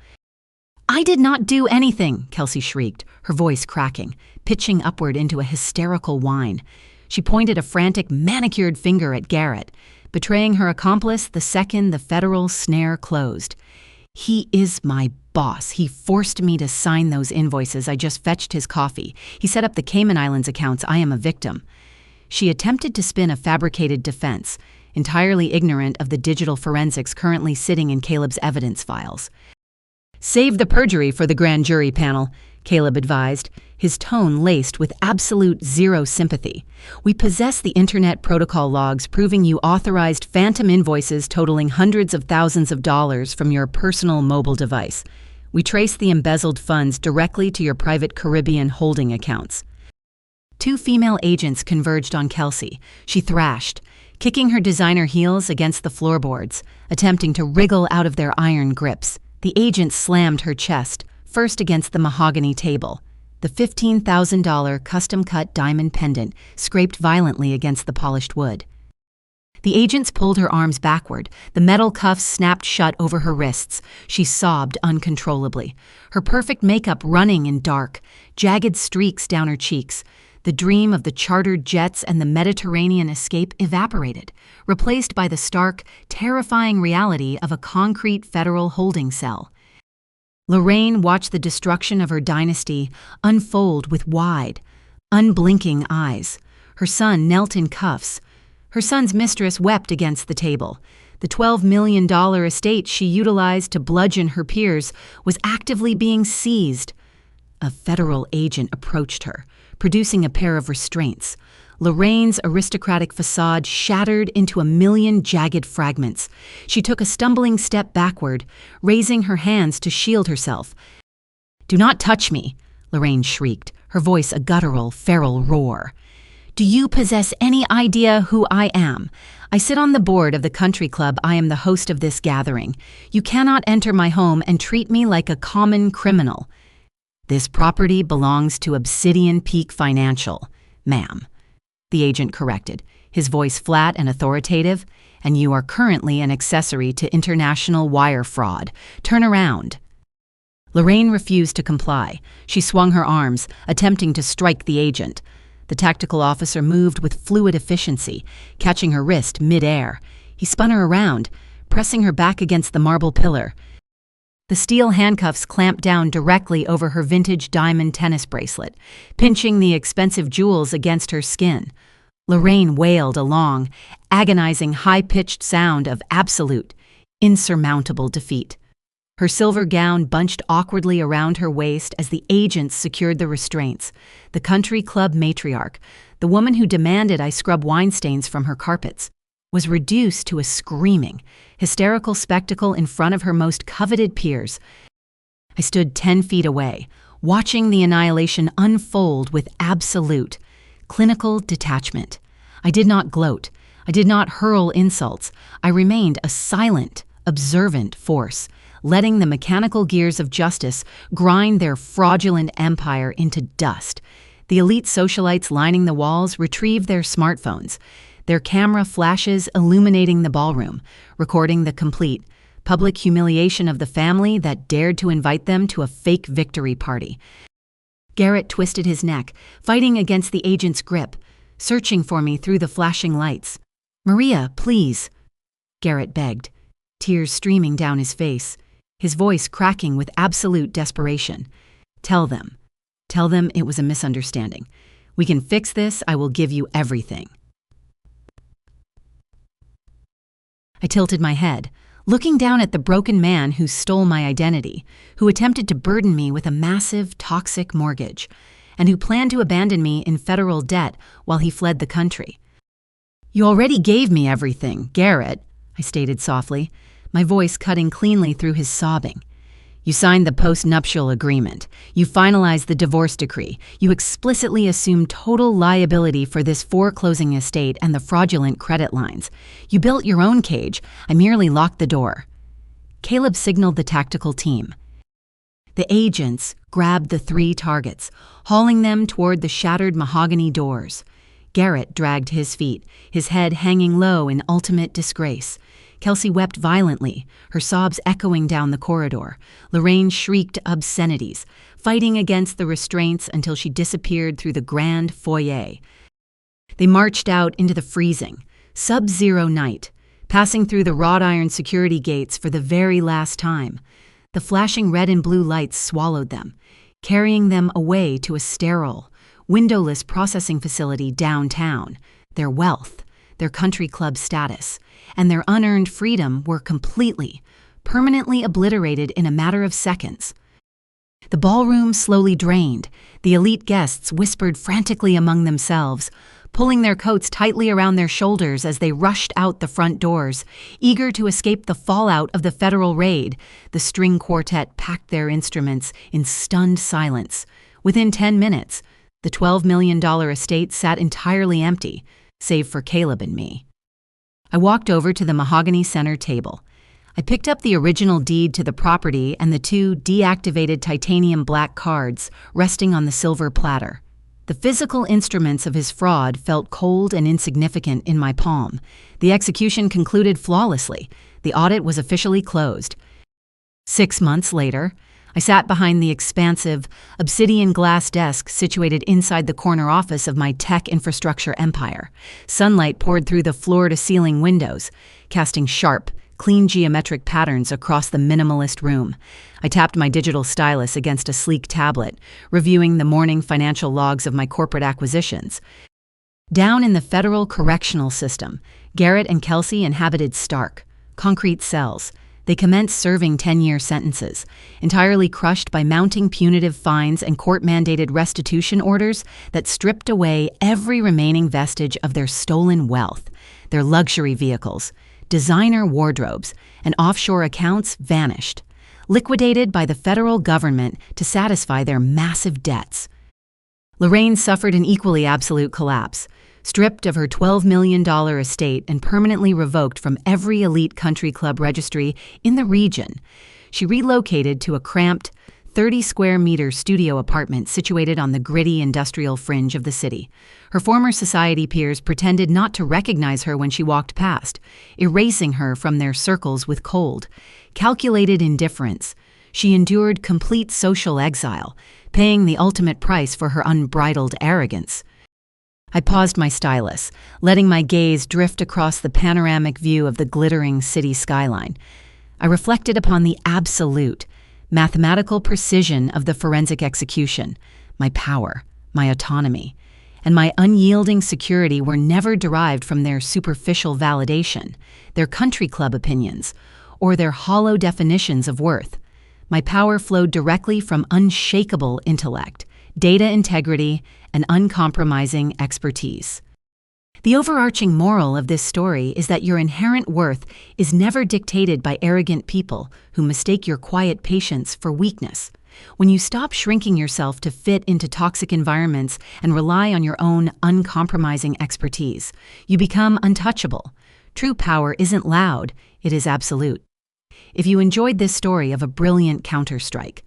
"I did not do anything," Kelsey shrieked, her voice cracking, pitching upward into a hysterical whine. She pointed a frantic, manicured finger at Garrett, betraying her accomplice the second the federal snare closed. He is my boss. He forced me to sign those invoices. I just fetched his coffee. He set up the Cayman Islands accounts. I am a victim. She attempted to spin a fabricated defense, entirely ignorant of the digital forensics currently sitting in Caleb's evidence files. "Save the perjury for the grand jury panel," Caleb advised, his tone laced with absolute zero sympathy. "We possess the Internet protocol logs proving you authorized phantom invoices totaling hundreds of thousands of dollars from your personal mobile device. We trace the embezzled funds directly to your private Caribbean holding accounts." Two female agents converged on Kelsey. She thrashed, kicking her designer heels against the floorboards, attempting to wriggle out of their iron grips. The agent slammed her chest, first against the mahogany table. The $15,000 custom-cut diamond pendant scraped violently against the polished wood. The agents pulled her arms backward. The metal cuffs snapped shut over her wrists. She sobbed uncontrollably, her perfect makeup running in dark, jagged streaks down her cheeks. The dream of the chartered jets and the Mediterranean escape evaporated, replaced by the stark, terrifying reality of a concrete federal holding cell. Lorraine watched the destruction of her dynasty unfold with wide, unblinking eyes. Her son knelt in cuffs. Her son's mistress wept against the table. The $12 million estate she utilized to bludgeon her peers was actively being seized. A federal agent approached her, producing a pair of restraints. Lorraine's aristocratic facade shattered into a million jagged fragments. She took a stumbling step backward, raising her hands to shield herself. "Do not touch me," Lorraine shrieked, her voice a guttural, feral roar. "Do you possess any idea who I am? I sit on the board of the country club. I am the host of this gathering. You cannot enter my home and treat me like a common criminal. This property belongs to Obsidian Peak Financial, ma'am," the agent corrected, his voice flat and authoritative, "and you are currently an accessory to international wire fraud. Turn around." Lorraine refused to comply. She swung her arms, attempting to strike the agent. The tactical officer moved with fluid efficiency, catching her wrist mid-air. He spun her around, pressing her back against the marble pillar. The steel handcuffs clamped down directly over her vintage diamond tennis bracelet, pinching the expensive jewels against her skin. Lorraine wailed a long, agonizing, high-pitched sound of absolute, insurmountable defeat. Her silver gown bunched awkwardly around her waist as the agents secured the restraints. The country club matriarch, the woman who demanded I scrub wine stains from her carpets, was reduced to a screaming, hysterical spectacle in front of her most coveted peers. I stood 10 feet away, watching the annihilation unfold with absolute, clinical detachment. I did not gloat. I did not hurl insults. I remained a silent, observant force, letting the mechanical gears of justice grind their fraudulent empire into dust. The elite socialites lining the walls retrieved their smartphones, their camera flashes illuminating the ballroom, recording the complete, public humiliation of the family that dared to invite them to a fake victory party. Garrett twisted his neck, fighting against the agent's grip, searching for me through the flashing lights. "Maria, please," Garrett begged, tears streaming down his face, his voice cracking with absolute desperation. Tell them it was a misunderstanding. We can fix this. I will give you everything." I tilted my head, looking down at the broken man who stole my identity, who attempted to burden me with a massive, toxic mortgage, and who planned to abandon me in federal debt while he fled the country. "You already gave me everything, Garrett," I stated softly, my voice cutting cleanly through his sobbing. "You signed the post-nuptial agreement. You finalized the divorce decree. You explicitly assumed total liability for this foreclosing estate and the fraudulent credit lines. You built your own cage. I merely locked the door." Caleb signaled the tactical team. The agents grabbed the 3 targets, hauling them toward the shattered mahogany doors. Garrett dragged his feet, his head hanging low in ultimate disgrace. Kelsey wept violently, her sobs echoing down the corridor. Lorraine shrieked obscenities, fighting against the restraints until she disappeared through the grand foyer. They marched out into the freezing, sub-zero night, passing through the wrought iron security gates for the very last time. The flashing red and blue lights swallowed them, carrying them away to a sterile, windowless processing facility downtown. Their wealth, their country club status, and their unearned freedom were completely, permanently obliterated in a matter of seconds. The ballroom slowly drained. The elite guests whispered frantically among themselves, pulling their coats tightly around their shoulders as they rushed out the front doors, eager to escape the fallout of the federal raid. The string quartet packed their instruments in stunned silence. Within 10 minutes, the $12 million estate sat entirely empty, save for Caleb and me. I walked over to the mahogany center table. I picked up the original deed to the property and the 2 deactivated titanium black cards resting on the silver platter. The physical instruments of his fraud felt cold and insignificant in my palm. The execution concluded flawlessly. The audit was officially closed. 6 months later, I sat behind the expansive, obsidian glass desk situated inside the corner office of my tech infrastructure empire. Sunlight poured through the floor-to-ceiling windows, casting sharp, clean geometric patterns across the minimalist room. I tapped my digital stylus against a sleek tablet, reviewing the morning financial logs of my corporate acquisitions. Down in the federal correctional system, Garrett and Kelsey inhabited stark, concrete cells. They commenced serving 10-year sentences, entirely crushed by mounting punitive fines and court-mandated restitution orders that stripped away every remaining vestige of their stolen wealth. Their luxury vehicles, designer wardrobes, and offshore accounts vanished, liquidated by the federal government to satisfy their massive debts. Lorraine suffered an equally absolute collapse, stripped of her $12 million estate and permanently revoked from every elite country club registry in the region. She relocated to a cramped, 30-square-meter studio apartment situated on the gritty industrial fringe of the city. Her former society peers pretended not to recognize her when she walked past, erasing her from their circles with cold, calculated indifference. She endured complete social exile, paying the ultimate price for her unbridled arrogance. I paused my stylus, letting my gaze drift across the panoramic view of the glittering city skyline. I reflected upon the absolute, mathematical precision of the forensic execution. My power, my autonomy, and my unyielding security were never derived from their superficial validation, their country club opinions, or their hollow definitions of worth. My power flowed directly from unshakable intellect, data integrity, and uncompromising expertise. The overarching moral of this story is that your inherent worth is never dictated by arrogant people who mistake your quiet patience for weakness. When you stop shrinking yourself to fit into toxic environments and rely on your own uncompromising expertise, you become untouchable. True power isn't loud, it is absolute. If you enjoyed this story of a brilliant counterstrike,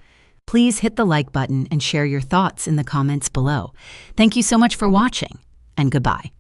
please hit the like button and share your thoughts in the comments below. Thank you so much for watching, and goodbye.